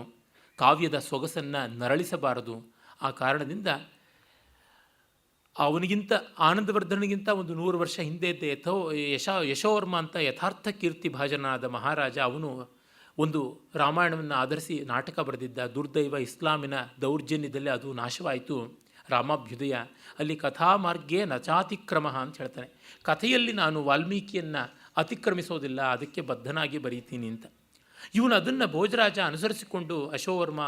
ಕಾವ್ಯದ ಸೊಗಸನ್ನು ನರಳಿಸಬಾರದು. ಆ ಕಾರಣದಿಂದ ಅವನಿಗಿಂತ ಆನಂದವರ್ಧನಿಗಿಂತ ಒಂದು 100 ವರ್ಷ ಹಿಂದೆ ಇದ್ದ ಯಶೋವರ್ಮ ಅಂತ ಯಥಾರ್ಥ ಕೀರ್ತಿ ಭಾಜನಾದ ಮಹಾರಾಜ, ಅವನು ಒಂದು ರಾಮಾಯಣವನ್ನು ಆಧರಿಸಿ ನಾಟಕ ಬರೆದಿದ್ದ. ದುರ್ದೈವ ಇಸ್ಲಾಮಿನ ದೌರ್ಜನ್ಯದಲ್ಲಿ ಅದು ನಾಶವಾಯಿತು, ರಾಮಾಭ್ಯುದಯ. ಅಲ್ಲಿ ಕಥಾಮಾರ್ಗೇ ನಚಾತಿಕ್ರಮ ಅಂತ ಹೇಳ್ತಾನೆ. ಕಥೆಯಲ್ಲಿ ನಾನು ವಾಲ್ಮೀಕಿಯನ್ನು ಅತಿಕ್ರಮಿಸೋದಿಲ್ಲ, ಅದಕ್ಕೆ ಬದ್ಧನಾಗಿ ಬರೀತೀನಿ ಅಂತ. ಇವನು ಅದನ್ನು ಭೋಜರಾಜ ಅನುಸರಿಸಿಕೊಂಡು ಅಶೋವರ್ಮ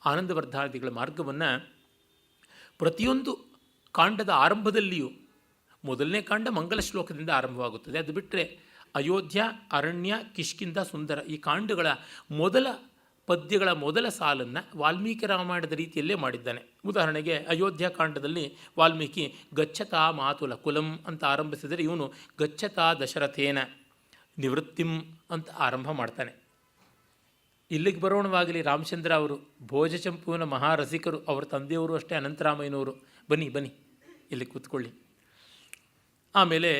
ಆನಂದವರ್ಧಾದಿಗಳ ಮಾರ್ಗವನ್ನು ಪ್ರತಿಯೊಂದು ಕಾಂಡದ ಆರಂಭದಲ್ಲಿಯೂ, ಮೊದಲನೇ ಕಾಂಡ ಮಂಗಲ ಶ್ಲೋಕದಿಂದ ಆರಂಭವಾಗುತ್ತದೆ. ಅದು ಬಿಟ್ಟರೆ ಅಯೋಧ್ಯ, ಅರಣ್ಯ, ಕಿಷ್ಕಿಂಧ, ಸುಂದರ ಈ ಕಾಂಡಗಳ ಮೊದಲ ಪದ್ಯಗಳ ಮೊದಲ ಸಾಲನ್ನು ವಾಲ್ಮೀಕಿ ರಾಮಾಯಣದ ರೀತಿಯಲ್ಲೇ ಮಾಡಿದ್ದಾನೆ. ಉದಾಹರಣೆಗೆ ಅಯೋಧ್ಯ ಕಾಂಡದಲ್ಲಿ ವಾಲ್ಮೀಕಿ ಗಚ್ಚತಾ ಮಾತುಲ ಕುಲಂ ಅಂತ ಆರಂಭಿಸಿದರೆ ಇವನು ಗಚ್ಚತಾ ದಶರಥೇನ ನಿವೃತ್ತಿಂ ಅಂತ ಆರಂಭ ಮಾಡ್ತಾನೆ. ಇಲ್ಲಿಗೆ ಬರೋಣವಾಗಲಿ ರಾಮಚಂದ್ರ ಅವರು ಭೋಜಚಂಪುವಿನ ಮಹಾರಸಿಕರು, ಅವರ ತಂದೆಯವರು ಅಷ್ಟೇ ಅನಂತರಾಮಯ್ಯನವರು. ಬನ್ನಿ ಇಲ್ಲಿ ಕೂತ್ಕೊಳ್ಳಿ. ಆಮೇಲೆ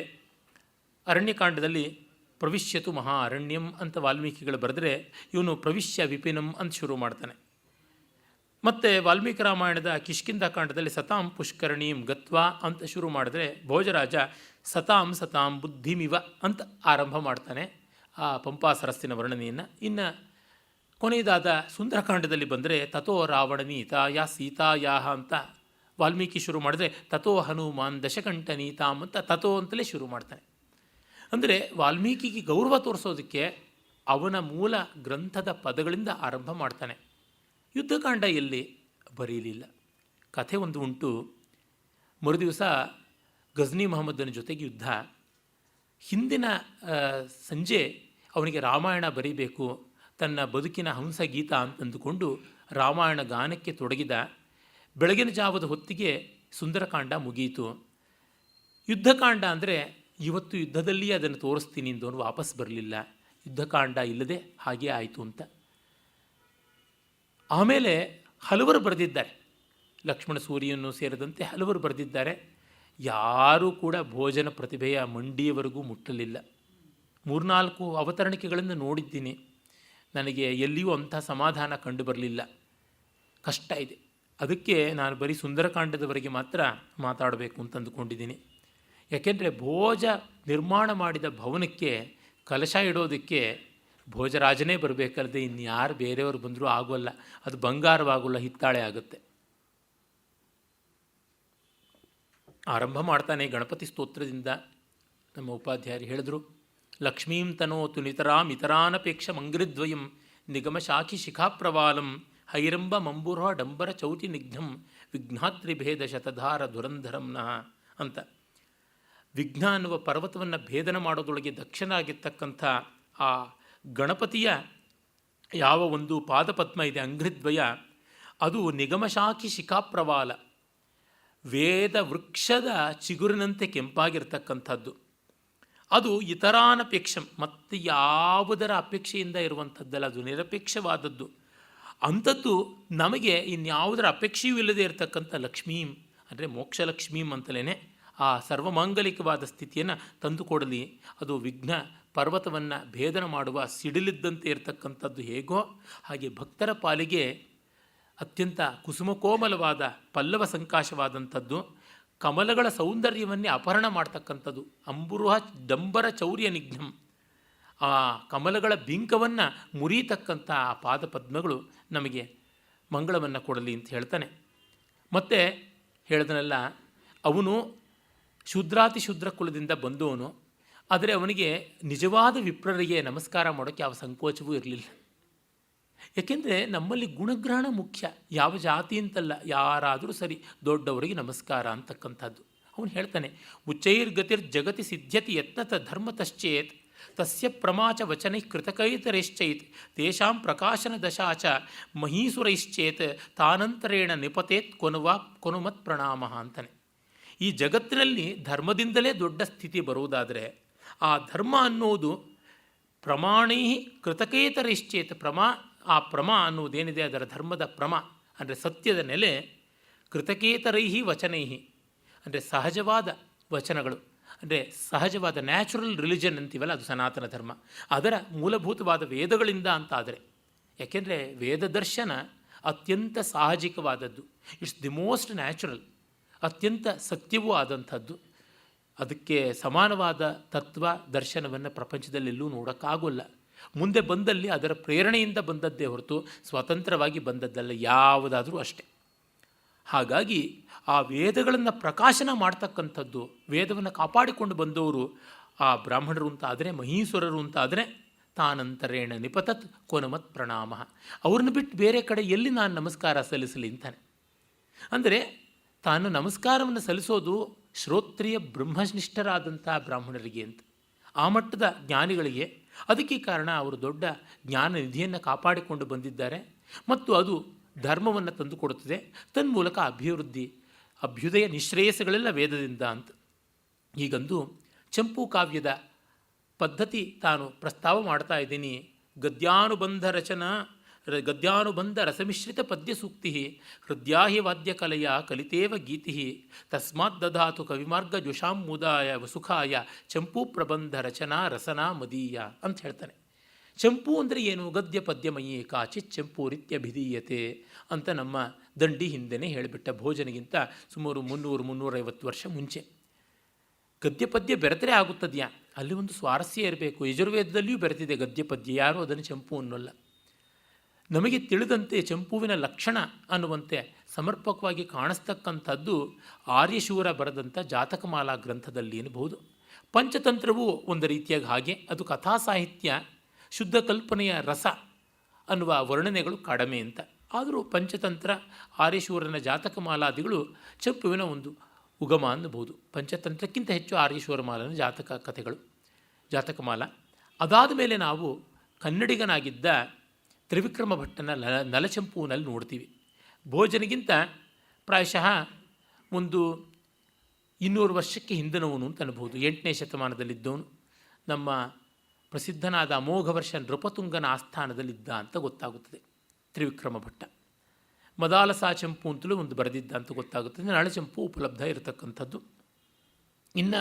ಅರಣ್ಯಕಾಂಡದಲ್ಲಿ ಪ್ರವಿಶ್ಯತು ಮಹಾ ಅರಣ್ಯಂ ಅಂತ ವಾಲ್ಮೀಕಿಗಳು ಬರೆದರೆ ಇವನು ಪ್ರವಿಶ್ಯ ವಿಪಿನಂ ಅಂತ ಶುರು ಮಾಡ್ತಾನೆ. ಮತ್ತು ವಾಲ್ಮೀಕಿ ರಾಮಾಯಣದ ಕಿಷ್ಕಿಂಧ ಕಾಂಡದಲ್ಲಿ ಸತಾಂ ಪುಷ್ಕರಣೀಂ ಗತ್ವಾ ಅಂತ ಶುರು ಮಾಡಿದ್ರೆ ಭೋಜರಾಜ ಸತಾಂ ಬುದ್ಧಿಮಿವ ಅಂತ ಆರಂಭ ಮಾಡ್ತಾನೆ ಆ ಪಂಪಾ ಸರಸ್ಸಿನ ವರ್ಣನೆಯನ್ನು. ಇನ್ನು ಕೊನೆಯದಾದ ಸುಂದರಕಾಂಡದಲ್ಲಿ ಬಂದರೆ ತಥೋ ರಾವಣನೀತ ಯಾ ಸೀತಾಯಾಹ ಅಂತ ವಾಲ್ಮೀಕಿ ಶುರು ಮಾಡಿದ್ರೆ ತಥೋ ಹನುಮಾನ್ ದಶಕಂಠನೀತಾಂ ಅಂತ ತಥೋ ಅಂತಲೇ ಶುರು ಮಾಡ್ತಾನೆ. ಅಂದರೆ ವಾಲ್ಮೀಕಿಗೆ ಗೌರವ ತೋರಿಸೋದಕ್ಕೆ ಅವನ ಮೂಲ ಗ್ರಂಥದ ಪದಗಳಿಂದ ಆರಂಭ ಮಾಡ್ತಾನೆ. ಯುದ್ಧಕಾಂಡ ಎಲ್ಲಿ ಬರೀಲಿಲ್ಲ. ಕಥೆ ಒಂದು ಉಂಟು. ಮರುದಿವಸ ಗಜ್ನಿ ಮೊಹಮ್ಮದನ ಜೊತೆಗೆ ಯುದ್ಧ. ಹಿಂದಿನ ಸಂಜೆ ಅವನಿಗೆ ರಾಮಾಯಣ ಬರೀಬೇಕು, ತನ್ನ ಬದುಕಿನ ಹಂಸಗೀತ ಅಂತಂದುಕೊಂಡು ರಾಮಾಯಣ ಗಾನಕ್ಕೆ ತೊಡಗಿದ. ಬೆಳಗಿನ ಜಾವದ ಹೊತ್ತಿಗೆ ಸುಂದರಕಾಂಡ ಮುಗಿಯಿತು. ಯುದ್ಧಕಾಂಡ ಅಂದರೆ ಇವತ್ತು ಯುದ್ಧದಲ್ಲಿಯೇ ಅದನ್ನು ತೋರಿಸ್ತೀನಿ ಎಂದವನು ವಾಪಸ್ ಬರಲಿಲ್ಲ. ಯುದ್ಧಕಾಂಡ ಇಲ್ಲದೆ ಹಾಗೇ ಆಯಿತು ಅಂತ. ಆಮೇಲೆ ಹಲವರು ಬರೆದಿದ್ದಾರೆ, ಲಕ್ಷ್ಮಣ ಸೂರಿಯನ್ನು ಸೇರಿದಂತೆ ಹಲವರು ಬರೆದಿದ್ದಾರೆ. ಯಾರೂ ಕೂಡ ಭೋಜನ ಪ್ರತಿಭೆಯ ಮಂಡಿಯವರೆಗೂ ಮುಟ್ಟಲಿಲ್ಲ. 3-4 ಅವತರಣಿಕೆಗಳನ್ನು ನೋಡಿದ್ದೀನಿ, ನನಗೆ ಎಲ್ಲಿಯೂ ಅಂಥ ಸಮಾಧಾನ ಕಂಡು ಬರಲಿಲ್ಲ. ಕಷ್ಟ ಇದೆ. ಅದಕ್ಕೆ ನಾನು ಬರೀ ಸುಂದರಕಾಂಡದವರೆಗೆ ಮಾತ್ರ ಮಾತಾಡಬೇಕು ಅಂತ ಅಂದುಕೊಂಡಿದ್ದೀನಿ. ಯಾಕೆಂದರೆ ಭೋಜ ನಿರ್ಮಾಣ ಮಾಡಿದ ಭವನಕ್ಕೆ ಕಲಶ ಇಡೋದಕ್ಕೆ ಭೋಜರಾಜನೇ ಬರಬೇಕಲ್ಲದೆ ಇನ್ಯಾರು ಬೇರೆಯವರು ಬಂದರೂ ಆಗೋಲ್ಲ. ಅದು ಬಂಗಾರವಾಗೋಲ್ಲ, ಹಿತ್ತಾಳೆ ಆಗುತ್ತೆ. ಆರಂಭ ಮಾಡ್ತಾನೆ ಗಣಪತಿ ಸ್ತೋತ್ರದಿಂದ. ನಮ್ಮ ಉಪಾಧ್ಯಾಯರು ಹೇಳಿದ್ರು, ಲಕ್ಷ್ಮೀಂ ತನೋತು ನಿತರಾಂ ಇತರಾನಪೇಕ್ಷ ಮಂಗ್ರಿದ್ವಯಂ ನಿಗಮಶಾಖಿ ಶಿಖಾಪ್ರವಾಲಂ ಹೈರಂಬ ಮಂಬುರ ಡಂಬರ ಚೌತಿ ನಿಘ್ನಂ ವಿಘ್ನಾತ್ರಿಭೇದ ಶತಧಾರ ದುರಂಧರಂನಃ ಅಂತ. ವಿಘ್ನ ಅನ್ನುವ ಪರ್ವತವನ್ನು ಭೇದನ ಮಾಡೋದೊಳಗೆ ದಕ್ಷನಾಗಿರ್ತಕ್ಕಂಥ ಆ ಗಣಪತಿಯ ಯಾವ ಒಂದು ಪಾದಪದ್ಮ ಇದೆ ಅಂಘ್ರಿದ್ವಯ, ಅದು ನಿಗಮಶಾಖಿ ಶಿಖಾಪ್ರವಾಲ, ವೇದ ವೃಕ್ಷದ ಚಿಗುರಿನಂತೆ ಕೆಂಪಾಗಿರ್ತಕ್ಕಂಥದ್ದು. ಅದು ಇತರಾನಪೇಕ್ಷಂ, ಮತ್ತು ಯಾವುದರ ಅಪೇಕ್ಷೆಯಿಂದ ಇರುವಂಥದ್ದಲ್ಲ, ಅದು ನಿರಪೇಕ್ಷವಾದದ್ದು. ಅಂಥದ್ದು ನಮಗೆ ಇನ್ಯಾವುದರ ಅಪೇಕ್ಷೆಯೂ ಇಲ್ಲದೆ ಇರತಕ್ಕಂಥ ಲಕ್ಷ್ಮೀಂ ಅಂದರೆ ಮೋಕ್ಷಲಕ್ಷ್ಮೀಂ ಅಂತಲೇ ಆ ಸರ್ವಮಾಂಗಲಿಕವಾದ ಸ್ಥಿತಿಯನ್ನು ತಂದುಕೊಡಲಿ. ಅದು ವಿಘ್ನ ಪರ್ವತವನ್ನು ಭೇದನ ಮಾಡುವ ಸಿಡಿಲಿದ್ದಂತೆ ಇರತಕ್ಕಂಥದ್ದು ಹೇಗೋ ಹಾಗೆ ಭಕ್ತರ ಪಾಲಿಗೆ ಅತ್ಯಂತ ಕುಸುಮಕೋಮಲವಾದ ಪಲ್ಲವ ಸಂಕಾಶವಾದಂಥದ್ದು, ಕಮಲಗಳ ಸೌಂದರ್ಯವನ್ನೇ ಅಪಹರಣ ಮಾಡ್ತಕ್ಕಂಥದ್ದು. ಅಂಬುರುಹ ಡಂಬರ ಚೌರ್ಯ ನಿಘ್ನಂ, ಆ ಕಮಲಗಳ ಬಿಂಕವನ್ನು ಮುರಿಯತಕ್ಕಂಥ ಆ ಪಾದಪದ್ಮಗಳು ನಮಗೆ ಮಂಗಳವನ್ನು ಕೊಡಲಿ ಅಂತ ಹೇಳ್ತಾನೆ. ಮತ್ತು ಹೇಳಿದನಲ್ಲ, ಅವನು ಶೂದ್ರಾತಿ ಶೂದ್ರ ಕುಲದಿಂದ ಬಂದವನು, ಆದರೆ ಅವನಿಗೆ ನಿಜವಾದ ವಿಪ್ರರಿಗೆ ನಮಸ್ಕಾರ ಮಾಡೋಕ್ಕೆ ಯಾವ ಸಂಕೋಚವೂ ಇರಲಿಲ್ಲ. ಏಕೆಂದರೆ ನಮ್ಮಲ್ಲಿ ಗುಣಗ್ರಹಣ ಮುಖ್ಯ, ಯಾವ ಜಾತಿ ಅಂತಲ್ಲ, ಯಾರಾದರೂ ಸರಿ ದೊಡ್ಡವರಿಗೆ ನಮಸ್ಕಾರ ಅಂತಕ್ಕಂಥದ್ದು. ಅವನು ಹೇಳ್ತಾನೆ, ಉಚ್ಚೈರ್ಗತಿರ್ ಜಗತಿ ಸಿದ್ಧ್ಯತಿ ಯತ್ನತ ಧರ್ಮತಶ್ಚೇತ್ ತಸ್ಯ ಪ್ರಮಾಚ ವಚನೈ ಕೃತಕೈತರೈಶ್ಚೈತ್ ತೇಷಾಂ ಪ್ರಕಾಶನ ದಶಾಚ ಮಹೀಸುರೈಶ್ಚೇತ್ ತಾನಂತರೇಣ ನಿಪತೇತ್ ಕೊನುಮತ್ ಪ್ರಣಾಮ ಅಂತಾನೆ. ಈ ಜಗತ್ತಿನಲ್ಲಿ ಧರ್ಮದಿಂದಲೇ ದೊಡ್ಡ ಸ್ಥಿತಿ ಬರುವುದಾದರೆ ಆ ಧರ್ಮ ಅನ್ನೋದು ಪ್ರಮಾಣೈ ಕೃತಕೇತರೈಶ್ಚೇತ್, ಆ ಪ್ರಮ ಅನ್ನುವುದೇನಿದೆ ಅದರ ಧರ್ಮದ ಪ್ರಮ ಅಂದರೆ ಸತ್ಯದ ನೆಲೆ, ಕೃತಕೇತರೈ ವಚನೈ ಅಂದರೆ ಸಹಜವಾದ ವಚನಗಳು, ಅಂದರೆ ಸಹಜವಾದ ನ್ಯಾಚುರಲ್ ರಿಲಿಜನ್ ಅಂತೀವಲ್ಲ, ಅದು ಸನಾತನ ಧರ್ಮ. ಅದರ ಮೂಲಭೂತವಾದ ವೇದಗಳಿಂದ ಅಂತಾದರೆ, ಯಾಕೆಂದರೆ ವೇದ ದರ್ಶನ ಅತ್ಯಂತ ಸಾಹಜಿಕವಾದದ್ದು, ಇಟ್ಸ್ ದಿ ಮೋಸ್ಟ್ ನ್ಯಾಚುರಲ್, ಅತ್ಯಂತ ಸತ್ಯವೂ ಆದಂಥದ್ದು. ಅದಕ್ಕೆ ಸಮಾನವಾದ ತತ್ವ ದರ್ಶನವನ್ನು ಪ್ರಪಂಚದಲ್ಲೆಲ್ಲೂ ನೋಡೋಕ್ಕಾಗೋಲ್ಲ. ಮುಂದೆ ಬಂದಲ್ಲಿ ಅದರ ಪ್ರೇರಣೆಯಿಂದ ಬಂದದ್ದೇ ಹೊರತು ಸ್ವತಂತ್ರವಾಗಿ ಬಂದದ್ದಲ್ಲ ಯಾವುದಾದರೂ ಅಷ್ಟೆ. ಹಾಗಾಗಿ ಆ ವೇದಗಳನ್ನು ಪ್ರಕಾಶನ ಮಾಡ್ತಕ್ಕಂಥದ್ದು, ವೇದವನ್ನು ಕಾಪಾಡಿಕೊಂಡು ಬಂದವರು ಆ ಬ್ರಾಹ್ಮಣರು ಅಂತ ಆದರೆ, ಮಹೀಶ್ವರರು ಅಂತ ಆದರೆ, ತಾನಂತರೇಣ ನಿಪತತ್ ಕೊನಮತ್ ಪ್ರಣಾಮ, ಅವ್ರನ್ನ ಬಿಟ್ಟು ಬೇರೆ ಕಡೆ ಎಲ್ಲಿ ನಾನು ನಮಸ್ಕಾರ ಸಲ್ಲಿಸಲಿ ಅಂತಾನೆ. ಅಂದರೆ ತಾನು ನಮಸ್ಕಾರವನ್ನು ಸಲ್ಲಿಸೋದು ಶ್ರೋತ್ರಿಯ ಬ್ರಹ್ಮನಿಷ್ಠರಾದಂಥ ಬ್ರಾಹ್ಮಣರಿಗೆ ಅಂತ, ಆ ಮಟ್ಟದ ಜ್ಞಾನಿಗಳಿಗೆ. ಅದಕ್ಕೆ ಕಾರಣ ಅವರು ದೊಡ್ಡ ಜ್ಞಾನ ನಿಧಿಯನ್ನು ಕಾಪಾಡಿಕೊಂಡು ಬಂದಿದ್ದಾರೆ ಮತ್ತು ಅದು ಧರ್ಮವನ್ನು ತಂದುಕೊಡುತ್ತದೆ. ತನ್ಮೂಲಕ ಅಭ್ಯುದಯ ನಿಶ್ರೇಯಸಗಳೆಲ್ಲ ವೇದದಿಂದ ಅಂತ. ಹೀಗಂದು ಚಂಪೂ ಕಾವ್ಯದ ಪದ್ಧತಿ ತಾನು ಪ್ರಸ್ತಾವ ಮಾಡ್ತಾ ಇದ್ದೀನಿ. ಗದ್ಯಾನುಬಂಧ ರಸಮಿಶ್ರಿತ ಪದ್ಯ ಸೂಕ್ತಿ ಹೃದಯಾಹಿ ವಾದ್ಯಕಲೆಯ ಕಲಿತೇವ ಗೀತಿ ತಸ್ಮಾತ್ ದಧಾತು ಕವಿಮಾರ್ಗ ಜುಷಾಮುದಾಯ ವಸುಖಾಯ ಚಂಪೂ ಪ್ರಬಂಧ ರಚನಾ ರಸನಾ ಮದೀಯ ಅಂತ ಹೇಳ್ತಾನೆ. ಚಂಪು ಅಂದರೆ ಏನು? ಗದ್ಯ ಪದ್ಯಮಯೇ ಕಾಚಿತ್ ಚಂಪೂರಿತ್ಯಭಿಧೀಯತೆ ಅಂತ ನಮ್ಮ ದಂಡಿ ಹಿಂದೆನೇ ಹೇಳಿಬಿಟ್ಟ, ಭೋಜನಿಗಿಂತ ಸುಮಾರು 300-350 ವರ್ಷ ಮುಂಚೆ. ಗದ್ಯ ಪದ್ಯ ಬೆರೆತರೆ ಆಗುತ್ತದೆಯಾ? ಅಲ್ಲಿ ಒಂದು ಸ್ವಾರಸ್ಯ ಇರಬೇಕು. ಯಜುರ್ವೇದದಲ್ಲಿಯೂ ಬೆರೆತಿದೆ ಗದ್ಯ ಪದ್ಯ, ಯಾರೂ ಅದನ್ನು ಚಂಪು ಅನ್ನೋಲ್ಲ. ನಮಗೆ ತಿಳಿದಂತೆ ಚಂಪುವಿನ ಲಕ್ಷಣ ಅನ್ನುವಂತೆ ಸಮರ್ಪಕವಾಗಿ ಕಾಣಿಸ್ತಕ್ಕಂಥದ್ದು ಆರ್ಯಶೂರ ಬರೆದಂಥ ಜಾತಕಮಾಲಾ ಗ್ರಂಥದಲ್ಲಿ ಎನ್ನಬಹುದು. ಪಂಚತಂತ್ರವೂ ಒಂದು ರೀತಿಯಾಗಿ ಹಾಗೆ, ಅದು ಕಥಾ ಸಾಹಿತ್ಯ, ಶುದ್ಧ ಕಲ್ಪನೆಯ ರಸ ಅನ್ನುವ ವರ್ಣನೆಗಳು ಕಡಿಮೆ ಅಂತ. ಆದರೂ ಪಂಚತಂತ್ರ, ಆರ್ಯಶೂರನ ಜಾತಕಮಾಲಾದಿಗಳು ಚಂಪುವಿನ ಒಂದು ಉಗಮ ಅನ್ನಬಹುದು. ಪಂಚತಂತ್ರಕ್ಕಿಂತ ಹೆಚ್ಚು ಆರ್ಯಶೂರಮಾಲನ ಜಾತಕ ಕಥೆಗಳು, ಜಾತಕಮಾಲ. ಅದಾದ ಮೇಲೆ ನಾವು ಕನ್ನಡಿಗನಾಗಿದ್ದ ತ್ರಿವಿಕ್ರಮ ಭಟ್ಟನ ನಲಚಂಪುವಿನಲ್ಲಿ ನೋಡ್ತೀವಿ. ಭೋಜನಿಗಿಂತ ಪ್ರಾಯಶಃ ಒಂದು 200 ವರ್ಷಕ್ಕೆ ಹಿಂದಿನವನು ಅಂತ ಅನ್ಬೋದು. 8ನೇ ಶತಮಾನದಲ್ಲಿದ್ದವನು. ನಮ್ಮ ಪ್ರಸಿದ್ಧನಾದ ಅಮೋಘ ವರ್ಷ ನೃಪತುಂಗನ ಆಸ್ಥಾನದಲ್ಲಿದ್ದ ಅಂತ ಗೊತ್ತಾಗುತ್ತದೆ ತ್ರಿವಿಕ್ರಮ ಭಟ್ಟ. ಮದಾಲಸಾ ಚಂಪು ಅಂತಲೂ ಒಂದು ಬರೆದಿದ್ದ ಅಂತ ಗೊತ್ತಾಗುತ್ತದೆ. ನಳಚಂಪು ಉಪಲಬ್ಧ ಇರತಕ್ಕಂಥದ್ದು. ಇನ್ನು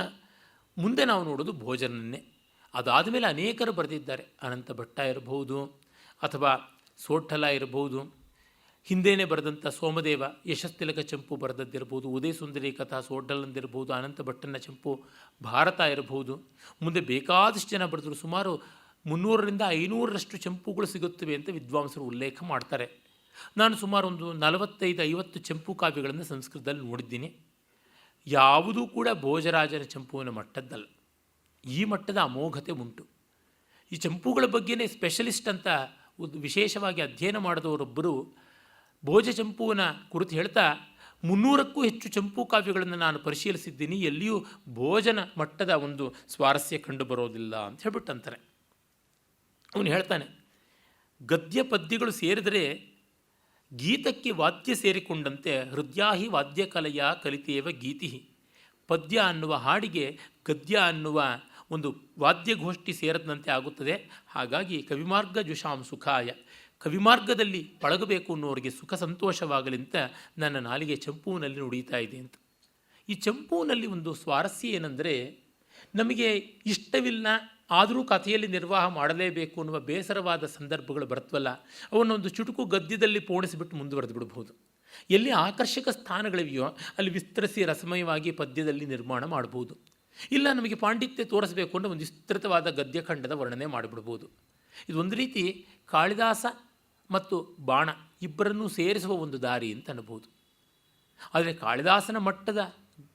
ಮುಂದೆ ನಾವು ನೋಡೋದು ಭೋಜನನ್ನೇ. ಅದಾದ ಮೇಲೆ ಅನೇಕರು ಬರೆದಿದ್ದಾರೆ. ಅನಂತ ಭಟ್ಟ ಇರಬಹುದು, ಅಥವಾ ಸೋಠಲ ಇರಬಹುದು, ಹಿಂದೇನೆ ಬರೆದಂಥ ಸೋಮದೇವ ಯಶಸ್ತಿಲಕ ಚಂಪು ಬರೆದದ್ದಿರ್ಬೋದು, ಉದಯ ಸುಂದರಿ ಕಥಾ ಸೋಡ್ಡಲಂದಿರ್ಬೋದು, ಅನಂತ ಭಟ್ಟನ ಚಂಪು ಭಾರತ ಇರಬಹುದು. ಮುಂದೆ ಬೇಕಾದಷ್ಟು ಜನ ಬರೆದರು. ಸುಮಾರು 300ರಿಂದ 500ರಷ್ಟು ಚಂಪುಗಳು ಸಿಗುತ್ತವೆ ಅಂತ ವಿದ್ವಾಂಸರು ಉಲ್ಲೇಖ ಮಾಡ್ತಾರೆ. ನಾನು ಸುಮಾರು ಒಂದು 45-50 ಚಂಪು ಕಾವ್ಯಗಳನ್ನು ಸಂಸ್ಕೃತದಲ್ಲಿ ನೋಡಿದ್ದೀನಿ. ಯಾವುದೂ ಕೂಡ ಭೋಜರಾಜನ ಚಂಪುವಿನ ಮಟ್ಟದ್ದಲ್ಲ. ಈ ಮಟ್ಟದ ಅಮೋಘತೆ ಉಂಟು. ಈ ಚಂಪುಗಳ ಬಗ್ಗೆನೇ ಸ್ಪೆಷಲಿಸ್ಟ್ ಅಂತ ವಿಶೇಷವಾಗಿ ಅಧ್ಯಯನ ಮಾಡಿದವರೊಬ್ಬರು ಭೋಜ ಚಂಪುವಿನ ಕುರಿತು ಹೇಳ್ತಾ, 300ಕ್ಕೂ ಹೆಚ್ಚು ಚಂಪು ಕಾವ್ಯಗಳನ್ನು ನಾನು ಪರಿಶೀಲಿಸಿದ್ದೀನಿ, ಎಲ್ಲಿಯೂ ಭೋಜನ ಮಟ್ಟದ ಒಂದು ಸ್ವಾರಸ್ಯ ಕಂಡು ಬರೋದಿಲ್ಲ ಅಂತ ಹೇಳ್ಬಿಟ್ಟಂತಾರೆ. ಅವನು ಹೇಳ್ತಾನೆ, ಗದ್ಯ ಪದ್ಯಗಳು ಸೇರಿದರೆ ಗೀತಕ್ಕೆ ವಾದ್ಯ ಸೇರಿಕೊಂಡಂತೆ ಹೃದಯಾಹಿ ವಾದ್ಯಕಲೆಯ ಕಲಿತೇವ ಗೀತಿ. ಪದ್ಯ ಅನ್ನುವ ಹಾಡಿಗೆ ಗದ್ಯ ಅನ್ನುವ ಒಂದು ವಾದ್ಯಗೋಷ್ಠಿ ಸೇರದಂತೆ ಆಗುತ್ತದೆ. ಹಾಗಾಗಿ ಕವಿಮಾರ್ಗ ಜುಷಾಂ ಸುಖಾಯ, ಕವಿಮಾರ್ಗದಲ್ಲಿ ಪಳಗಬೇಕು ಅನ್ನೋರಿಗೆ ಸುಖ ಸಂತೋಷವಾಗಲಿ ಅಂತ ನನ್ನ ನಾಲಿಗೆ ಚಂಪುವಿನಲ್ಲಿ ನುಡಿತಾ ಇದೆ ಅಂತ. ಈ ಚಂಪುವಿನಲ್ಲಿ ಒಂದು ಸ್ವಾರಸ್ಯ ಏನೆಂದರೆ, ನಮಗೆ ಇಷ್ಟವಿಲ್ಲ ಆದರೂ ಕಥೆಯಲ್ಲಿ ನಿರ್ವಾಹ ಮಾಡಲೇಬೇಕು ಅನ್ನುವ ಬೇಸರವಾದ ಸಂದರ್ಭಗಳು ಬರ್ತವಲ್ಲ, ಅವನ್ನೊಂದು ಚುಟುಕು ಗದ್ಯದಲ್ಲಿ ಪೋಣಿಸಿಬಿಟ್ಟು ಮುಂದುವರೆದು ಬಿಡ್ಬೋದು. ಎಲ್ಲಿ ಆಕರ್ಷಕ ಸ್ಥಾನಗಳಿವೆಯೋ ಅಲ್ಲಿ ವಿಸ್ತರಿಸಿ ರಸಮಯವಾಗಿ ಪದ್ಯದಲ್ಲಿ ನಿರ್ಮಾಣ ಮಾಡ್ಬೋದು. ಇಲ್ಲ ನಮಗೆ ಪಾಂಡಿತ್ಯ ತೋರಿಸಬೇಕು ಅಂದರೆ ಒಂದು ವಿಸ್ತೃತವಾದ ಗದ್ಯಖಂಡದ ವರ್ಣನೆ ಮಾಡಿಬಿಡ್ಬೋದು. ಇದೊಂದು ರೀತಿ ಕಾಳಿದಾಸ ಮತ್ತು ಬಾಣ ಇಬ್ಬರನ್ನೂ ಸೇರಿಸುವ ಒಂದು ದಾರಿ ಅಂತ ಅನ್ಬೋದು. ಆದರೆ ಕಾಳಿದಾಸನ ಮಟ್ಟದ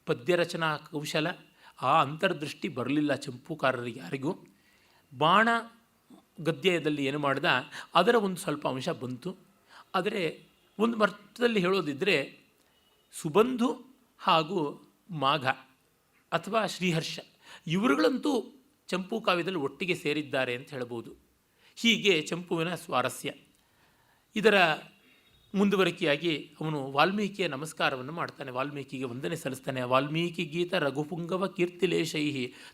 ಪದ್ಯ ರಚನಾ ಕೌಶಲ, ಆ ಅಂತರ್ದೃಷ್ಟಿ ಬರಲಿಲ್ಲ ಚಂಪುಕಾರರಿಗೆ ಯಾರಿಗೂ. ಬಾಣ ಗದ್ಯದಲ್ಲಿ ಏನು ಮಾಡಿದ ಅದರ ಒಂದು ಸ್ವಲ್ಪ ಅಂಶ ಬಂತು. ಆದರೆ ಒಂದು ಮಟ್ಟದಲ್ಲಿ ಹೇಳೋದಿದ್ದರೆ ಸುಬಂಧು ಹಾಗೂ ಮಾಘ ಅಥವಾ ಶ್ರೀಹರ್ಷ ಇವರುಗಳಂತೂ ಚಂಪು ಕಾವ್ಯದಲ್ಲಿ ಒಟ್ಟಿಗೆ ಸೇರಿದ್ದಾರೆ ಅಂತ ಹೇಳ್ಬೋದು. ಹೀಗೆ ಚಂಪುವಿನ ಸ್ವಾರಸ್ಯ. ಇದರ ಮುಂದುವರಿಕೆಯಾಗಿ ಅವನು ವಾಲ್ಮೀಕಿಯ ನಮಸ್ಕಾರವನ್ನು ಮಾಡ್ತಾನೆ, ವಾಲ್ಮೀಕಿಗೆ ವಂದನೆ ಸಲ್ಲಿಸ್ತಾನೆ. ವಾಲ್ಮೀಕಿ ಗೀತ ರಘುಪುಂಗವ ಕೀರ್ತಿಲೇಶೈ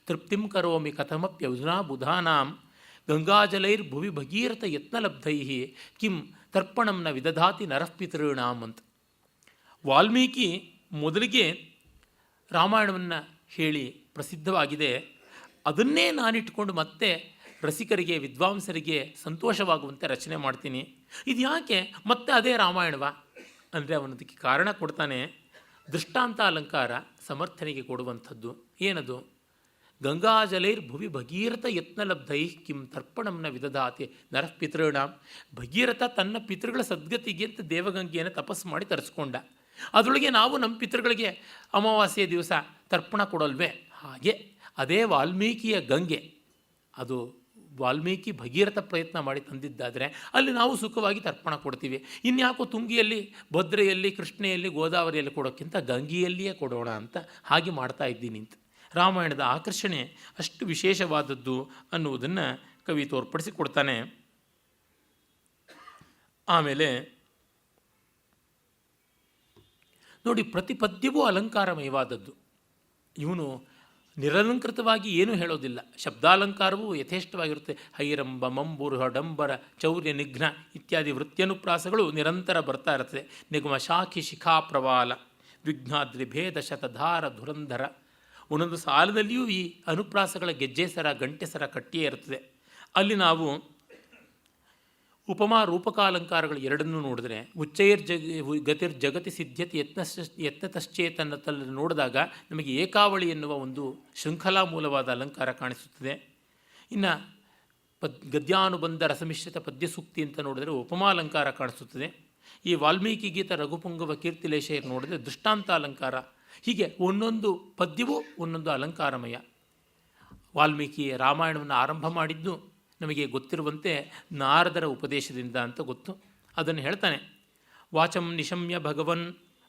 ತೃಪ್ತಿಂ ಕರೋಮಿ ಕಥಮಪ್ಯೌಜನಾ ಬುಧಾನಾಂ ಗಂಗಾಜಲೈರ್ಭುವಿ ಭಗೀರಥ ಯತ್ನಲಬ್ಧೈ ಕಿಂ ತರ್ಪಣಂ ನ ವಿದಧಾತಿ ನರಃಪಿತॄಣಾಂ ಅಂತ. ವಾಲ್ಮೀಕಿ ಮೊದಲಿಗೆ ರಾಮಾಯಣವನ್ನು ಹೇಳಿ ಪ್ರಸಿದ್ಧವಾಗಿದೆ, ಅದನ್ನೇ ನಾನಿಟ್ಕೊಂಡು ಮತ್ತೆ ರಸಿಕರಿಗೆ ವಿದ್ವಾಂಸರಿಗೆ ಸಂತೋಷವಾಗುವಂತೆ ರಚನೆ ಮಾಡ್ತೀನಿ. ಇದು ಯಾಕೆ ಮತ್ತೆ ಅದೇ ರಾಮಾಯಣವ ಅಂದರೆ ಅವನದಕ್ಕೆ ಕಾರಣ ಕೊಡ್ತಾನೆ. ದೃಷ್ಟಾಂತ ಅಲಂಕಾರ ಸಮರ್ಥನೆಗೆ ಕೊಡುವಂಥದ್ದು. ಏನದು? ಗಂಗಾಜಲೈರ್ ಭುವಿ ಭಗೀರಥ ಯತ್ನಲಬ್ಧೈ ಕಿಂ ತರ್ಪಣಂನ ವಿದಧಾತಿ ನರಃ ಪಿತॄಣಾಂ. ಭಗೀರಥ ತನ್ನ ಪಿತೃಗಳ ಸದ್ಗತಿಗೆ ಅಂತ ದೇವಗಂಗೆಯನ್ನು ತಪಸ್ಸು ಮಾಡಿ ತರಿಸ್ಕೊಂಡ. ಅದರೊಳಗೆ ನಾವು ನಮ್ಮ ಪಿತೃಗಳಿಗೆ ಅಮಾವಾಸ್ಯೆ ದಿವಸ ತರ್ಪಣ ಕೊಡಲ್ವೇ? ಹಾಗೆ ಅದೇ ವಾಲ್ಮೀಕಿಯ ಗಂಗೆ, ಅದು ವಾಲ್ಮೀಕಿ ಭಗೀರಥ ಪ್ರಯತ್ನ ಮಾಡಿ ತಂದಿದ್ದಾದರೆ ಅಲ್ಲಿ ನಾವು ಸುಖವಾಗಿ ತರ್ಪಣ ಕೊಡ್ತೀವಿ. ಇನ್ಯಾಕೋ ತುಂಗಿಯಲ್ಲಿ, ಭದ್ರೆಯಲ್ಲಿ, ಕೃಷ್ಣೆಯಲ್ಲಿ, ಗೋದಾವರಿಯಲ್ಲಿ ಕೊಡೋಕ್ಕಿಂತ ಗಂಗೆಯಲ್ಲಿಯೇ ಕೊಡೋಣ ಅಂತ ಹಾಗೆ ಮಾಡ್ತಾ ಇದ್ದೀನಿ ಅಂತ. ರಾಮಾಯಣದ ಆಕರ್ಷಣೆ ಅಷ್ಟು ವಿಶೇಷವಾದದ್ದು ಅನ್ನುವುದನ್ನು ಕವಿ ತೋರ್ಪಡಿಸಿಕೊಡ್ತಾನೆ. ಆಮೇಲೆ ನೋಡಿ, ಪ್ರತಿ ಪದ್ಯವೂ ಅಲಂಕಾರಮಯವಾದದ್ದು. ಇವನು ನಿರಲಂಕೃತವಾಗಿ ಏನೂ ಹೇಳೋದಿಲ್ಲ. ಶಬ್ದಾಲಂಕಾರವೂ ಯಥೇಷ್ಟವಾಗಿರುತ್ತೆ. ಹೈರಂಬ, ಮಂಬೂರು, ಡಂಬರ, ಚೌರ್ಯ, ನಿಘ್ನ ಇತ್ಯಾದಿ ವೃತ್ಯನುಪ್ರಾಸಗಳು ನಿರಂತರ ಬರ್ತಾ ಇರ್ತದೆ. ನಿಗಮ, ಶಾಖಿ, ಶಿಖಾ, ಪ್ರವಾಲ, ವಿಘ್ನಾದ್ರಿ, ಭೇದ, ಶತಧಾರ, ಧುರಂಧರ, ಒಂದೊಂದು ಸಾಲದಲ್ಲಿಯೂ ಈ ಅನುಪ್ರಾಸಗಳ ಗೆಜ್ಜೆ ಸರ, ಗಂಟೆ ಸರ ಕಟ್ಟಿಯೇ ಇರ್ತದೆ. ಅಲ್ಲಿ ನಾವು ಉಪಮಾ ರೂಪಕಾಲಂಕಾರಗಳು ಎರಡನ್ನೂ ನೋಡಿದ್ರೆ, ಗತಿರ್ ಜಗತಿ ಸಿದ್ಧತೆ ಯತ್ನತಶ್ಚೇತನ್ನತಲ್ಲಿ ನೋಡಿದಾಗ ನಮಗೆ ಏಕಾವಳಿ ಎನ್ನುವ ಒಂದು ಶೃಂಖಲಾ ಮೂಲವಾದ ಅಲಂಕಾರ ಕಾಣಿಸುತ್ತದೆ. ಇನ್ನು ಗದ್ಯಾನುಬಂಧ ರಸಮಿಶ್ರಿತ ಪದ್ಯಸೂಕ್ತಿ ಅಂತ ನೋಡಿದರೆ ಉಪಮಾಲಂಕಾರ ಕಾಣಿಸುತ್ತದೆ. ಈ ವಾಲ್ಮೀಕಿ ಗೀತ ರಘುಪುಂಗವ ಕೀರ್ತಿಲೇಶ ನೋಡಿದರೆ ದೃಷ್ಟಾಂತ ಅಲಂಕಾರ. ಹೀಗೆ ಒಂದೊಂದು ಪದ್ಯವೂ ಒಂದೊಂದು ಅಲಂಕಾರಮಯ. ವಾಲ್ಮೀಕಿ ರಾಮಾಯಣವನ್ನು ಆರಂಭ ಮಾಡಿದ್ದು ನಮಗೆ ಗೊತ್ತಿರುವಂತೆ ನಾರದರ ಉಪದೇಶದಿಂದ ಅಂತ ಗೊತ್ತು. ಅದನ್ನು ಹೇಳ್ತಾನೆ. ವಾಚಂ ನಿಶಮ್ಯ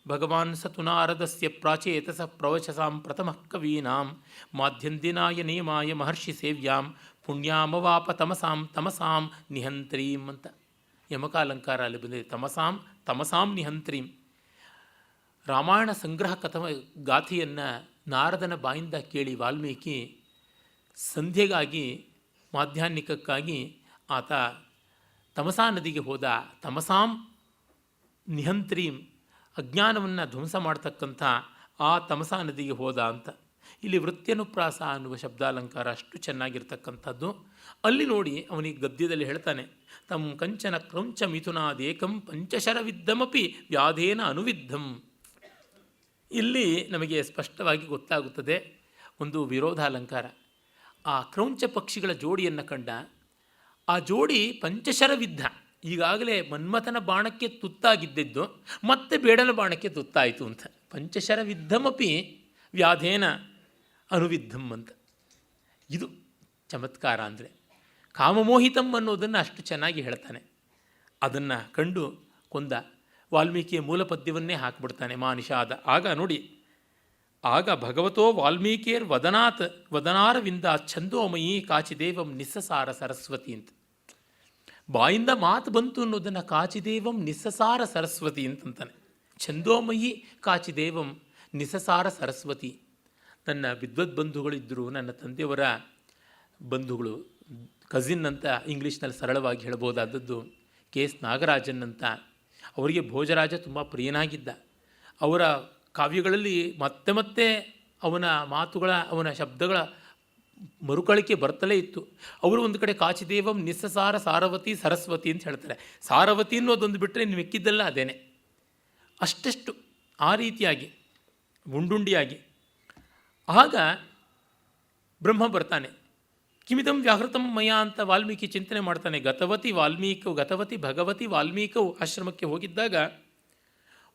ಭಗವಾನ್ ಸತು ನಾರದಸ್ಯ ಪ್ರಾಚೇತಸ ಪ್ರವಚಸಾಂ ಪ್ರಥಮಃ ಕವೀನಾಂ ಮಾಧ್ಯಂದಿನಾಯ ನೇಮಾಯ ಮಹರ್ಷಿ ಸೇವ್ಯಾಂ ಪುಣ್ಯಾಮವಾಪ ತಮಸಾಂ ನಿಹಂತ್ರೀಂ ಅಂತ ಯಮಕಾಲಂಕಾರ ಅಲ್ಲಿ ಬಂದಿದೆ. ತಮಸಾಂ ನಿಹಂತ್ರೀಂ. ರಾಮಾಯಣ ಸಂಗ್ರಹ ಗಾಥೆಯನ್ನು ನಾರದನ ಬಾಯಿಂದ ಕೇಳಿ ವಾಲ್ಮೀಕಿ ಸಂಧ್ಯೆಗಾಗಿ, ಮಾಧ್ಯಾಹ್ನಿಕಕ್ಕಾಗಿ ಆತ ತಮಸಾ ನದಿಗೆ ಹೋದ. ತಮಸಾಂ ನಿಹಂತ್ರೀಂ, ಅಜ್ಞಾನವನ್ನು ಧ್ವಂಸ ಮಾಡ್ತಕ್ಕಂಥ ಆ ತಮಸಾ ನದಿಗೆ ಹೋದ ಅಂತ. ಇಲ್ಲಿ ವೃತ್ಯನುಪ್ರಾಸ ಅನ್ನುವ ಶಬ್ದಾಲಂಕಾರ ಅಷ್ಟು ಚೆನ್ನಾಗಿರ್ತಕ್ಕಂಥದ್ದು. ಅಲ್ಲಿ ನೋಡಿ ಅವನಿಗೆ ಗದ್ಯದಲ್ಲಿ ಹೇಳ್ತಾನೆ, ತಂ ಕಂಚನ ಕ್ರೌಂಚ ಮಿಥುನಾದೇಕಂ ಪಂಚಶರವಿದ್ದಮಪಿ ವ್ಯಾಧೇನ ಅನುವಿದ್ಧಂ. ಇಲ್ಲಿ ನಮಗೆ ಸ್ಪಷ್ಟವಾಗಿ ಗೊತ್ತಾಗುತ್ತದೆ ಒಂದು ವಿರೋಧಾಲಂಕಾರ. ಆ ಕ್ರೌಂಚ ಪಕ್ಷಿಗಳ ಜೋಡಿಯನ್ನು ಕಂಡ, ಆ ಜೋಡಿ ಪಂಚಶರವಿದ್ಧ, ಈಗಾಗಲೇ ಮನ್ಮಥನ ಬಾಣಕ್ಕೆ ತುತ್ತಾಗಿದ್ದದ್ದು ಮತ್ತೆ ಬೇಡನ ಬಾಣಕ್ಕೆ ತುತ್ತಾಯಿತು ಅಂತ. ಪಂಚಶರವಿದ್ಧಮಪಿ ವ್ಯಾಧೇನ ಅನುವಿದ್ಧಂ ಅಂತ. ಇದು ಚಮತ್ಕಾರ ಅಂದರೆ. ಕಾಮಮೋಹಿತಂ ಅನ್ನೋದನ್ನು ಅಷ್ಟು ಚೆನ್ನಾಗಿ ಹೇಳ್ತಾನೆ. ಅದನ್ನು ಕಂಡು ಕೊಂದ. ವಾಲ್ಮೀಕಿಯ ಮೂಲ ಪದ್ಯವನ್ನೇ ಹಾಕಿಬಿಡ್ತಾನೆ ಮಾನಿಷಾದ. ಆಗ ನೋಡಿ, ಆಗ ಭಗವತೋ ವಾಲ್ಮೀಕಿಯರ್ ವದನಾರವಿಂದ ಛಂದೋಮಯಿ ಕಾಚಿದೇವಂ ನಿಸ್ಸಸಾರ ಸರಸ್ವತಿ ಅಂತ. ಬಾಯಿಂದ ಮಾತು ಬಂತು ಅನ್ನೋದನ್ನು ಕಾಚಿದೇವಂ ನಿಸ್ಸಸಾರ ಸರಸ್ವತಿ ಅಂತಂತಾನೆ. ಛಂದೋಮಯಿ ಕಾಚಿದೇವಂ ನಿಸ್ಸಸಾರ ಸರಸ್ವತಿ. ನನ್ನ ವಿದ್ವದ್ ಬಂಧುಗಳಿದ್ದರು, ನನ್ನ ತಂದೆಯವರ ಬಂಧುಗಳು, ಕಸಿನ್ ಅಂತ ಇಂಗ್ಲೀಷ್ನಲ್ಲಿ ಸರಳವಾಗಿ ಹೇಳ್ಬೋದಾದದ್ದು, KS ನಾಗರಾಜನ್ ಅಂತ. ಅವರಿಗೆ ಭೋಜರಾಜ ತುಂಬ ಪ್ರಿಯನಾಗಿದ್ದ. ಅವರ ಕಾವ್ಯಗಳಲ್ಲಿ ಮತ್ತೆ ಮತ್ತೆ ಅವನ ಮಾತುಗಳ, ಅವನ ಶಬ್ದಗಳ ಮರುಕಳಿಕೆ ಬರ್ತಲೇ ಇತ್ತು. ಅವರು ಒಂದು ಕಡೆ ಕಾಚಿದೇವಂ ನಿಸ್ಸಸಾರ ಸಾರವತಿ ಸರಸ್ವತಿ ಅಂತ ಹೇಳ್ತಾರೆ. ಸಾರವತಿ ಅನ್ನೋದೊಂದು ಬಿಟ್ಟರೆ ಇನ್ನು ಮಿಕ್ಕಿದ್ದೆಲ್ಲ ಅದೇನೆ. ಅಷ್ಟೆಷ್ಟು ಆ ರೀತಿಯಾಗಿ ಉಂಡುಂಡಿಯಾಗಿ. ಆಗ ಬ್ರಹ್ಮ ಬರ್ತಾನೆ. ಕಿಮಿದಂ ವ್ಯಾಹೃತಂ ಮಯ ಅಂತ ವಾಲ್ಮೀಕಿ ಚಿಂತನೆ ಮಾಡ್ತಾನೆ. ಗತವತಿ ಭಗವತಿ ವಾಲ್ಮೀಕವು ಆಶ್ರಮಕ್ಕೆ ಹೋಗಿದ್ದಾಗ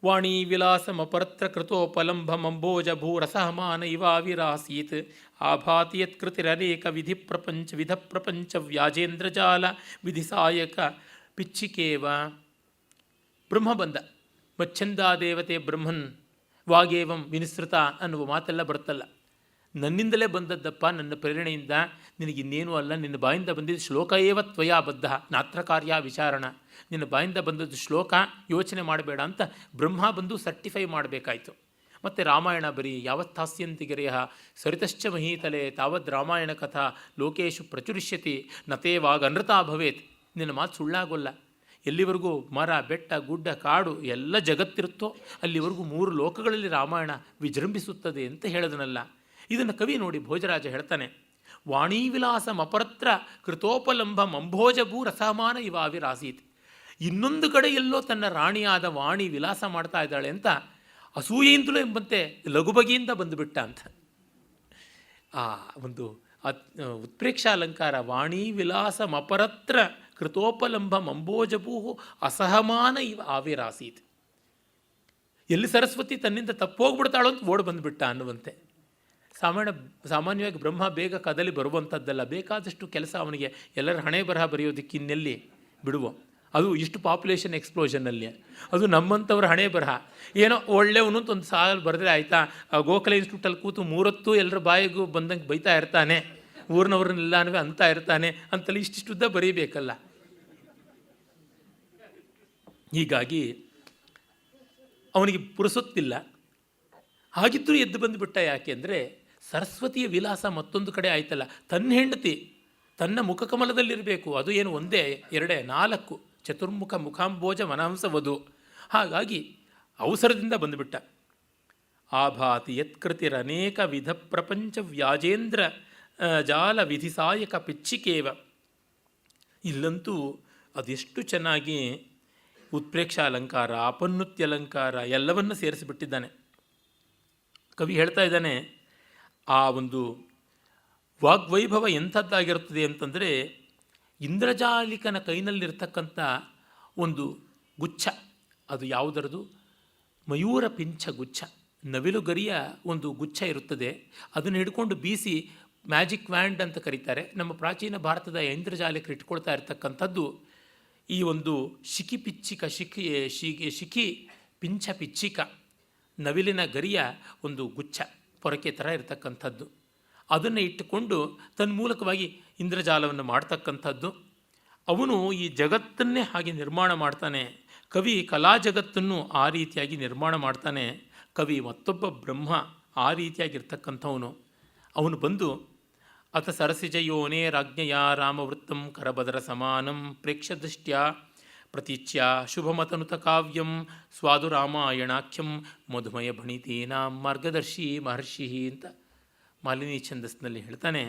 ವಾಣಿ ವಿಲಾಸಮಪರತ್ರ ಕೃತೋಪಲಂಭ ಮಂಬೋಜ ಭೂರಸಹಮಾನ ಇವಾವಿರಾಸೀತ್ ಆಭಾತಿ ಯತ್ಕೃತಿರನೇಕ ವಿಧ ಪ್ರಪಂಚ ವ್ಯಾಜೇಂದ್ರಜಾಲ ವಿಧಿಸಾಯಕ ಪಿಚ್ಚಿಕೇವ. ಬ್ರಹ್ಮ ಬಂದ. ಮಚ್ಛಂದಾ ದೇವತೆ ಬ್ರಹ್ಮನ್ ವಾಗೇವಂ ವಿನಿಸೃತ ಅನ್ನುವ ಮಾತೆಲ್ಲ ಬರುತ್ತಲ್ಲ. ನನ್ನಿಂದಲೇ ಬಂದದ್ದಪ್ಪ, ನನ್ನ ಪ್ರೇರಣೆಯಿಂದ, ನಿನಗಿನ್ನೇನೂ ಅಲ್ಲ, ನಿನ್ನ ಬಾಯಿಂದ ಬಂದಿದ್ದು ಶ್ಲೋಕ ಏವ ತ್ವಯಾ ಬದ್ಧ ನಾತ್ರ ಕಾರ್ಯ ವಿಚಾರಣ. ನಿನ್ನ ಬಾಯಿಂದ ಬಂದದ್ದು ಶ್ಲೋಕ, ಯೋಚನೆ ಮಾಡಬೇಡ ಅಂತ ಬ್ರಹ್ಮ ಬಂದು ಸರ್ಟಿಫೈ ಮಾಡಬೇಕಾಯಿತು. ಮತ್ತು ರಾಮಾಯಣ ಬರೀ ಯಾವತ್ತಾಸ್ಯಂತಿ ಗಿರೆಯ ಸರಿತಶ್ಚ ಮಹೀತಲೆ ತಾವದ್ ರಾಮಾಯಣ ಕಥಾ ಲೋಕೇಶು ಪ್ರಚುರಿಷ್ಯತಿ ನತೇವಾಗ ಅನೃತಾ ಭವೇತ್. ನಿನ್ನ ಮಾತು ಸುಳ್ಳಾಗೋಲ್ಲ. ಎಲ್ಲಿವರೆಗೂ ಮರ ಬೆಟ್ಟ ಗುಡ್ಡ ಕಾಡು ಎಲ್ಲ ಜಗತ್ತಿರುತ್ತೋ ಅಲ್ಲಿವರೆಗೂ 3 ಲೋಕಗಳಲ್ಲಿ ರಾಮಾಯಣ ವಿಜೃಂಭಿಸುತ್ತದೆ ಅಂತ ಹೇಳಿದನಲ್ಲ. ಇದನ್ನು ಕವಿ ನೋಡಿ ಭೋಜರಾಜ ಹೇಳ್ತಾನೆ. ವಾಣೀವಿಲಾಸಮಪರತ್ರ ಕೃತೋಪಲಂಭ ಮಂಭೋಜಭೂ ರಸಮಾನ ಇವಾವಿರಾಸೀತ್. ಇನ್ನೊಂದು ಕಡೆ ಎಲ್ಲೋ ತನ್ನ ರಾಣಿಯಾದ ವಾಣಿ ವಿಲಾಸ ಮಾಡ್ತಾ ಇದ್ದಾಳೆ ಅಂತ ಅಸೂಯೆಯಿಂದಲೂ ಎಂಬಂತೆ ಲಘುಬಗೆಯಿಂದ ಬಂದುಬಿಟ್ಟ ಅಂತ. ಆ ಒಂದು ಉತ್ಪ್ರೇಕ್ಷಾಲಂಕಾರ. ವಾಣಿ ವಿಲಾಸಮಪರತ್ರ ಕೃತೋಪಲಂಭ ಮಂಬೋಜಭೂ ಅಸಹಮಾನ ಇವ ಆವಿರಾಸೀತ್. ಎಲ್ಲಿ ಸರಸ್ವತಿ ತನ್ನಿಂದ ತಪ್ಪೋಗ್ಬಿಡ್ತಾಳೋ ಅಂತ ಓಡ್ ಬಂದುಬಿಟ್ಟ ಅನ್ನುವಂತೆ. ಸಾಮಾನ್ಯವಾಗಿ ಬ್ರಹ್ಮ ಬೇಗ ಕದಲಿ ಬರುವಂಥದ್ದಲ್ಲ. ಬೇಕಾದಷ್ಟು ಕೆಲಸ ಅವನಿಗೆ ಎಲ್ಲರ ಹಣೆ ಬರಹ ಬರೆಯೋದಕ್ಕಿನ್ನೆಲ್ಲಿ ಬಿಡುವ. ಅದು ಇಷ್ಟು ಪಾಪ್ಯುಲೇಷನ್ ಎಕ್ಸ್ಪ್ಲೋಷನ್ನಲ್ಲಿ ಅದು ನಮ್ಮಂಥವ್ರ ಹಣೆ ಬರಹ. ಏನೋ ಒಳ್ಳೆಯವನು ಅಂತ ಒಂದು ಸಾಲು ಬರೆದ್ರೆ ಆಯಿತಾ, ಗೋಖಲೆ ಇನ್ಸ್ಟಿಟ್ಯೂಟಲ್ಲಿ ಕೂತು 3 ಹೊತ್ತು ಎಲ್ಲರ ಬಾಯಿಗೂ ಬಂದಂಗೆ ಬೈತಾ ಇರ್ತಾನೆ, ಊರಿನವ್ರನ್ನೆಲ್ಲನೂ ಅಂತ ಇರ್ತಾನೆ ಅಂತಲ್ಲಿ ಇಷ್ಟಿಷ್ಟುದ್ದ ಬರೀಬೇಕಲ್ಲ. ಹೀಗಾಗಿ ಅವನಿಗೆ ಪುರುಸೊತ್ತಿಲ್ಲ. ಹಾಗಿದ್ದರೂ ಎದ್ದು ಬಂದುಬಿಟ್ಟ. ಯಾಕೆ ಅಂದರೆ ಸರಸ್ವತಿಯ ವಿಲಾಸ ಮತ್ತೊಂದು ಕಡೆ ಆಯ್ತಲ್ಲ. ತನ್ನ ಹೆಂಡತಿ ತನ್ನ ಮುಖಕಮಲದಲ್ಲಿರಬೇಕು. ಅದು ಏನು 1 2 4 ಚತುರ್ಮುಖ ಮುಖಾಂಬೋಜ ಮನಹಂಸವಧು. ಹಾಗಾಗಿ ಅವಸರದಿಂದ ಬಂದುಬಿಟ್ಟ. ಆಭಾತಿ ಯತ್ಕೃತಿರನೇಕ ವಿಧ ಪ್ರಪಂಚ ವ್ಯಾಜೇಂದ್ರ ಜಾಲ ವಿಧಿಸಾಯಕ ಪಿಚ್ಚಿಕೇವ. ಇಲ್ಲಂತೂ ಅದೆಷ್ಟು ಚೆನ್ನಾಗಿ ಉತ್ಪ್ರೇಕ್ಷಾಲಂಕಾರ, ಅಪನ್ನುತ್ಯಲಂಕಾರ ಎಲ್ಲವನ್ನೂ ಸೇರಿಸಿಬಿಟ್ಟಿದ್ದಾನೆ. ಕವಿ ಹೇಳ್ತಾ ಇದ್ದಾನೆ, ಆ ಒಂದು ವಾಗ್ವೈಭವ ಎಂಥದ್ದಾಗಿರುತ್ತದೆ ಅಂತಂದರೆ, ಇಂದ್ರಜಾಲಿಕನ ಕೈನಲ್ಲಿರ್ತಕ್ಕಂಥ ಒಂದು ಗುಚ್ಛ. ಅದು ಯಾವುದರದು? ಮಯೂರ ಪಿಂಚ ಗುಚ್ಛ, ನವಿಲುಗರಿಯ ಒಂದು ಗುಚ್ಛ ಇರುತ್ತದೆ. ಅದನ್ನು ಹಿಡ್ಕೊಂಡು ಬೀಸಿ ಮ್ಯಾಜಿಕ್ ವ್ಯಾಂಡ್ ಅಂತ ಕರೀತಾರೆ. ನಮ್ಮ ಪ್ರಾಚೀನ ಭಾರತದ ಇಂದ್ರಜಾಲಿಕರು ಇಟ್ಕೊಳ್ತಾ ಇರ್ತಕ್ಕಂಥದ್ದು ಈ ಒಂದು ಶಿಖಿ ಪಿಂಚ ಪಿಚ್ಚಿಕ, ನವಿಲಿನ ಗರಿಯ ಒಂದು ಗುಚ್ಛ, ಪೊರಕೆ ಥರ ಇರತಕ್ಕಂಥದ್ದು. ಅದನ್ನು ಇಟ್ಟುಕೊಂಡು ತನ್ನ ಮೂಲಕವಾಗಿ ಇಂದ್ರಜಾಲವನ್ನು ಮಾಡ್ತಕ್ಕಂಥದ್ದು. ಅವನು ಈ ಜಗತ್ತನ್ನೇ ಹಾಗೆ ನಿರ್ಮಾಣ ಮಾಡ್ತಾನೆ. ಕವಿ ಕಲಾ ಜಗತ್ತನ್ನು ಆ ರೀತಿಯಾಗಿ ನಿರ್ಮಾಣ ಮಾಡ್ತಾನೆ. ಕವಿ ಮತ್ತೊಬ್ಬ ಬ್ರಹ್ಮ ಆ ರೀತಿಯಾಗಿರ್ತಕ್ಕಂಥವನು. ಅವನು ಬಂದು ಅಥ ಸರಸಿಜಯೋನೇ ರಾಜ್ಞೆಯ ರಾಮವೃತ್ತಂ ಕರಬದರ ಸಮಾನಂ ಪ್ರೇಕ್ಷದೃಷ್ಟ್ಯ ಪ್ರತೀಚ್ಯ ಶುಭಮತನುತ ಕಾವ್ಯಂ ಸ್ವಾದು ರಾಮಾಯಣಾಖ್ಯಂ ಮಧುಮಯ ಭಣಿತೇನ ಮಾರ್ಗದರ್ಶಿ ಮಹರ್ಷಿ ಅಂತ ಮಾಲಿನಿ ಛಂದಸ್ಸಿನಲ್ಲಿ ಹೇಳ್ತಾನೆ,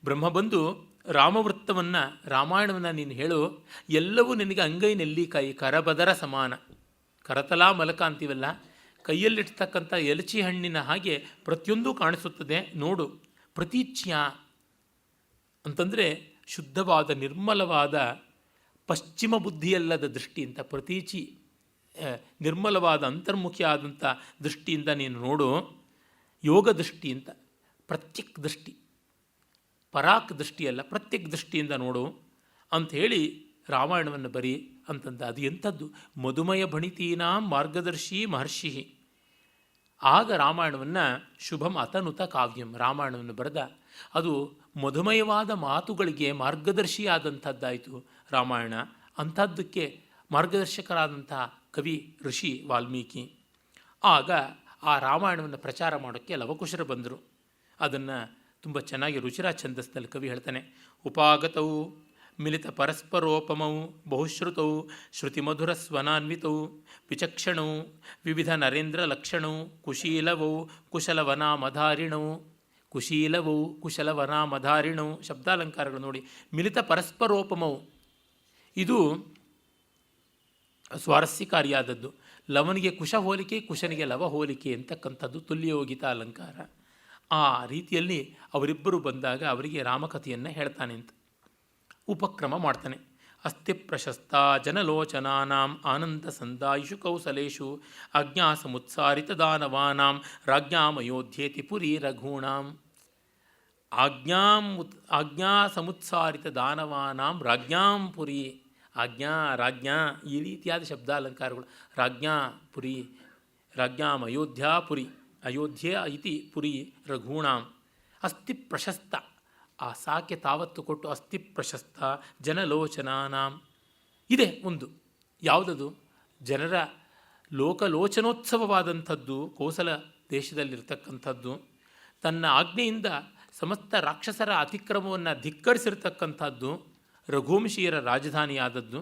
ಬ್ರಹ್ಮ ಬಂದು ರಾಮವೃತ್ತವನ್ನು ರಾಮಾಯಣವನ್ನು ನೀನು ಹೇಳು, ಎಲ್ಲವೂ ನಿನಗೆ ಅಂಗೈ ನೆಲ್ಲಿಕಾಯಿ ಕರಬದರ ಸಮಾನ. ಕರತಲಾ ಮಲಕ ಅಂತೀವಲ್ಲ, ಕೈಯಲ್ಲಿರ್ತಕ್ಕಂಥ ಎಲಚಿ ಹಣ್ಣಿನ ಹಾಗೆ ಪ್ರತಿಯೊಂದೂ ಕಾಣಿಸುತ್ತದೆ ನೋಡು. ಪ್ರತೀಚ್ಯ ಅಂತಂದರೆ ಶುದ್ಧವಾದ ನಿರ್ಮಲವಾದ ಪಶ್ಚಿಮ ಬುದ್ಧಿಯಲ್ಲದ ದೃಷ್ಟಿ ಅಂತ. ಪ್ರತೀಚಿ ನಿರ್ಮಲವಾದ ಅಂತರ್ಮುಖಿಯಾದಂಥ ದೃಷ್ಟಿಯಿಂದ ನೀನು ನೋಡು. ಯೋಗ ದೃಷ್ಟಿ ಅಂತ, ಪ್ರತ್ಯಕ್ ದೃಷ್ಟಿ, ಪರಾಕ್ ದೃಷ್ಟಿಯಲ್ಲ, ಪ್ರತ್ಯಕ್ ದೃಷ್ಟಿಯಿಂದ ನೋಡು ಅಂಥೇಳಿ ರಾಮಾಯಣವನ್ನು ಬರಿ ಅಂತಂದ. ಅದು ಎಂಥದ್ದು? ಮಧುಮಯ ಭಣಿತೀನಾಂ ಮಾರ್ಗದರ್ಶಿ ಮಹರ್ಷಿ. ಆಗ ರಾಮಾಯಣವನ್ನು ಶುಭಂ ಅತನುತ ಕಾವ್ಯಂ, ರಾಮಾಯಣವನ್ನು ಬರೆದ. ಅದು ಮಧುಮಯವಾದ ಮಾತುಗಳಿಗೆ ಮಾರ್ಗದರ್ಶಿಯಾದಂಥದ್ದಾಯಿತು ರಾಮಾಯಣ. ಅಂಥದ್ದಕ್ಕೆ ಮಾರ್ಗದರ್ಶಕರಾದಂಥ ಕವಿ ಋಷಿ ವಾಲ್ಮೀಕಿ. ಆಗ ಆ ರಾಮಾಯಣವನ್ನು ಪ್ರಚಾರ ಮಾಡೋಕ್ಕೆ ಲವಕುಶರು ಬಂದರು. ಅದನ್ನು ತುಂಬ ಚೆನ್ನಾಗಿ ರುಚಿರಾ ಛಂದಸ್ನಲ್ಲಿ ಕವಿ ಹೇಳ್ತಾನೆ, ಉಪಾಗತವು ಮಿಲಿತ ಪರಸ್ಪರೋಪಮವು ಬಹುಶ್ರುತವು ಶ್ರುತಿಮಧುರ ಸ್ವನಾನ್ವಿತವು ವಿಚಕ್ಷಣವು ವಿವಿಧ ನರೇಂದ್ರ ಲಕ್ಷಣವು ಕುಶೀಲವವು ಕುಶಲವನಾಮಧಾರಿಣವು. ಕುಶೀಲವವು ಕುಶಲವನಾಮಧಾರಿಣವು ಶಬ್ದಾಲಂಕಾರಗಳು ನೋಡಿ. ಮಿಲಿತ ಪರಸ್ಪರೋಪಮವು, ಇದು ಸ್ವಾರಸ್ಯಕಾರಿಯಾದದ್ದು. ಲವನಿಗೆ ಕುಶ ಹೋಲಿಕೆ, ಕುಶನಿಗೆ ಲವ ಹೋಲಿಕೆ ಅಂತಕ್ಕಂಥದ್ದು ತುಲ್ಯೋಗಿತ ಅಲಂಕಾರ. ಆ ರೀತಿಯಲ್ಲಿ ಅವರಿಬ್ಬರು ಬಂದಾಗ ಅವರಿಗೆ ರಾಮಕಥೆಯನ್ನು ಹೇಳ್ತಾನೆ ಅಂತ ಉಪಕ್ರಮ ಮಾಡ್ತಾನೆ. ಅಸ್ತಿ ಪ್ರಶಸ್ತ ಜನಲೋಚನಾನಾಂ ಆನಂದ ಸಂದಾಯುಷು ಕೌಸಲೇಶು ಆಜ್ಞಾಸಮುತ್ಸಾರಿತ ದಾನವಾನಾಂ ರಾಜ್ಞಾಮಯೋಧ್ಯೇತಿ ಪುರಿ ರಘೂಣಾಂ. ಆಜ್ಞಾಸಮುತ್ಸಾರಿತ ದಾನವಾನಾಂ ರಾಜ್ಞಾಂ ಪುರಿ. ಆಜ್ಞಾ, ರಾಜ್ಞಾ, ಈ ರೀತಿಯಾದ ಶಬ್ದಾಲಂಕಾರಗಳು. ರಾಜ್ಞಾ ಪುರಿ, ರಾಜ್ಞಾಂ ಅಯೋಧ್ಯಾ ಪುರಿ, ಅಯೋಧ್ಯೆ ಇತಿ ಪುರಿ ರಘೂಣಾಂ. ಅಸ್ತಿ ಪ್ರಶಸ್ತ, ಆ ಸಾಕೆ ತಾವತ್ತು ಕೊಟ್ಟು ಅಸ್ತಿ ಪ್ರಶಸ್ತ ಜನಲೋಚನಾನಾಂ ಇದೆ ಒಂದು. ಯಾವುದದು? ಜನರ ಲೋಕಲೋಚನೋತ್ಸವವಾದಂಥದ್ದು ಕೋಸಲ ದೇಶದಲ್ಲಿರ್ತಕ್ಕಂಥದ್ದು. ತನ್ನ ಆಜ್ಞೆಯಿಂದ ಸಮಸ್ತ ರಾಕ್ಷಸರ ಅತಿಕ್ರಮವನ್ನು ಧಿಕ್ಕರಿಸಿರ್ತಕ್ಕಂಥದ್ದು, ರಘುವಂಶೀಯರ ರಾಜಧಾನಿಯಾದದ್ದು.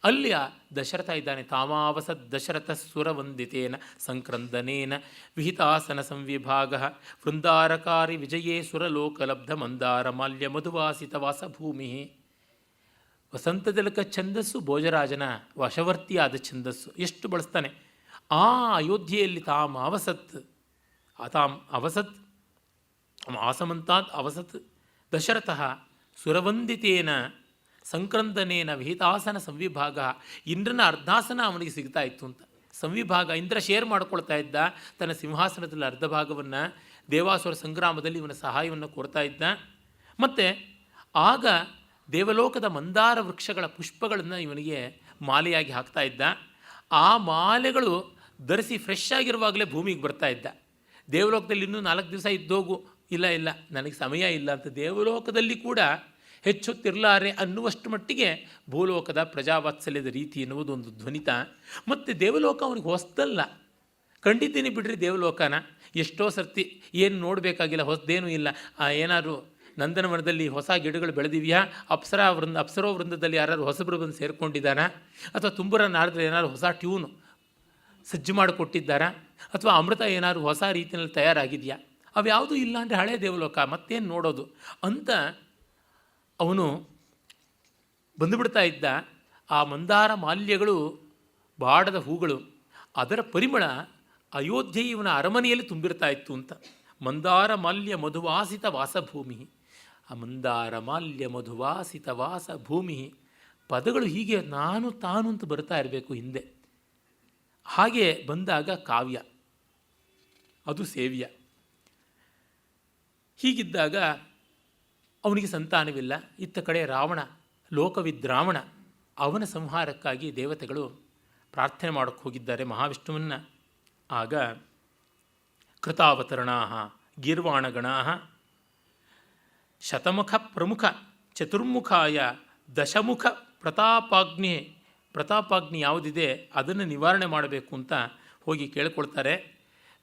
ಅಲ್ಲಿಯ ದಶರಥ ಇದ್ದಾನೆ. ತಾಮಾವಸದ್ ದಶರಥ ಸುರವಂದಿತೇನ ಸಂಕ್ರಂದನೇನ ವಿಹಿತಾಸನ ಸಂವಿಭಾಗ ವೃಂದಾರಕಾರಿ ವಿಜಯೇ ಸುರಲೋಕಲಬ್ಧ ಮಂದಾರ ಮಾಲ್ಯ ಮಧುವಾಸಿತ ವಾಸಭೂಮಿ. ವಸಂತದಲಕ ಛಂದಸ್ಸು ಭೋಜರಾಜನ ವಶವರ್ತಿಯಾದ ಛಂದಸ್ಸು. ಎಷ್ಟು ಬಳಸ್ತಾನೆ. ಆ ಅಯೋಧ್ಯೆಯಲ್ಲಿ ತಾಮಾವಸತ್, ಅವಸತ್ ಆಸಮಂತಾತ್ ಅವಸತ್ ದಶರಥ ಸುರವಂದಿತೇನ ಸಂಕ್ರಂದನೇನ ವಿಹಿತಾಸನ ಸಂವಿಭಾಗ. ಇಂದ್ರನ ಅರ್ಧಾಸನ ಅವನಿಗೆ ಸಿಗ್ತಾ ಇತ್ತು ಅಂತ. ಸಂವಿಭಾಗ, ಇಂದ್ರ ಶೇರ್ ಮಾಡ್ಕೊಳ್ತಾ ಇದ್ದ ತನ್ನ ಸಿಂಹಾಸನದಲ್ಲಿ ಅರ್ಧ ಭಾಗವನ್ನು. ದೇವಾಸುರ ಸಂಗ್ರಾಮದಲ್ಲಿ ಇವನ ಸಹಾಯವನ್ನು ಕೋರ್ತಾ ಇದ್ದ. ಮತ್ತು ಆಗ ದೇವಲೋಕದ ಮಂದಾರ ವೃಕ್ಷಗಳ ಪುಷ್ಪಗಳನ್ನು ಇವನಿಗೆ ಮಾಲೆಯಾಗಿ ಹಾಕ್ತಾ ಇದ್ದ. ಆ ಮಾಲೆಗಳು ಧರಿಸಿ ಫ್ರೆಶ್ ಆಗಿರುವಾಗಲೇ ಭೂಮಿಗೆ ಬರ್ತಾ ಇದ್ದ. ದೇವಲೋಕದಲ್ಲಿ ಇನ್ನೂ 4 ದಿವಸ ಇದ್ದೋಗು, ಇಲ್ಲ ನನಗೆ ಸಮಯ ಇಲ್ಲ ಅಂತ ದೇವಲೋಕದಲ್ಲಿ ಕೂಡ ಹೆಚ್ಚುತ್ತಿರಲಾರೆ ಅನ್ನುವಷ್ಟು ಮಟ್ಟಿಗೆ ಭೂಲೋಕದ ಪ್ರಜಾವಾತ್ಸಲ್ಯದ ರೀತಿ ಎನ್ನುವುದು ಒಂದು ಧ್ವನಿತ. ಮತ್ತು ದೇವಲೋಕ ಅವನಿಗೆ ಹೊಸದಲ್ಲ. ಕಂಡಿದ್ದೀನಿ ಬಿಡ್ರಿ ದೇವಲೋಕನ, ಎಷ್ಟೋ ಸರ್ತಿ ಏನು ನೋಡಬೇಕಾಗಿಲ್ಲ, ಹೊಸದೇನೂ ಇಲ್ಲ. ಏನಾದ್ರು ನಂದನವನದಲ್ಲಿ ಹೊಸ ಗಿಡಗಳು ಬೆಳೆದಿವೆಯಾ, ಅಪ್ಸರೋ ವೃಂದದಲ್ಲಿ ಯಾರು ಹೊಸಬರು ಬಂದು ಸೇರಿಕೊಂಡಿದ್ದಾರಾ, ಅಥವಾ ತುಂಬುರ ನಾರದಲ್ಲಿ ಏನಾದ್ರು ಹೊಸ ಟ್ಯೂನು ಸಜ್ಜು ಮಾಡಿಕೊಟ್ಟಿದ್ದಾರಾ, ಅಥವಾ ಅಮೃತ ಏನಾದ್ರು ಹೊಸ ರೀತಿಯಲ್ಲಿ ತಯಾರಾಗಿದೆಯಾ? ಅವ್ಯಾವುದೂ ಇಲ್ಲ ಅಂದರೆ ಹಳೇ ದೇವಲೋಕ, ಮತ್ತೇನು ನೋಡೋದು ಅಂತ ಅವನು ಬಂದುಬಿಡ್ತಾ ಇದ್ದ. ಆ ಮಂದಾರ ಮಾಲ್ಯಗಳು, ಬಾಡದ ಹೂಗಳು, ಅದರ ಪರಿಮಳ ಅಯೋಧ್ಯೆ ಇವನ ಅರಮನೆಯಲ್ಲಿ ತುಂಬಿರ್ತಾ ಇತ್ತು ಅಂತ. ಮಂದಾರ ಮಾಲ್ಯ ಮಧುವಾಸಿತ ವಾಸಭೂಮಿ. ಆ ಮಂದಾರ ಮಾಲ್ಯ ಮಧುವಾಸಿತ ವಾಸಭೂಮಿ ಪದಗಳು ಹೀಗೆ ನಾನು ತಾನು ಅಂತ ಬರ್ತಾ ಇರಬೇಕು ಹಿಂದೆ. ಹಾಗೆ ಬಂದಾಗ ಕಾವ್ಯ, ಅದು ಸೇವ್ಯ. ಹೀಗಿದ್ದಾಗ ಅವನಿಗೆ ಸಂತಾನವಿಲ್ಲ. ಇತ್ತ ಕಡೆ ರಾವಣ, ಲೋಕವಿದ್ರಾವಣ, ಅವನ ಸಂಹಾರಕ್ಕಾಗಿ ದೇವತೆಗಳು ಪ್ರಾರ್ಥನೆ ಮಾಡೋಕ್ಕೆ ಹೋಗಿದ್ದಾರೆ ಮಹಾವಿಷ್ಣುವನ್ನು. ಆಗ ಕೃತಾವತರಣಾ ಗೀರ್ವಾಣಗಣಾ ಶತಮುಖ ಪ್ರಮುಖ ಚತುರ್ಮುಖಾಯ ದಶಮುಖ ಪ್ರತಾಪಾಗ್ನಿ ಯಾವುದಿದೆ ಅದನ್ನು ನಿವಾರಣೆ ಮಾಡಬೇಕು ಅಂತ ಹೋಗಿ ಕೇಳಿಕೊಳ್ತಾರೆ.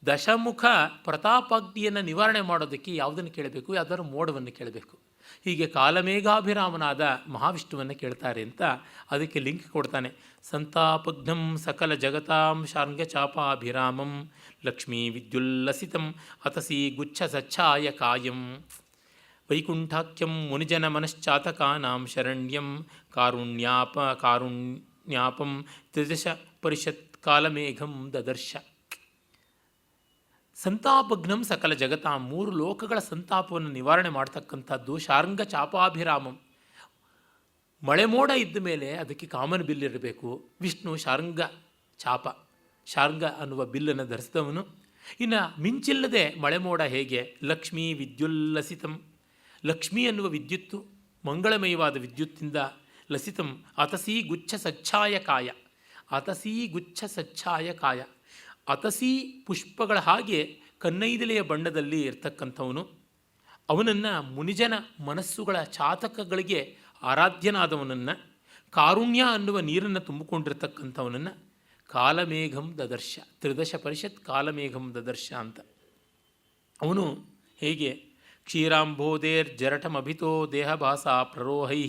ದಶಮುಖ ಪ್ರತಾಪಾಗ್ನಿಯನ್ನು ನಿವಾರಣೆ ಮಾಡೋದಕ್ಕೆ ಯಾವುದನ್ನು ಕೇಳಬೇಕು? ಯಾವುದಾದ್ರು ಮೋಡವನ್ನು ಕೇಳಬೇಕು. ಹೀಗೆ ಕಾಲಮೇಘಾಭಿರಾಮನಾದ ಮಹಾವಿಷ್ಣುವನ್ನು ಕೇಳ್ತಾರೆ ಅಂತ ಅದಕ್ಕೆ ಲಿಂಕ್ ಕೊಡ್ತಾನೆ. ಸಂತಾಪಘ್ನಂ ಸಕಲ ಜಗತಾಂ ಶಾರ್ಂಗ ಚಾಪಾಭಿರಾಮಂ ಲಕ್ಷ್ಮೀ ವಿದ್ಯುಲ್ಲಸಿತಂ ಅತಸಿ ಗುಚ್ಛ ಸಚ್ಛಾಯ ಕಾಯಂ ವೈಕುಂಠಾಖ್ಯಂ ಮುನಿಜನ ಮನಶ್ಚಾತಕಾನಾಂ ಶರಣ್ಯಂ ಕಾರುಣ್ಯಾಪಂ ತ್ರಿದಶ ಪರಿಷತ್ ಕಾಲಮೇಘಂ ದದರ್ಶ. ಸಂತಾಪಘ್ನಂ ಸಕಲ ಜಗತಾಂ, 3 ಲೋಕಗಳ ಸಂತಾಪವನ್ನು ನಿವಾರಣೆ ಮಾಡ್ತಕ್ಕಂಥದ್ದು ಶಾರ್ಂಗ ಚಾಪಾಭಿರಾಮಂ. ಮಳೆ ಮೋಡ ಇದ್ದ ಮೇಲೆ ಅದಕ್ಕೆ ಕಾಮನ ಬಿಲ್ಲಿರಬೇಕು. ವಿಷ್ಣು ಶಾರ್ಂಗ ಚಾಪ, ಶಾರ್ಂಗ ಅನ್ನುವ ಬಿಲ್ಲನ್ನು ಧರಿಸಿದವನು. ಇನ್ನು ಮಿಂಚಿಲ್ಲದೆ ಮಳೆ ಮೋಡ ಹೇಗೆ? ಲಕ್ಷ್ಮೀ ವಿದ್ಯುಲ್ಲಸಿತಂ, ಲಕ್ಷ್ಮೀ ಅನ್ನುವ ವಿದ್ಯುತ್ತು ಮಂಗಳಮಯವಾದ ವಿದ್ಯುತ್ತಿಂದ ಲಸಿತಂ ಅತಸೀ ಗುಚ್ಛ ಸಚ್ಛಾಯ ಕಾಯ, ಅತಸೀ ಗುಚ್ಛ ಸಚ್ಛಾಯ ಕಾಯ, ಅತಸೀ ಪುಷ್ಪಗಳ ಹಾಗೆ ಕನ್ನೈದಲೆಯ ಬಣ್ಣದಲ್ಲಿ ಇರ್ತಕ್ಕಂಥವನು. ಅವನನ್ನು ಮುನಿಜನ ಮನಸ್ಸುಗಳ ಚಾತಕಗಳಿಗೆ ಆರಾಧ್ಯನಾದವನನ್ನು, ಕಾರುಣ್ಯ ಅನ್ನುವ ನೀರನ್ನು ತುಂಬಿಕೊಂಡಿರ್ತಕ್ಕಂಥವನನ್ನು ಕಾಲಮೇಘಂ ದದರ್ಶ, ತ್ರಿದಶ ಪರಿಷತ್ ಕಾಲಮೇಘಂ ದದರ್ಶ ಅಂತ. ಅವನು ಹೇಗೆ ಕ್ಷೀರಾಂಬೋಧೇರ್ಜರಟಮಭಿತೋ ದೇಹಭಾಸಾ ಪ್ರರೋಹೈ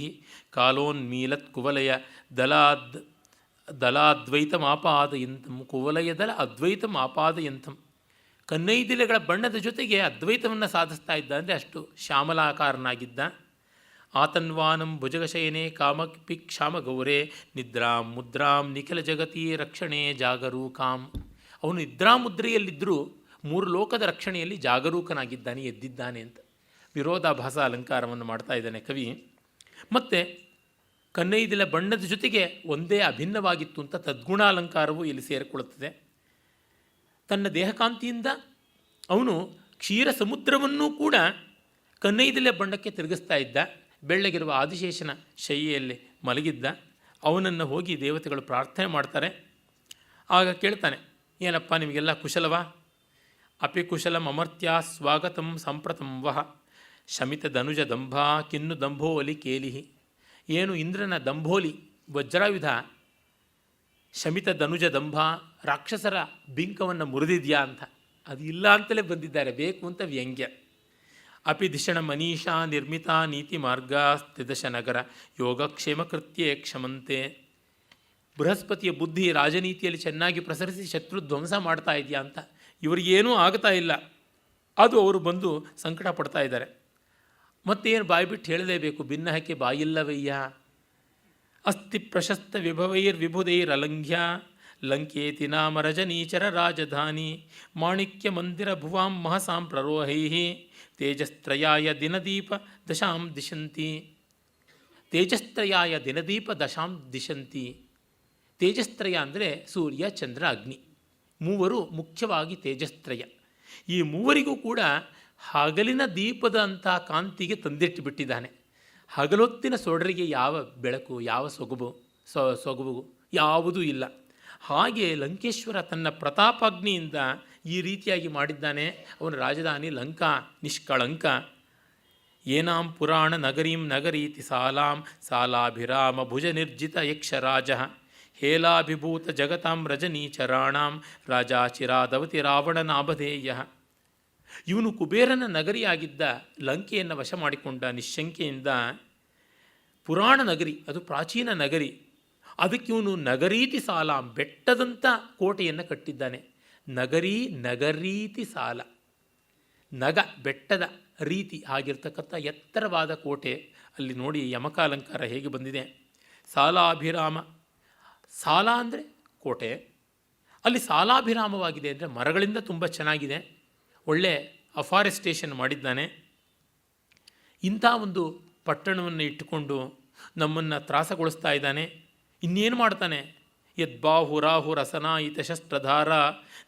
ಕಾಲೋನ್ಮೀಲತ್ ಕುವಲಯ ದಲಾದ್ವೈತಮಾಪಾದಯಂತಂ, ಕುವಲಯ ದಲ ಅದ್ವೈತಂ ಆಪಾದಯಂತಂ. ಕನ್ನೈದಿಲೆಗಳ ಬಣ್ಣದ ಜೊತೆಗೆ ಅದ್ವೈತವನ್ನು ಸಾಧಿಸ್ತಾ ಇದ್ದ, ಅಂದರೆ ಅಷ್ಟು ಶ್ಯಾಮಲಾಕಾರನಾಗಿದ್ದ. ಆತನ್ವಾನಂ ಭುಜಗಶಯನೆ ಕಾಮಪಿ ಕ್ಷಾಮ ಗೌರೇ ನಿದ್ರಾಂ ಮುದ್ರಾಂ ನಿಖಿಲ ಜಗತಿ ರಕ್ಷಣೆ ಜಾಗರೂಕಾಂ. ಅವನು ನಿದ್ರಾಮುದ್ರೆಯಲ್ಲಿದ್ದರೂ 3 ಲೋಕದ ರಕ್ಷಣೆಯಲ್ಲಿ ಜಾಗರೂಕನಾಗಿದ್ದಾನೆ, ಎದ್ದಿದ್ದಾನೆ ಅಂತ ವಿರೋಧಾಭಾಸ ಅಲಂಕಾರವನ್ನು ಮಾಡ್ತಾ ಇದ್ದಾನೆ ಕವಿ. ಮತ್ತು ಕನ್ನೈದಿಲ ಬಣ್ಣದ ಜೊತೆಗೆ ಒಂದೇ ಅಭಿನ್ನವಾಗಿತ್ತು ಅಂತ ತದ್ಗುಣಾಲಂಕಾರವು ಇಲ್ಲಿ ಸೇರಿಕೊಳ್ಳುತ್ತದೆ. ತನ್ನ ದೇಹಕಾಂತಿಯಿಂದ ಅವನು ಕ್ಷೀರ ಸಮುದ್ರವನ್ನೂ ಕೂಡ ಕನ್ನೈದಿಲೆ ಬಣ್ಣಕ್ಕೆ ತಿರುಗಿಸ್ತಾ ಇದ್ದ. ಬೆಳ್ಳಗಿರುವ ಆದಿಶೇಷನ ಶಯ್ಯೆಯಲ್ಲಿ ಮಲಗಿದ್ದ. ಅವನನ್ನು ಹೋಗಿ ದೇವತೆಗಳು ಪ್ರಾರ್ಥನೆ ಮಾಡ್ತಾರೆ. ಆಗ ಕೇಳ್ತಾನೆ, ಏನಪ್ಪ ನಿಮಗೆಲ್ಲ ಕುಶಲವಾ? ಅಪಿ ಕುಶಲಂ ಅಮರ್ತ್ಯ ಸ್ವಾಗತಂ ಸಂಪ್ರತಂ ವಹ ಶಮಿತ ಧನುಜ ದಂಭ ಕಿನ್ನು ದಂಭೋಲಿ ಕೇಲಿಹಿ. ಏನು ಇಂದ್ರನ ದಂಭೋಲಿ ವಜ್ರಾಯುಧ ಶಮಿತ ಧನುಜ ದಂಭ, ರಾಕ್ಷಸರ ಬಿಂಕವನ್ನು ಮುರಿದಿದೆಯಾ ಅಂತ. ಅದು ಇಲ್ಲ ಅಂತಲೇ ಬಂದಿದ್ದಾರೆ, ಬೇಕು ಅಂತ ವ್ಯಂಗ್ಯ. ಅಪಿ ದಿಷಣ ಮನೀಷಾ ನಿರ್ಮಿತ ನೀತಿ ಮಾರ್ಗ ತ್ರಿದಶ ನಗರ ಯೋಗಕ್ಷೇಮ ಕೃತ್ಯೇ ಕ್ಷಮಂತೆ. ಬೃಹಸ್ಪತಿಯ ಬುದ್ಧಿ ರಾಜನೀತಿಯಲ್ಲಿ ಚೆನ್ನಾಗಿ ಪ್ರಸರಿಸಿ ಶತ್ರು ಧ್ವಂಸ ಮಾಡ್ತಾ ಇದೆಯಾ ಅಂತ. ಇವರಿಗೇನೂ ಆಗ್ತಾ ಇಲ್ಲ, ಅದು ಅವರು ಬಂದು ಸಂಕಟ ಪಡ್ತಾ ಇದ್ದಾರೆ. ಮತ್ತೇನು ಬಾಯ್ಬಿಟ್ಟು ಹೇಳಲೇಬೇಕು, ಭಿನ್ನಹಕ್ಕೆ ಬಾಯಿಲ್ಲವಯ್ಯ. ಅಸ್ತಿ ಪ್ರಶಸ್ತ ವಿಭವೈರ್ವಿಭುಧೈರಲಂಘ್ಯ ಲಂಕೇತಿ ನಾಮ ರಜನೀಚರ ರಾಜಧಾನಿ ಮಾಣಿಕ್ಯ ಮಂದಿರ ಭುವಾಂ ಮಹಸಾಂ ಪ್ರರೋಹೈ ತೇಜಸ್ತ್ರಯಾಯ ದಿನದೀಪ ದಶಾಂ ದಿಶಂತಿ. ತೇಜಸ್ತ್ರಯಾಯ ದಿನದೀಪ ದಶಾಂ ದಿಶಂತಿ. ತೇಜಸ್ತ್ರಯ ಅಂದರೆ ಸೂರ್ಯ ಚಂದ್ರ ಅಗ್ನಿ, 3 ಮುಖ್ಯವಾಗಿ ತೇಜಸ್ತ್ರಯ. ಈ 3 ಕೂಡ ಹಗಲಿನ ದೀಪದ ಅಂಥ ಕಾಂತಿಗೆ ತಂದಿಟ್ಟು ಬಿಟ್ಟಿದ್ದಾನೆ. ಹಗಲೊತ್ತಿನ ಸೊಡರಿಗೆ ಯಾವ ಬೆಳಕು, ಯಾವ ಸೊಗಬು ಯಾವುದೂ ಇಲ್ಲ. ಹಾಗೆ ಲಂಕೇಶ್ವರ ತನ್ನ ಪ್ರತಾಪಾಗ್ನಿಯಿಂದ ಈ ರೀತಿಯಾಗಿ ಮಾಡಿದ್ದಾನೆ. ಅವನ ರಾಜಧಾನಿ ಲಂಕಾ ನಿಷ್ಕಳಂಕ. ಏನಾಂ ಪುರಾಣ ನಗರೀಂ ನಗರೀತಿ ಸಾಲಾಂ ಸಾಲಾಭಿರಾಮ ಭುಜ ನಿರ್ಜಿತ ಯಕ್ಷರಾಜ ಹೇಲಾಭಿಭೂತ ಜಗತಾಂ ರಜನೀಚರಾಣಾಂ ರಾಜಾಚಿರಾದವತಿ ರಾವಣನಾಭಧೇಯ. ಇವನು ಕುಬೇರನ ನಗರಿಯಾಗಿದ್ದ ಲಂಕೆಯನ್ನು ವಶ ಮಾಡಿಕೊಂಡ ನಿಶ್ಶಂಕೆಯಿಂದ. ಪುರಾಣ ನಗರಿ, ಅದು ಪ್ರಾಚೀನ ನಗರಿ, ಅದಕ್ಕೆ ಇವನು ನಗರೀತಿ ಸಾಲಾಂ ಬೆಟ್ಟದಂಥ ಕೋಟೆಯನ್ನು ಕಟ್ಟಿದ್ದಾನೆ. ನಗರೀತಿ ಸಾಲ, ನಗ ಬೆಟ್ಟದ ರೀತಿ ಆಗಿರ್ತಕ್ಕಂಥ ಎತ್ತರವಾದ ಕೋಟೆ. ಅಲ್ಲಿ ನೋಡಿ ಯಮಕಾಲಂಕಾರ ಹೇಗೆ ಬಂದಿದೆ. ಸಾಲಾಭಿರಾಮ, ಸಾಲ ಅಂದರೆ ಕೋಟೆ, ಅಲ್ಲಿ ಸಾಲಾಭಿರಾಮವಾಗಿದೆ ಅಂದರೆ ಮರಗಳಿಂದ ತುಂಬ ಚೆನ್ನಾಗಿದೆ. ಒಳ್ಳೆ ಅಫಾರೆಸ್ಟೇಷನ್ ಮಾಡಿದ್ದಾನೆ. ಇಂಥ ಒಂದು ಪಟ್ಟಣವನ್ನು ಇಟ್ಟುಕೊಂಡು ನಮ್ಮನ್ನು ತ್ರಾಸಗೊಳಿಸ್ತಾ ಇದ್ದಾನೆ. ಇನ್ನೇನು ಮಾಡ್ತಾನೆ? ಯದ್ಬಾಹುರಾಹುರಸನಾಯಿತ ಶಸ್ತ್ರಧಾರ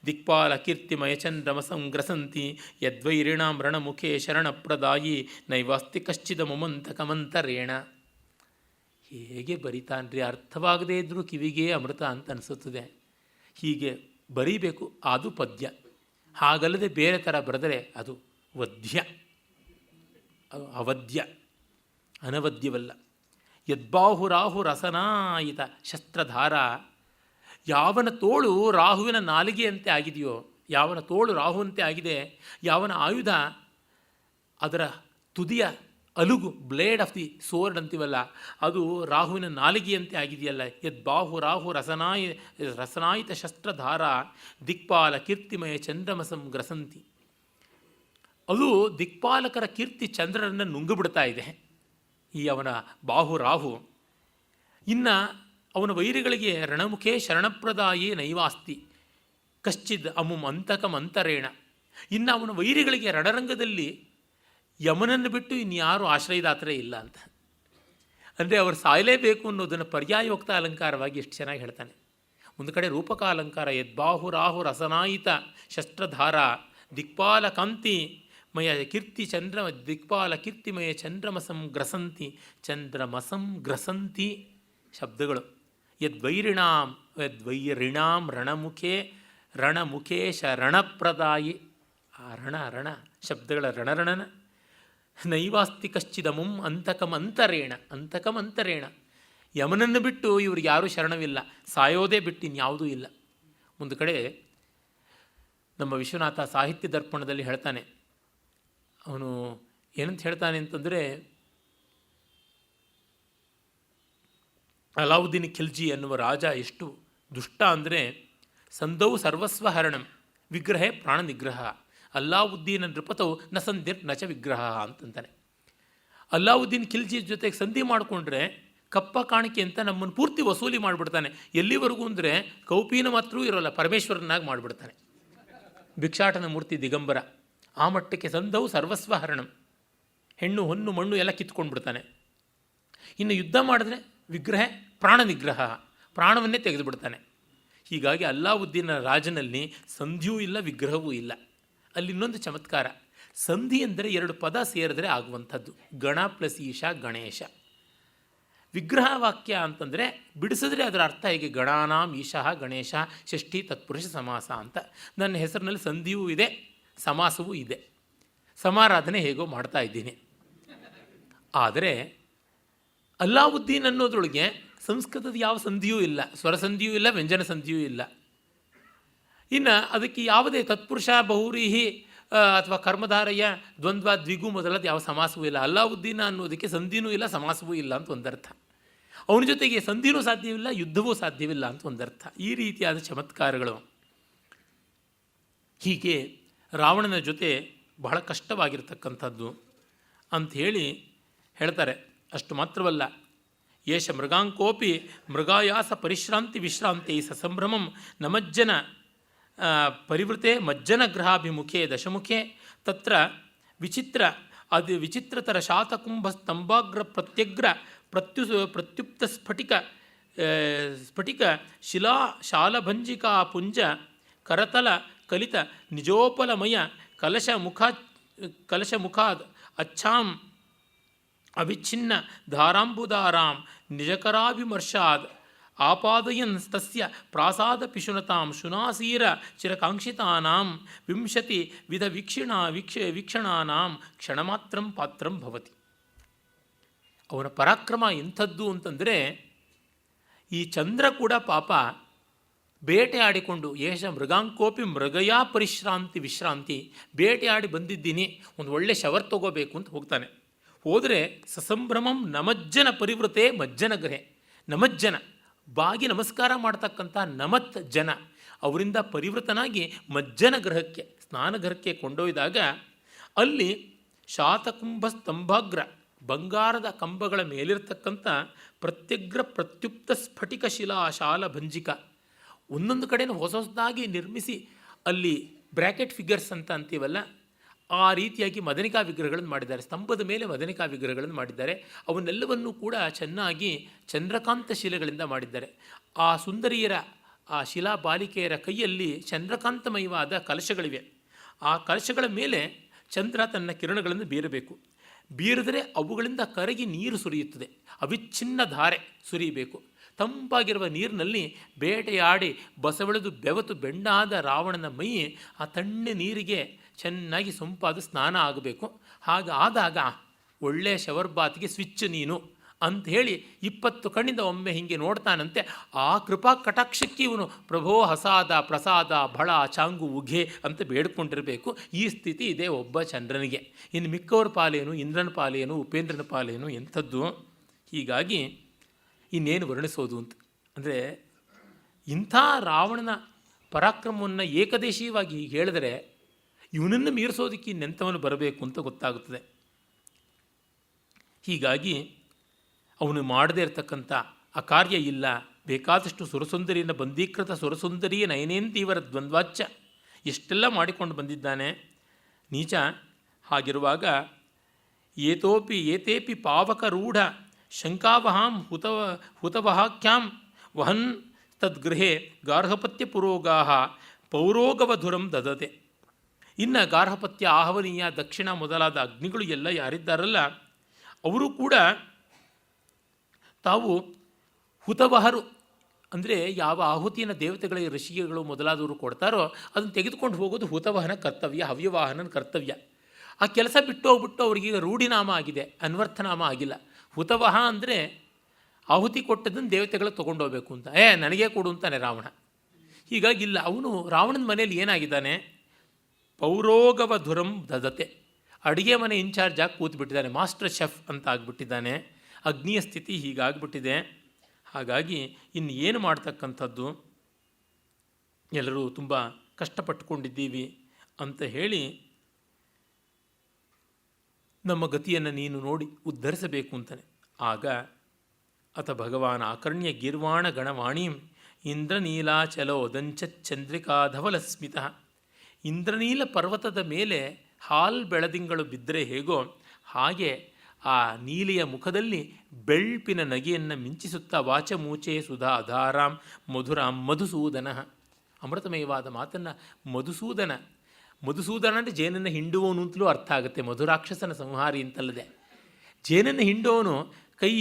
ದಿಕ್ಪಾಲ ಕೀರ್ತಿಮಯಚಂದ್ರಮ ಸಂಗ್ರಸಂತಿ ಯದ್ವೈರಿಣಾಂ ರಣಮುಖೇ ಶರಣಪ್ರದಾಯಿ ನೈವಾಸ್ತಿ ಕಶ್ಚಿದ ಮೊಮಂತಕಮಂತರೇಣ. ಹೇಗೆ ಬರಿತಾನ್ರಿ, ಅರ್ಥವಾಗದೇ ಇದ್ದರೂ ಕಿವಿಗೆ ಅಮೃತ ಅಂತ ಅನಿಸುತ್ತದೆ. ಹೀಗೆ ಬರೀಬೇಕು, ಅದು ಪದ್ಯ. ಹಾಗಲ್ಲದೆ ಬೇರೆ ಥರ ಬರೆದರೆ ಅದು ವದ್ಯ, ಅವದ್ಯ, ಅನವದ್ಯವಲ್ಲ. ಯದ್ಬಾಹುರಾಹು ರಸನಾಯಿತ ಶಸ್ತ್ರಧಾರ. ಯಾವನ ತೋಳು ರಾಹುವಿನ ನಾಲಿಗೆಯಂತೆ ಆಗಿದೆಯೋ, ಯಾವನ ತೋಳು ರಾಹುವಂತೆ ಆಗಿದೆ, ಯಾವನ ಆಯುಧ ಅದರ ತುದಿಯ ಅಲುಗು, ಬ್ಲೇಡ್ ಆಫ್ ದಿ ಸೋರ್ಡ್ ಅಂತೀವಲ್ಲ, ಅದು ರಾಹುವಿನ ನಾಲಿಗೆಯಂತೆ ಆಗಿದೆಯಲ್ಲ. ಯದ್ಬಾಹು ರಾಹು ರಸನಾಯಿತ ಶಸ್ತ್ರಧಾರ ದಿಕ್ಪಾಲ ಕೀರ್ತಿಮಯ ಚಂದ್ರಮಸಂ ಗ್ರಸಂತಿ. ಅದು ದಿಕ್ಪಾಲಕರ ಕೀರ್ತಿ ಚಂದ್ರನನ್ನು ನುಂಗುಬಿಡ್ತಾ ಇದೆ ಈ ಅವನ ಬಾಹು ರಾಹು. ಇನ್ನು ಅವನ ವೈರಿಗಳಿಗೆ ರಣಮುಖೇ ಶರಣಪ್ರದಾಯೇ ನೈವಾಸ್ತಿ ಕಶ್ಚಿದ್ ಅಮುಂ ಅಂತಕಂ ಅಂತರೇಣ. ಇನ್ನು ಅವನ ವೈರಿಗಳಿಗೆ ರಣರಂಗದಲ್ಲಿ ಯಮನನ್ನು ಬಿಟ್ಟು ಇನ್ಯಾರೂ ಆಶ್ರಯದಾತರೇ ಇಲ್ಲ ಅಂತ. ಅಂದರೆ ಅವರು ಸಾಯಲೇಬೇಕು ಅನ್ನೋದನ್ನು ಪರ್ಯಾಯೋಕ್ತ ಅಲಂಕಾರವಾಗಿ ಎಷ್ಟು ಚೆನ್ನಾಗಿ ಹೇಳ್ತಾನೆ. ಒಂದು ಕಡೆ ರೂಪಕ ಅಲಂಕಾರ, ಯದ್ಬಾಹು ರಾಹು ರಸನಾಯಿತ ಶಸ್ತ್ರಧಾರ ದಿಕ್ಪಾಲ ಕಾಂತಿ ಮಯ ಕೀರ್ತಿ ದಿಕ್ಪಾಲ ಕೀರ್ತಿಮಯ ಚಂದ್ರಮಸಂ ಗ್ರಸಂತಿ. ಚಂದ್ರಮಸಂ ಗ್ರಸಂತಿ ಶಬ್ದಗಳು. ಯದ್ವೈರಿಣಾಂ ರಣಮುಖೇ ಶರಣಪ್ರದಾಯಿ. ಆ ರಣ ಶಬ್ದಗಳ ರಣರಣನ. ನೈವಾಸ್ತಿ ಕಶ್ಚಿದಮುಂ ಅಂತಕಮಂತರೇಣ. ಯಮನನ್ನು ಬಿಟ್ಟು ಇವ್ರಿಗೆ ಯಾರೂ ಶರಣವಿಲ್ಲ, ಸಾಯೋದೇ ಬಿಟ್ಟು ಇನ್ಯಾವುದೂ ಇಲ್ಲ. ಒಂದು ಕಡೆ ನಮ್ಮ ವಿಶ್ವನಾಥ ಸಾಹಿತ್ಯ ದರ್ಪಣದಲ್ಲಿ ಹೇಳ್ತಾನೆ. ಅವನು ಏನಂತ ಹೇಳ್ತಾನೆ ಅಂತಂದರೆ, ಅಲಾವುದ್ದೀನ್ ಖಿಲ್ಜಿ ಅನ್ನುವ ರಾಜ ಎಷ್ಟು ದುಷ್ಟ ಅಂದರೆ, ಸಂದೌ ಸರ್ವಸ್ವ ಹರಣಂ ವಿಗ್ರಹೇ ಪ್ರಾಣ ನಿಗ್ರಹ ಅಲ್ಲಾವುದ್ದೀನ ನೃಪತೌ ನ ಸಂಧಿರ್ ನಚ ವಿಗ್ರಹ ಅಂತಂತಾನೆ. ಅಲ್ಲಾವುದ್ದೀನ್ ಖಿಲ್ಜಿ ಜೊತೆಗೆ ಸಂಧಿ ಮಾಡಿಕೊಂಡ್ರೆ ಕಪ್ಪ ಕಾಣಿಕೆ ಅಂತ ನಮ್ಮನ್ನು ಪೂರ್ತಿ ವಸೂಲಿ ಮಾಡಿಬಿಡ್ತಾನೆ. ಎಲ್ಲಿವರೆಗೂ ಅಂದರೆ ಕೌಪೀನ ಮಾತ್ರ ಇರೋಲ್ಲ, ಪರಮೇಶ್ವರನಾಗಿ ಮಾಡಿಬಿಡ್ತಾನೆ. ಭಿಕ್ಷಾಟನ ಮೂರ್ತಿ ದಿಗಂಬರ ಆ ಮಟ್ಟಕ್ಕೆ ಸಂದೌ ಸರ್ವಸ್ವ ಹರಣಂ, ಹೆಣ್ಣು ಹೊನ್ನು ಮಣ್ಣು ಎಲ್ಲ ಕಿತ್ಕೊಂಡ್ಬಿಡ್ತಾನೆ. ಇನ್ನು ಯುದ್ಧ ಮಾಡಿದ್ರೆ ವಿಗ್ರಹ ಪ್ರಾಣ ನಿಗ್ರಹ, ಪ್ರಾಣವನ್ನೇ ತೆಗೆದುಬಿಡ್ತಾನೆ. ಹೀಗಾಗಿ ಅಲ್ಲಾವುದ್ದೀನ ರಾಜನಲ್ಲಿ ಸಂಧಿಯೂ ಇಲ್ಲ, ವಿಗ್ರಹವೂ ಇಲ್ಲ. ಅಲ್ಲಿ ಇನ್ನೊಂದು ಚಮತ್ಕಾರ, ಸಂಧಿ ಅಂದರೆ ಎರಡು ಪದ ಸೇರಿದ್ರೆ ಆಗುವಂಥದ್ದು. ಗಣ ಪ್ಲಸ್ ಈಶ ಗಣೇಶ. ವಿಗ್ರಹ ವಾಕ್ಯ ಅಂತಂದರೆ ಬಿಡಿಸಿದ್ರೆ ಅದರ ಅರ್ಥ ಹೇಗೆ, ಗಣಾನಾಂ ಈಶಃ ಗಣೇಶ ಷಷ್ಠಿ ತತ್ಪುರುಷ ಸಮಾಸ ಅಂತ. ನನ್ನ ಹೆಸರಿನಲ್ಲಿ ಸಂಧಿಯೂ ಇದೆ, ಸಮಾಸವೂ ಇದೆ, ಸಮಾರಾಧನೆ ಹೇಗೋ ಮಾಡ್ತಾ ಇದ್ದೀನಿ. ಆದರೆ ಅಲ್ಲಾವುದ್ದೀನ್ ಅನ್ನೋದ್ರೊಳಗೆ ಸಂಸ್ಕೃತದ ಯಾವ ಸಂಧಿಯೂ ಇಲ್ಲ, ಸ್ವರ ಸಂಧಿಯೂ ಇಲ್ಲ, ವ್ಯಂಜನ ಸಂಧಿಯೂ ಇಲ್ಲ. ಇನ್ನು ಅದಕ್ಕೆ ಯಾವುದೇ ತತ್ಪುರುಷ ಬಹುರೀಹಿ ಅಥವಾ ಕರ್ಮಧಾರಯ ದ್ವಂದ್ವ ದ್ವಿಗು ಮೊದಲಾದ ಯಾವ ಸಮಾಸವೂ ಇಲ್ಲ. ಅಲ್ಲಾವುದ್ದೀನ ಅನ್ನೋದಕ್ಕೆ ಸಂಧಿನೂ ಇಲ್ಲ, ಸಮಾಸವೂ ಇಲ್ಲ ಅಂತ ಒಂದರ್ಥ. ಅವನ ಜೊತೆಗೆ ಸಂಧಿನೂ ಸಾಧ್ಯವಿಲ್ಲ, ಯುದ್ಧವೂ ಸಾಧ್ಯವಿಲ್ಲ ಅಂತ ಒಂದರ್ಥ. ಈ ರೀತಿಯಾದ ಚಮತ್ಕಾರಗಳು. ಹೀಗೆ ರಾವಣನ ಜೊತೆ ಬಹಳ ಕಷ್ಟವಾಗಿರ್ತಕ್ಕಂಥದ್ದು ಅಂಥೇಳಿ ಹೇಳ್ತಾರೆ. ಅಷ್ಟು ಮಾತ್ರವಲ್ಲ, ಯೇಷ ಮೃಗಾಂಕೋಪಿ ಮೃಗಾಯಾಸ ಪರಿಶ್ರಾಂತಿ ವಿಶ್ರಾಂತಿ ಸಸಂಭ್ರಮಂ ನಮಜ್ಜನ ಪರಿವೃತೆ ಮಜ್ಜನ ಗ್ರಹಾಭಿಮುಖೆ ದಶಮುಖೆ ತತ್ರ ವಿಚಿತ್ರತರ ಶಾತಕುಂಭ ಸ್ತಂಭಾಗ್ರ ಪ್ರತ್ಯಗ್ರ ಪ್ರತ್ಯುಪ್ತ ಸ್ಫಟಿಕ ಶಿಲಾ ಶಾಲಭಂಜಿಕಾ ಪುಂಜ ಕರತಲ ಕಲಿತ ನಿಜೋಪಲಮಯ ಕಲಶಮುಖಾದ್ ಅಚ್ಛಾಂ ಅವಿಚ್ಛಿನ್ನ ಧಾರಾಂಬುದಾರಾಂ ನಿಜಕರಾಭಿಮರ್ಷಾದ್ ಆಪಾದಯನ್ ತಸ್ಯ ಪ್ರಾಸಾದ ಪಿಶುನತಾಂ ಶುನಾಸೀರ ಚಿರಕಾಂಕ್ಷಿತಾನಾಂ ವಿಂಶತಿ ವಿಧ ವೀಕ್ಷಣಾನಾಂ ಕ್ಷಣಮಾತ್ರಂ ಪಾತ್ರಂ ಭವತಿ. ಅವನ ಪರಾಕ್ರಮ ಎಂಥದ್ದು ಅಂತಂದರೆ, ಈ ಚಂದ್ರ ಕೂಡ ಪಾಪ ಬೇಟೆ ಆಡಿಕೊಂಡು ಯೇಷ ಮೃಗಾಂಕೋಪಿ ಮೃಗಯಾ ಪರಿಶ್ರಾಂತಿ ವಿಶ್ರಾಂತಿ, ಬೇಟೆ ಆಡಿ ಬಂದಿದ್ದೀನಿ, ಒಂದು ಒಳ್ಳೆ ಶವರ್ ತಗೋಬೇಕು ಅಂತ ಹೋಗ್ತಾನೆ. ಹೋದರೆ ಸಸಂಭ್ರಮಂ ನಮಜ್ಜನ ಪರಿವೃತೆ ಮಜ್ಜನ ಗ್ರಹೆ. ನಮಜ್ಜನ ಬಾಗಿ ನಮಸ್ಕಾರ ಮಾಡ್ತಕ್ಕಂಥ ನಮತ್ ಜನ, ಅವರಿಂದ ಪರಿವೃತನಾಗಿ ಮಜ್ಜನ ಗ್ರಹಕ್ಕೆ ಸ್ನಾನಗೃಹಕ್ಕೆ ಕೊಂಡೊಯ್ದಾಗ ಅಲ್ಲಿ ಶಾತಕುಂಭ ಸ್ತಂಭಾಗ್ರ ಬಂಗಾರದ ಕಂಬಗಳ ಮೇಲಿರ್ತಕ್ಕಂಥ ಪ್ರತ್ಯಗ್ರ ಪ್ರತ್ಯುಪ್ತ ಸ್ಫಟಿಕ ಶಿಲಾ ಶಾಲ ಭಂಜಿಕ, ಒಂದೊಂದು ಕಡೆಯೂ ಹೊಸದಾಗಿ ನಿರ್ಮಿಸಿ ಅಲ್ಲಿ ಬ್ರ್ಯಾಕೆಟ್ ಫಿಗರ್ಸ್ ಅಂತ ಅಂತೀವಲ್ಲ, ಆ ರೀತಿಯಾಗಿ ಮದನಿಕಾ ವಿಗ್ರಹಗಳನ್ನು ಮಾಡಿದ್ದಾರೆ. ಸ್ತಂಭದ ಮೇಲೆ ಮದನಿಕಾ ವಿಗ್ರಹಗಳನ್ನು ಮಾಡಿದ್ದಾರೆ. ಅವನ್ನೆಲ್ಲವನ್ನೂ ಕೂಡ ಚೆನ್ನಾಗಿ ಚಂದ್ರಕಾಂತ ಶಿಲೆಗಳಿಂದ ಮಾಡಿದ್ದಾರೆ. ಆ ಸುಂದರಿಯರ, ಆ ಶಿಲಾ ಬಾಲಿಕೆಯರ ಕೈಯಲ್ಲಿ ಚಂದ್ರಕಾಂತಮಯವಾದ ಕಲಶಗಳಿವೆ. ಆ ಕಲಶಗಳ ಮೇಲೆ ಚಂದ್ರ ತನ್ನ ಕಿರಣಗಳನ್ನು ಬೀರಬೇಕು. ಬೀರಿದರೆ ಅವುಗಳಿಂದ ಕರಗಿ ನೀರು ಸುರಿಯುತ್ತದೆ. ಅವಿಚ್ಛಿನ್ನ ಧಾರೆ ಸುರಿಯಬೇಕು. ತಂಪಾಗಿರುವ ನೀರಿನಲ್ಲಿ ಬೇಟೆಯಾಡಿ ಬಸವಳೆದು ಬೆವತು ಬೆಂಡಾದ ರಾವಣನ ಮೈ ಆ ತಣ್ಣೆ ನೀರಿಗೆ ಚೆನ್ನಾಗಿ ಸೊಂಪಾದ ಸ್ನಾನ ಆಗಬೇಕು. ಹಾಗಾದಾಗ ಒಳ್ಳೆಯ ಶವರ್ ಬಾತ್ಗೆ ಸ್ವಿಚ್ ನೀನು ಅಂಥೇಳಿ 20 ಕಣ್ಣಿಂದ ಒಮ್ಮೆ ಹೀಗೆ ನೋಡ್ತಾನಂತೆ. ಆ ಕೃಪಾ ಕಟಾಕ್ಷಕ್ಕೆ ಇವನು ಪ್ರಭೋ ಹಸಾದ ಪ್ರಸಾದ ಭಳ ಚಾಂಗು ಉಘೆ ಅಂತ ಬೇಡ್ಕೊಂಡಿರಬೇಕು. ಈ ಸ್ಥಿತಿ ಇದೆ ಒಬ್ಬ ಚಂದ್ರನಿಗೆ. ಇನ್ನು ಮಿಕ್ಕವ್ರ ಪಾಲೇನು, ಇಂದ್ರನ ಪಾಲೇನು, ಉಪೇಂದ್ರನ ಪಾಲೇನು, ಎಂಥದ್ದು. ಹೀಗಾಗಿ ಇನ್ನೇನು ವರ್ಣಿಸೋದು ಅಂತ ಅಂದರೆ, ಇಂಥ ರಾವಣನ ಪರಾಕ್ರಮವನ್ನು ಏಕದೇಶೀಯವಾಗಿ ಹೀಗೆ ಹೇಳಿದರೆ ಇವನನ್ನು ಮೀರಿಸೋದಕ್ಕೆ ಇನ್ನೆಂಥವನು ಬರಬೇಕು ಅಂತ ಗೊತ್ತಾಗುತ್ತದೆ. ಹೀಗಾಗಿ ಅವನು ಮಾಡದೇ ಇರತಕ್ಕಂಥ ಆ ಕಾರ್ಯ ಇಲ್ಲ. ಬೇಕಾದಷ್ಟು ಸುರಸುಂದರಿಯನ್ನು ಬಂದೀಕೃತ ಸುರಸುಂದರಿಯ ನಯನೇಂತೀವರ ದ್ವಂದ್ವಾಚ್ಯ ಎಷ್ಟೆಲ್ಲ ಮಾಡಿಕೊಂಡು ಬಂದಿದ್ದಾನೆ ನೀಚ. ಹಾಗಿರುವಾಗ ಏತೇಪಿ ಪಾವಕರೂಢ ಶಂಕಾವಹಾಂ ಹುತವಹಾಖ್ಯಾಂ ವಹನ್ ತದ್ಗೃಹೇ ಗಾರ್ಹಪತ್ಯ ಪುರೋಗಾಹ ಪೌರೋಗವಧುರಂ ದದತೆ. ಇನ್ನು ಗಾರ್ಹಪತ್ಯ, ಆಹವನೀಯ, ದಕ್ಷಿಣ ಮೊದಲಾದ ಅಗ್ನಿಗಳು ಎಲ್ಲ ಯಾರಿದ್ದಾರಲ್ಲ ಅವರು ಕೂಡ ತಾವು ಹುತವಹರು ಅಂದರೆ ಯಾವ ಆಹುತಿಯನ್ನು ದೇವತೆಗಳಿಗೆ ಋಷಿಗಳು ಮೊದಲಾದವರು ಕೊಡ್ತಾರೋ ಅದನ್ನು ತೆಗೆದುಕೊಂಡು ಹೋಗೋದು ಹುತವಹನ ಕರ್ತವ್ಯ, ಹವ್ಯವಾಹನನ ಕರ್ತವ್ಯ. ಆ ಕೆಲಸ ಬಿಟ್ಟು ಹೋಗ್ಬಿಟ್ಟು ಅವ್ರಿಗೀಗ ರೂಢಿನಾಮ ಆಗಿದೆ, ಅನ್ವರ್ಥನಾಮ ಆಗಿಲ್ಲ. ಹುತವಹ ಅಂದರೆ ಆಹುತಿ ಕೊಟ್ಟದನ್ನು ದೇವತೆಗಳಿಗೆ ತೊಗೊಂಡೋಗ್ಬೇಕು ಅಂತ. ನನಗೇ ಕೊಡು ಅಂತಾನೆ ರಾವಣ. ಹೀಗಾಗಿಲ್ಲ, ಅವನು ರಾವಣನ ಮನೆಯಲ್ಲಿ ಏನಾಗಿದ್ದಾನೆ, ಪೌರೋಗವಧುರಂ ದದತೆ, ಅಡುಗೆ ಮನೆ ಇನ್ಚಾರ್ಜ್ ಆಗಿ ಕೂತ್ಬಿಟ್ಟಿದ್ದಾನೆ, ಮಾಸ್ಟರ್ ಶೆಫ್ ಅಂತ ಆಗಿಬಿಟ್ಟಿದ್ದಾನೆ. ಅಗ್ನಿಯ ಸ್ಥಿತಿ ಹೀಗಾಗ್ಬಿಟ್ಟಿದೆ. ಹಾಗಾಗಿ ಇನ್ನು ಏನು ಮಾಡ್ತಕ್ಕಂಥದ್ದು, ಎಲ್ಲರೂ ತುಂಬ ಕಷ್ಟಪಟ್ಟುಕೊಂಡಿದ್ದೀವಿ ಅಂತ ಹೇಳಿ ನಮ್ಮ ಗತಿಯನ್ನು ನೀನು ನೋಡಿ ಉದ್ಧರಿಸಬೇಕು ಅಂತಾನೆ. ಆಗ ಅಥ ಭಗವಾನ್ ಆಕರ್ಣ್ಯ ಗೀರ್ವಾಣ ಗಣವಾಣೀಂ ಇಂದ್ರನೀಲಾಚಲೋದಂಚಂದ್ರಿಕಾಧವಲಸ್ಮಿತ. ಇಂದ್ರನೀಲ ಪರ್ವತದ ಮೇಲೆ ಹಾಲ್ ಬೆಳದಿಂಗಳು ಬಿದ್ದರೆ ಹೇಗೋ ಹಾಗೆ ಆ ನೀಲಿಯ ಮುಖದಲ್ಲಿ ಬೆಳ್ಪಿನ ನಗೆಯನ್ನು ಮಿಂಚಿಸುತ್ತಾ ವಾಚಮೂಚೆ ಸುಧಾ ಅಧಾರಾಂ ಮಧುರಾಂ ಮಧುಸೂದನ. ಅಮೃತಮಯವಾದ ಮಾತನ್ನು ಮಧುಸೂದನ ಅಂದರೆ ಜೇನನ್ನು ಹಿಂಡುವವನು ಅಂತಲೂ ಅರ್ಥ ಆಗುತ್ತೆ. ಮಧುರಾಕ್ಷಸನ ಸಂಹಾರಿ ಅಂತಲ್ಲದೆ ಜೇನನ್ನು ಹಿಂಡುವವನು ಕೈ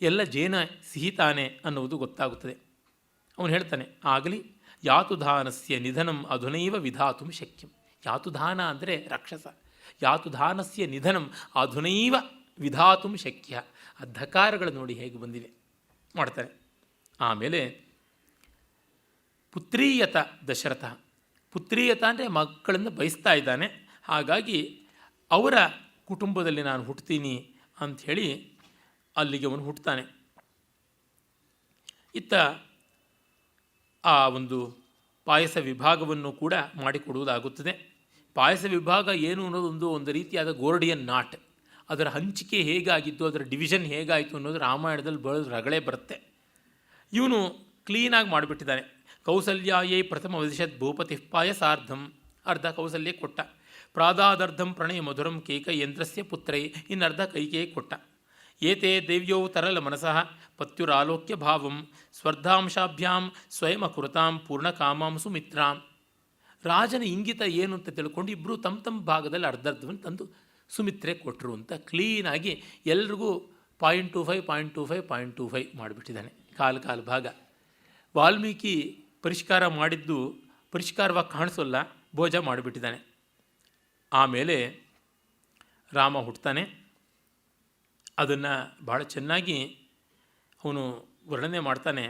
ಎಲ್ಲ ಜೇನ ಸಿಹಿತಾನೆ ಅನ್ನುವುದು ಗೊತ್ತಾಗುತ್ತದೆ. ಅವನು ಹೇಳ್ತಾನೆ, ಆಗಲಿ ಯಾತುಧಾನಸ್ಯ ನಿಧನಂ ಅಧುನೈವ ವಿಧಾತುಂ ಶಕ್ಯಂ. ಯಾತುಧಾನ ಅಂದರೆ ರಾಕ್ಷಸ. ಯಾತುಧಾನಸ್ಯ ನಿಧನಂ ಅಧುನೈವ ವಿಧಾತುಂ ಶಕ್ಯ. ಆ ಧಕಾರಗಳು ನೋಡಿ ಹೇಗೆ ಬಂದಿವೆ ಮಾಡ್ತಾರೆ. ಆಮೇಲೆ ಪುತ್ರೀಯತ ದಶರಥ. ಪುತ್ರೀಯತ ಅಂದರೆ ಮಕ್ಕಳನ್ನು ಬಯಸ್ತಾ ಇದ್ದಾನೆ. ಹಾಗಾಗಿ ಅವರ ಕುಟುಂಬದಲ್ಲಿ ನಾನು ಹುಟ್ಟುತ್ತೀನಿ ಅಂಥೇಳಿ ಅಲ್ಲಿಗೆ ಅವನು ಹುಟ್ಟುತ್ತಾನೆ. ಇತ್ತ ಆ ಒಂದು ಪಾಯಸ ವಿಭಾಗವನ್ನು ಕೂಡ ಮಾಡಿಕೊಡುವುದಾಗುತ್ತದೆ. ಪಾಯಸ ವಿಭಾಗ ಏನು ಅನ್ನೋದೊಂದು ಒಂದು ರೀತಿಯಾದ ಗೋರ್ಡಿಯನ್ ನಾಟ್. ಅದರ ಹಂಚಿಕೆ ಹೇಗಾಗಿತ್ತು, ಅದರ ಡಿವಿಷನ್ ಹೇಗಾಯಿತು ಅನ್ನೋದು ರಾಮಾಯಣದಲ್ಲಿ ಬರೋದು ರಗಳೆ ಬರುತ್ತೆ. ಇವನು ಕ್ಲೀನಾಗಿ ಮಾಡಿಬಿಟ್ಟಿದ್ದಾನೆ. ಕೌಸಲ್ಯಾಯೇ ಪ್ರಥಮ ವದಿಷದ್ ಭೂಪತಿ ಪಾಯಸಾರ್ಧಂ, ಅರ್ಧ ಕೌಸಲ್ಯ ಕೊಟ್ಟ. ಪ್ರಾದಾದರ್ಧಂ ಪ್ರಣಯ ಮಧುರಂ ಕೇಕಯೇಂದ್ರಸ್ಯ ಪುತ್ರೈ, ಇನ್ನರ್ಧ ಕೈಕೇಯಿ ಕೊಟ್ಟ. ಏತೇ ದೇವ್ಯೌ ತರಲ ಮನಸಃ ಪತ್ಯುರಾಲೋಕ್ಯ ಭಾವಂ ಸ್ವರ್ಧಾಂಶಾಭ್ಯಾಂ ಸ್ವಯಂ ಅಕುರುತಾಂ ಪೂರ್ಣಕಾಮಾಂ ಸುಮಿತ್ರಾಂ. ರಾಜನ ಇಂಗಿತ ಏನು ಅಂತ ತಿಳ್ಕೊಂಡು ಇಬ್ಬರು ತಮ್ಮ ಭಾಗದಲ್ಲಿ ಅರ್ಧರ್ಧವನ್ನು ತಂದು ಸುಮಿತ್ರೆ ಕೊಟ್ಟರು ಅಂತ ಕ್ಲೀನಾಗಿ ಎಲ್ರಿಗೂ 0.25 ಮಾಡಿಬಿಟ್ಟಿದ್ದಾನೆ. ಕಾಲು ಭಾಗ. ವಾಲ್ಮೀಕಿ ಪರಿಷ್ಕಾರ ಮಾಡಿದ್ದು ಪರಿಷ್ಕಾರವಾಗಿ ಕಾಣಿಸೋಲ್ಲ, ಭೋಜ ಮಾಡಿಬಿಟ್ಟಿದ್ದಾನೆ. ಆಮೇಲೆ ರಾಮ ಹುಟ್ಟುತ್ತಾನೆ. ಅದನ್ನು ಭಾಳ ಚೆನ್ನಾಗಿ ಅವನು ವರ್ಣನೆ ಮಾಡ್ತಾನೆ.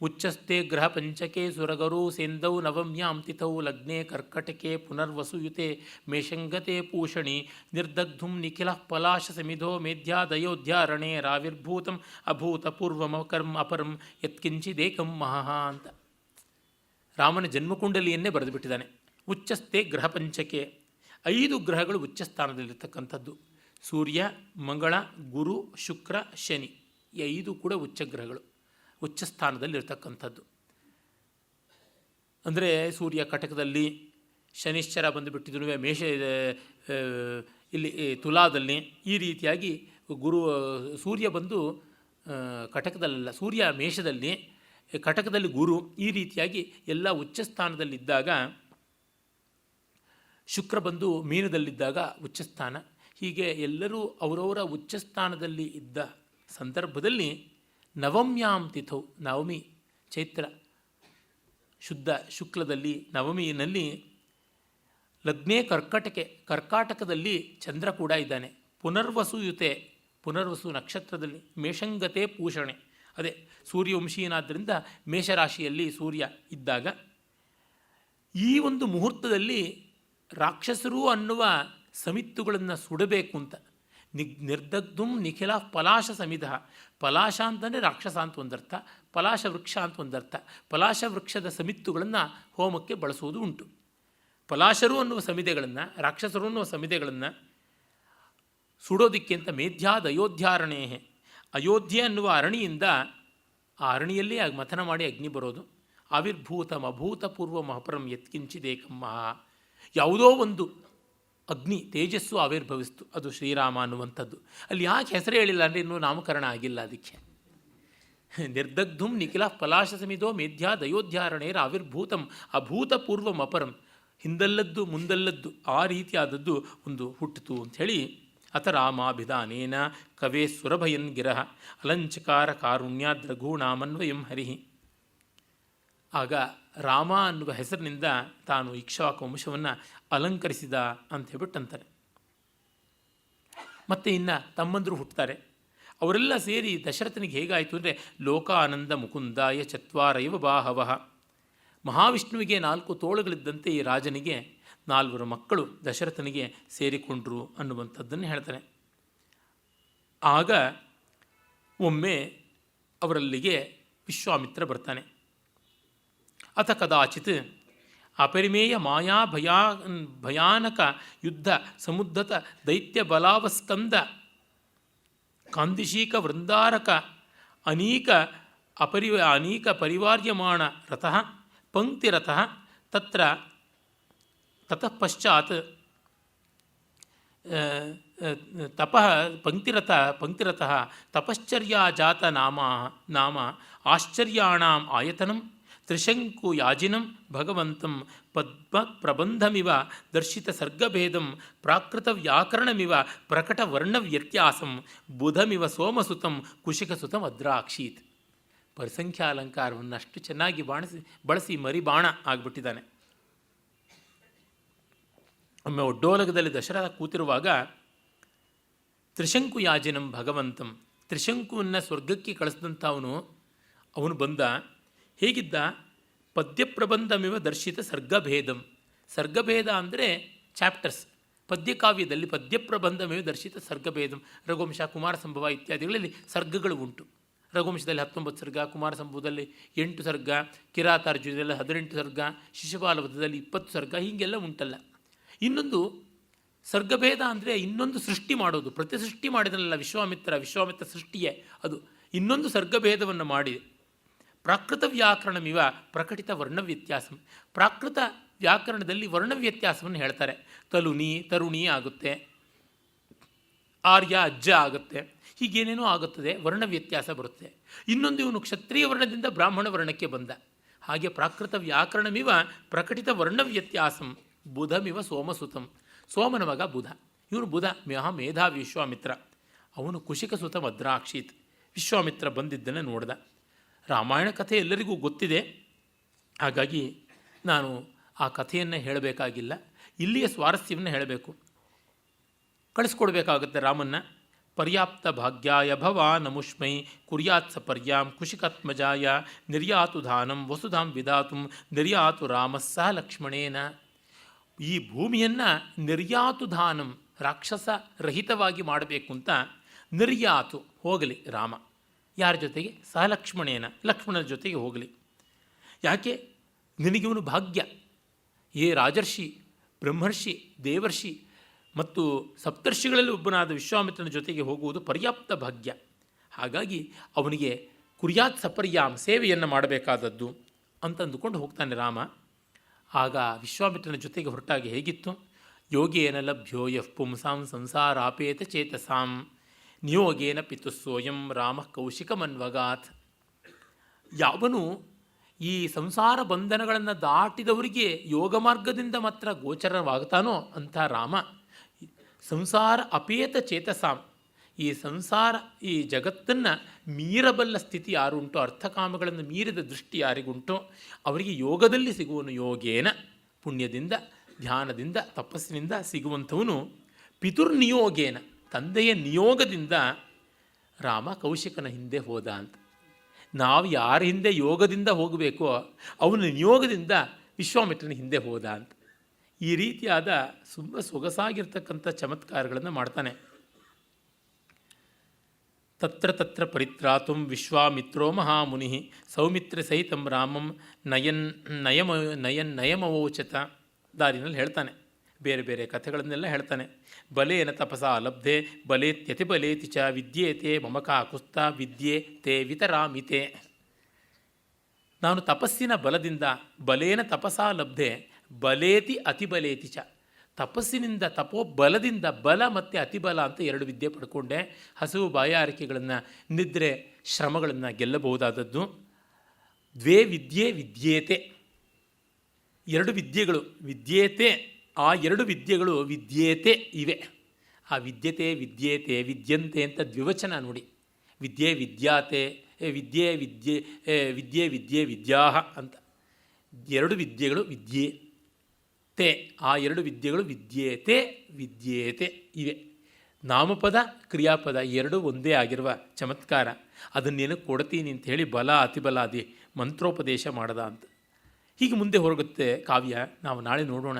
ಉಚ್ಚಸ್ತೆ ಗ್ರಹ ಪಂಚಕೆ ಸುರಗರು ಸೇಂದೌ ನವಮ್ಯಾಂ ತಿಥೌ ಲಗ್ನೆ ಕರ್ಕಟಕೆ ಪುನರ್ವಸುಯುತೆ ಮೇಷಂಗತೆ ಪೂಷಣಿ ನಿರ್ದಗ್ಧುಂ ನಿಖಿಲ ಪಲಾಶ ಸಮಿಧೋ ಮೇಧ್ಯಾದಯೋಧ್ಯಾರಣೆ ರಾವಿರ್ಭೂತಂ ಅಭೂತಪೂರ್ವಮಕರ್ಮ ಅಪರಂ ಯತ್ಕಿಂಚಿದೇಕಂ ಮಹಃ ಅಂತ ರಾಮನ ಜನ್ಮಕುಂಡಲಿಯನ್ನೇ ಬರೆದುಬಿಟ್ಟಿದ್ದಾನೆ. ಉಚ್ಚಸ್ತೆ ಗ್ರಹ ಪಂಚಕೆ, 5 ಗ್ರಹಗಳು ಉಚ್ಚಸ್ಥಾನದಲ್ಲಿರ್ತಕ್ಕಂಥದ್ದು. ಸೂರ್ಯ, ಮಂಗಳ, ಗುರು, ಶುಕ್ರ, ಶನಿ, ಈ 5 ಕೂಡ ಉಚ್ಚಗ್ರಹಗಳು ಉಚ್ಚಸ್ಥಾನದಲ್ಲಿರ್ತಕ್ಕಂಥದ್ದು. ಅಂದರೆ ಸೂರ್ಯ ಕಟಕದಲ್ಲಿ, ಶನಿಶ್ಚರ ಬಂದುಬಿಟ್ಟಿದ್ರು ಇಲ್ಲಿ ತುಲಾದಲ್ಲಿ, ಈ ರೀತಿಯಾಗಿ ಸೂರ್ಯ ಬಂದು ಕಟಕದಲ್ಲ, ಸೂರ್ಯ ಮೇಷದಲ್ಲಿ, ಕಟಕದಲ್ಲಿ ಗುರು, ಈ ರೀತಿಯಾಗಿ ಎಲ್ಲ ಉಚ್ಚಸ್ಥಾನದಲ್ಲಿದ್ದಾಗ, ಶುಕ್ರ ಬಂದು ಮೀನದಲ್ಲಿದ್ದಾಗ ಉಚ್ಚಸ್ಥಾನ, ಹೀಗೆ ಎಲ್ಲರೂ ಅವರವರ ಉಚ್ಚಸ್ಥಾನದಲ್ಲಿ ಇದ್ದ ಸಂದರ್ಭದಲ್ಲಿ ನವಮ್ಯಾಂ ತಿಥೌ, ನವಮಿ ಚೈತ್ರ ಶುದ್ಧ ಶುಕ್ಲದಲ್ಲಿ ನವಮಿಯಲ್ಲಿ ಲಗ್ನೇ ಕರ್ಕಾಟಕದಲ್ಲಿ ಚಂದ್ರ ಕೂಡ ಇದ್ದಾನೆ. ಪುನರ್ವಸುಯುತೆ, ಪುನರ್ವಸು ನಕ್ಷತ್ರದಲ್ಲಿ ಮೇಷಂಗತೆ ಪೂಷಣೆ, ಅದೇ ಸೂರ್ಯವಂಶೀಯನಾದ್ದರಿಂದ ಮೇಷರಾಶಿಯಲ್ಲಿ ಸೂರ್ಯ ಇದ್ದಾಗ ಈ ಒಂದು ಮುಹೂರ್ತದಲ್ಲಿ ರಾಕ್ಷಸರು ಅನ್ನುವ ಸಮಿತ್ತುಗಳನ್ನು ಸುಡಬೇಕು ಅಂತ ನಿರ್ದಗ್ಧುಂ ನಿಖಿಲ ಪಲಾಶ ಸಮಿಧ. ಪಲಾಶ ಅಂತಂದರೆ ರಾಕ್ಷಸ ಅಂತ ಒಂದರ್ಥ, ಪಲಾಶ ವೃಕ್ಷ ಅಂತ ಒಂದರ್ಥ. ಪಲಾಶ ವೃಕ್ಷದ ಸಮಿತ್ತುಗಳನ್ನು ಹೋಮಕ್ಕೆ ಬಳಸುವುದು ಉಂಟು. ಪಲಾಶರು ಅನ್ನುವ ಸಮಿಧೆಗಳನ್ನು, ರಾಕ್ಷಸರು ಅನ್ನುವ ಸಮಿಧೆಗಳನ್ನು ಸುಡೋದಿಕ್ಕೆ ಅಂತ ಮೇಧ್ಯಾದ ಅಯೋಧ್ಯಾರಣೇ, ಅಯೋಧ್ಯೆ ಅನ್ನುವ ಅರಣಿಯಿಂದ ಆ ಅರಣಿಯಲ್ಲೇ ಮಥನ ಮಾಡಿ ಅಗ್ನಿ ಬರೋದು. ಆವಿರ್ಭೂತಂ ಅಭೂತಪೂರ್ವ ಮಹಪರಂ ಯತ್ಕಿಂಚಿದೇಕಮ್ಮ, ಯಾವುದೋ ಒಂದು ಅಗ್ನಿ ತೇಜಸ್ಸು ಆವಿರ್ಭವಿಸ್ತು, ಅದು ಶ್ರೀರಾಮ ಅನ್ನುವಂಥದ್ದು. ಅಲ್ಲಿ ಯಾಕೆ ಹೆಸರು ಹೇಳಿಲ್ಲ ಅಂದರೆ ಇನ್ನೂ ನಾಮಕರಣ ಆಗಿಲ್ಲ ಅದಕ್ಕೆ. ನಿರ್ದಗ್ಧುಂ ನಿಖಿಲ ಪಲಾಶ ಸಮಿಧೋ ಮೇಧ್ಯಾದ ಅಯೋಧ್ಯಾರಣೇರ ಆವಿರ್ಭೂತಂ ಅಭೂತಪೂರ್ವಂ ಅಪರಂ, ಹಿಂದಲ್ಲದ್ದು ಮುಂದಲ್ಲದ್ದು ಆ ರೀತಿಯಾದದ್ದು ಒಂದು ಹುಟ್ಟಿತು ಅಂಥೇಳಿ. ಅಥ ರಾಮಾಭಿಧಾನೇನ ಕವೇ ಸುರಭಯನ್ ಗಿರಹ ಅಲಂಚಕಾರ ಕಾರುಣ್ಯಾದ್ ರಘೂಣಾಮನ್ವಯಂ ಹರಿಹಿ. ಆಗ ರಾಮ ಅನ್ನುವ ಹೆಸರಿನಿಂದ ತಾನು ಇಕ್ಷ್ವಾಕ ವಂಶವನ್ನು ಅಲಂಕರಿಸಿದ ಅಂತ ಹೇಳ್ಬಿಟ್ಟಂತಾರೆ. ಮತ್ತು ಇನ್ನು ತಮ್ಮಂದರು ಹುಟ್ಟುತ್ತಾರೆ. ಅವರೆಲ್ಲ ಸೇರಿ ದಶರಥನಿಗೆ ಹೇಗಾಯಿತು ಅಂದರೆ ಲೋಕಾನಂದ ಮುಕುಂದಾಯ ಚತ್ವಾರೈವ ಬಾಹವಃ. ಮಹಾವಿಷ್ಣುವಿಗೆ 4 ತೋಳುಗಳಿದ್ದಂತೆ ಈ ರಾಜನಿಗೆ 4 ಮಕ್ಕಳು ದಶರಥನಿಗೆ ಸೇರಿಕೊಂಡ್ರು ಅನ್ನುವಂಥದ್ದನ್ನು ಹೇಳ್ತಾನೆ. ಆಗ ಒಮ್ಮೆ ಅವರಲ್ಲಿಗೆ ವಿಶ್ವಾಮಿತ್ರ ಬರ್ತಾನೆ. ಅಥ ಕದಾಚಿತ್ ಅಪರಿಮೇಯ ಮಾಯಾ ಭಯಾನಕ ಯುದ್ಧ ಸಮುದ್ಧತ ದೈತ್ಯ ಬಲಾವಸ್ಕಂದ ಕಾಂದಿಶೀಕ ವೃಂದಾರಕ ಅನೇಕ ಪರಿವಾರ್ಯಮಾಣ ರಥಃ ಪಂಕ್ತಿರಥಃ ತತಃ ಪಶ್ಚಾತ್ ಪಂಕ್ತಿರಥಃ ತಪಶ್ಚರ್ಯಾ ಜಾತ ನಾಮ ಆಶ್ಚರ್ಯಾಣಾಂ ಆಯತನಂ ತ್ರಿಶಂಕು ಯಾಜಿನಂ ಭಗವಂತಂ ಪದ್ಮ ಪ್ರಬಂಧಮಿವ ದರ್ಶಿತ ಸರ್ಗಭೇದಂ ಪ್ರಾಕೃತ ವ್ಯಾಕರಣಮಿವ ಪ್ರಕಟ ವರ್ಣವ್ಯತ್ಯಾಸಂ ಬುಧಮಿವ ಸೋಮಸುತಂ ಕುಶಿಕಸುತಂ ಅದ್ರಾಕ್ಷೀತ್. ಪರಿಸಂಖ್ಯಾ ಅಲಂಕಾರವನ್ನು ಅಷ್ಟು ಚೆನ್ನಾಗಿ ಬಳಸಿ ಮರಿ ಬಾಣ ಆಗಿಬಿಟ್ಟಿದ್ದಾನೆ. ಒಮ್ಮೆ ಒಡ್ಡೋಲಗದಲ್ಲಿ ದಶರಥ ಕೂತಿರುವಾಗ ತ್ರಿಶಂಕು ಯಾಜಿನಂ ಭಗವಂತಂ, ತ್ರಿಶಂಕುವನ್ನು ಸ್ವರ್ಗಕ್ಕೆ ಕಳಿಸಿದಂಥ ಅವನು ಬಂದ. ಹೇಗಿದ್ದ? ಪದ್ಯಪ್ರಬಂಧಮಿವ ದರ್ಶಿತ ಸರ್ಗಭೇದಂ. ಸರ್ಗಭೇದ ಅಂದರೆ ಚಾಪ್ಟರ್ಸ್. ಪದ್ಯಕಾವ್ಯದಲ್ಲಿ ಪದ್ಯಪ್ರಬಂಧಮಿವ ದರ್ಶಿತ ಸರ್ಗಭೇದಂ. ರಘುವಂಶ, ಕುಮಾರ ಸಂಭವ ಇತ್ಯಾದಿಗಳಲ್ಲಿ ಸರ್ಗಗಳು ಉಂಟು. ರಘುವಂಶದಲ್ಲಿ 19 ಸರ್ಗ, ಕುಮಾರ ಸಂಭವದಲ್ಲಿ 8 ಸರ್ಗ, ಕಿರಾತಾರ್ಜುನದಲ್ಲಿ 18 ಸರ್ಗ, ಶಿಶುಪಾಲವಧದಲ್ಲಿ 20 ಸರ್ಗ, ಹೀಗೆಲ್ಲ ಉಂಟಲ್ಲ. ಇನ್ನೊಂದು ಸರ್ಗಭೇದ ಅಂದರೆ ಇನ್ನೊಂದು ಸೃಷ್ಟಿ ಮಾಡೋದು. ಪ್ರತಿ ಸೃಷ್ಟಿ ಮಾಡಿದನಲ್ಲ ವಿಶ್ವಾಮಿತ್ರ ಸೃಷ್ಟಿಯೇ ಅದು. ಇನ್ನೊಂದು ಸರ್ಗಭೇದವನ್ನು ಮಾಡಿದೆ. ಪ್ರಾಕೃತ ವ್ಯಾಕರಣಮಿವ ಪ್ರಕಟಿತ ವರ್ಣವ್ಯತ್ಯಾಸಂ. ಪ್ರಾಕೃತ ವ್ಯಾಕರಣದಲ್ಲಿ ವರ್ಣವ್ಯತ್ಯಾಸವನ್ನು ಹೇಳ್ತಾರೆ. ತರುಣಿ ಆಗುತ್ತೆ, ಆರ್ಯ ಅಜ್ಜ ಆಗುತ್ತೆ, ಹೀಗೇನೇನೋ ಆಗುತ್ತದೆ, ವರ್ಣವ್ಯತ್ಯಾಸ ಬರುತ್ತೆ. ಇನ್ನೊಂದು ಇವನು ಕ್ಷತ್ರಿಯ ವರ್ಣದಿಂದ ಬ್ರಾಹ್ಮಣ ವರ್ಣಕ್ಕೆ ಬಂದ. ಹಾಗೆ ಪ್ರಾಕೃತ ವ್ಯಾಕರಣಮಿವ ಪ್ರಕಟಿತ ವರ್ಣವ್ಯತ್ಯಾಸಂ ಬುಧಮಿವ ಸೋಮಸುತಂ. ಸೋಮನ ಮಗ ಬುಧ, ಇವನು ಬುಧ ಮೇಧಾವಿ ವಿಶ್ವಾಮಿತ್ರ. ಅವನು ಕುಶಿಕಸುತ ಮದ್ರಾಕ್ಷೀತ್. ವಿಶ್ವಾಮಿತ್ರ ಬಂದಿದ್ದನ್ನು ನೋಡ್ದ. ರಾಮಾಯಣ ಕಥೆ ಎಲ್ಲರಿಗೂ ಗೊತ್ತಿದೆ, ಹಾಗಾಗಿ ನಾನು ಆ ಕಥೆಯನ್ನು ಹೇಳಬೇಕಾಗಿಲ್ಲ. ಇಲ್ಲಿಯ ಸ್ವಾರಸ್ಯವನ್ನು ಹೇಳಬೇಕು, ಕಳಿಸ್ಕೊಡ್ಬೇಕಾಗುತ್ತೆ ರಾಮನ್ನ. ಪರ್ಯಾಪ್ತ ಭಾಗ್ಯಾಯ ಭವಾ ನಮುಷ್ಮೈ ಕುರ್ಯಾತ್ ಸಪರ್ಯಾಂ ಕುಶಿಕಾತ್ಮಜಾಯ ನಿರ್ಯಾತು ಧಾನಂ ವಸುಧಾಂ ವಿಧಾತುಂ ನಿರ್ಯಾತು ರಾಮಸ್ಸಹ ಲಕ್ಷ್ಮಣೇನ. ಈ ಭೂಮಿಯನ್ನು ನಿರ್ಯಾತು ಧಾನಂ, ರಾಕ್ಷಸ ರಹಿತವಾಗಿ ಮಾಡಬೇಕು ಅಂತ ನಿರ್ಯಾತು ಹೋಗಲಿ ರಾಮ. ಯಾರ ಜೊತೆಗೆ? ಸಹ ಲಕ್ಷ್ಮಣೇನ, ಲಕ್ಷ್ಮಣನ ಜೊತೆಗೆ ಹೋಗಲಿ. ಯಾಕೆ? ನಿನಗಿವನು ಭಾಗ್ಯ. ರಾಜರ್ಷಿ, ಬ್ರಹ್ಮರ್ಷಿ, ದೇವರ್ಷಿ ಮತ್ತು ಸಪ್ತರ್ಷಿಗಳಲ್ಲಿ ಒಬ್ಬನಾದ ವಿಶ್ವಾಮಿತ್ರನ ಜೊತೆಗೆ ಹೋಗುವುದು ಪರ್ಯಾಪ್ತ ಭಾಗ್ಯ. ಹಾಗಾಗಿ ಅವನಿಗೆ ಕುರ್ಯಾತ್ ಸಪರ್ಯಾಂ, ಸೇವೆಯನ್ನು ಮಾಡಬೇಕಾದದ್ದು ಅಂತ ಅಂದುಕೊಂಡು ಹೋಗ್ತಾನೆ ರಾಮ. ಆಗ ವಿಶ್ವಾಮಿತ್ರನ ಜೊತೆಗೆ ಹೊರಟಾಗಿ ಹೇಗಿತ್ತು? ಯೋಗೇನ ಲಭ್ಯೋ ಯಃ ಪುಂಸಾಂ ಸಂಸಾರಾಪೇತ ಚೇತಸಾಂ ನಿಯೋಗೇನ ಪಿತುಸ್ಸೋಯಂ ರಾಮ ಕೌಶಿಕಮನ್ವಗಾತ್. ಯಾವನು ಈ ಸಂಸಾರ ಬಂಧನಗಳನ್ನು ದಾಟಿದವರಿಗೆ ಯೋಗ ಮಾರ್ಗದಿಂದ ಮಾತ್ರ ಗೋಚರವಾಗ್ತಾನೋ ಅಂಥ ರಾಮ ಸಂಸಾರ ಅಪೇತ ಚೇತಸಾಂ, ಈ ಜಗತ್ತನ್ನು ಮೀರಬಲ್ಲ ಸ್ಥಿತಿ ಯಾರುಂಟೋ, ಅರ್ಥಕಾಮಗಳನ್ನು ಮೀರಿದ ದೃಷ್ಟಿ ಯಾರಿಗುಂಟೋ ಅವರಿಗೆ ಯೋಗದಲ್ಲಿ ಸಿಗುವನು. ಯೋಗೇನ, ಪುಣ್ಯದಿಂದ, ಧ್ಯಾನದಿಂದ, ತಪಸ್ಸಿನಿಂದ ಸಿಗುವಂಥವನು. ಪಿತುರ್ನಿಯೋಗೇನ, ತಂದೆಯ ನಿಯೋಗದಿಂದ ರಾಮ ಕೌಶಿಕನ ಹಿಂದೆ ಹೋದ ಅಂತ. ನಾವು ಯಾರ ಹಿಂದೆ ಯೋಗದಿಂದ ಹೋಗಬೇಕೋ ಅವನ ನಿಯೋಗದಿಂದ ವಿಶ್ವಾಮಿತ್ರನ ಹಿಂದೆ ಹೋದ ಅಂತ. ಈ ರೀತಿಯಾದ ತುಂಬ ಸೊಗಸಾಗಿರ್ತಕ್ಕಂಥ ಚಮತ್ಕಾರಗಳನ್ನು ಮಾಡ್ತಾನೆ. ತತ್ರ ತತ್ರ ಪರಿತ್ರಾತುಂ ವಿಶ್ವಾಮಿತ್ರೋ ಮಹಾಮುನಿ ಸೌಮಿತ್ರ ಸಹಿತಂ ರಾಮಂ ನಯಮವೋಚತ ದಾರಿನಲ್ಲಿ ಹೇಳ್ತಾನೆ. ಬೇರೆ ಬೇರೆ ಕಥೆಗಳನ್ನೆಲ್ಲ ಹೇಳ್ತಾನೆ. ಬಲೇನ ತಪಸ ಲಬ್ಧೆ ಬಲೇತ್ಯತಿ ಬಲೇತಿ ಚ ವಿದ್ಯೇತೆ ಮಮಕ ಕುಸ್ತ ವಿದ್ಯೆ ತೇ ವಿತರಾಮಿತೆ. ನಾನು ತಪಸ್ಸಿನ ಬಲದಿಂದ ಬಲೇನ ತಪಸಾ ಲಬ್ಧೆ ಬಲೇತಿ ಅತಿಬಲೇತಿ ಚ. ತಪಸ್ಸಿನಿಂದ ಬಲದಿಂದ ಬಲ ಮತ್ತು ಅತಿಬಲ ಅಂತ ಎರಡು ವಿದ್ಯೆ ಪಡ್ಕೊಂಡೆ. ಹಸಿವು ಬಾಯಾರಿಕೆಗಳನ್ನು ನಿದ್ರೆ ಶ್ರಮಗಳನ್ನು ಗೆಲ್ಲಬಹುದಾದದ್ದು. ದ್ವೇ ವಿದ್ಯೆ ವಿದ್ಯೇತೆ, ಎರಡು ವಿದ್ಯೆಗಳು ವಿದ್ಯೇತೆ. ಆ ಎರಡು ವಿದ್ಯೆಗಳು ವಿದ್ಯೇತೆ ಇವೆ. ಆ ವಿದ್ಯತೆ ವಿದ್ಯೇತೆ ವಿದ್ಯಂತೆ ಅಂತ ದ್ವಿವಚನ ನೋಡಿ. ವಿದ್ಯೆ ವಿದ್ಯಾತೆ, ವಿದ್ಯೆ ವಿದ್ಯೆ ವಿದ್ಯಾಹ ಅಂತ ಎರಡು ವಿದ್ಯೆಗಳು ವಿದ್ಯೇತೆ. ಆ ಎರಡು ವಿದ್ಯೆಗಳು ವಿದ್ಯೇತೆ ಇವೆ. ನಾಮಪದ ಕ್ರಿಯಾಪದ ಎರಡೂ ಒಂದೇ ಆಗಿರುವ ಚಮತ್ಕಾರ. ಅದನ್ನೇನು ಕೊಡ್ತೀನಿ ಅಂತ ಹೇಳಿ ಬಲ ಅತಿಬಲಾದಿ ಮಂತ್ರೋಪದೇಶ ಮಾಡದ ಅಂತ. ಹೀಗೆ ಮುಂದೆ ಹೊರಗುತ್ತೆ ಕಾವ್ಯ. ನಾವು ನಾಳೆ ನೋಡೋಣ.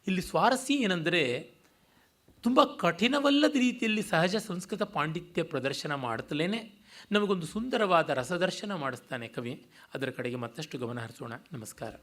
ಇಲ್ಲಿ ಸ್ವಾರಸ್ಯ ಏನೆಂದರೆ, ತುಂಬ ಕಠಿಣವಲ್ಲದ ರೀತಿಯಲ್ಲಿ ಸಹಜ ಸಂಸ್ಕೃತ ಪಾಂಡಿತ್ಯ ಪ್ರದರ್ಶನ ಮಾಡುತ್ತಲೇ ನಮಗೊಂದು ಸುಂದರವಾದ ರಸದರ್ಶನ ಮಾಡಿಸ್ತಾನೆ ಕವಿ. ಅದರ ಕಡೆಗೆ ಮತ್ತಷ್ಟು ಗಮನ ಹರಿಸೋಣ. ನಮಸ್ಕಾರ.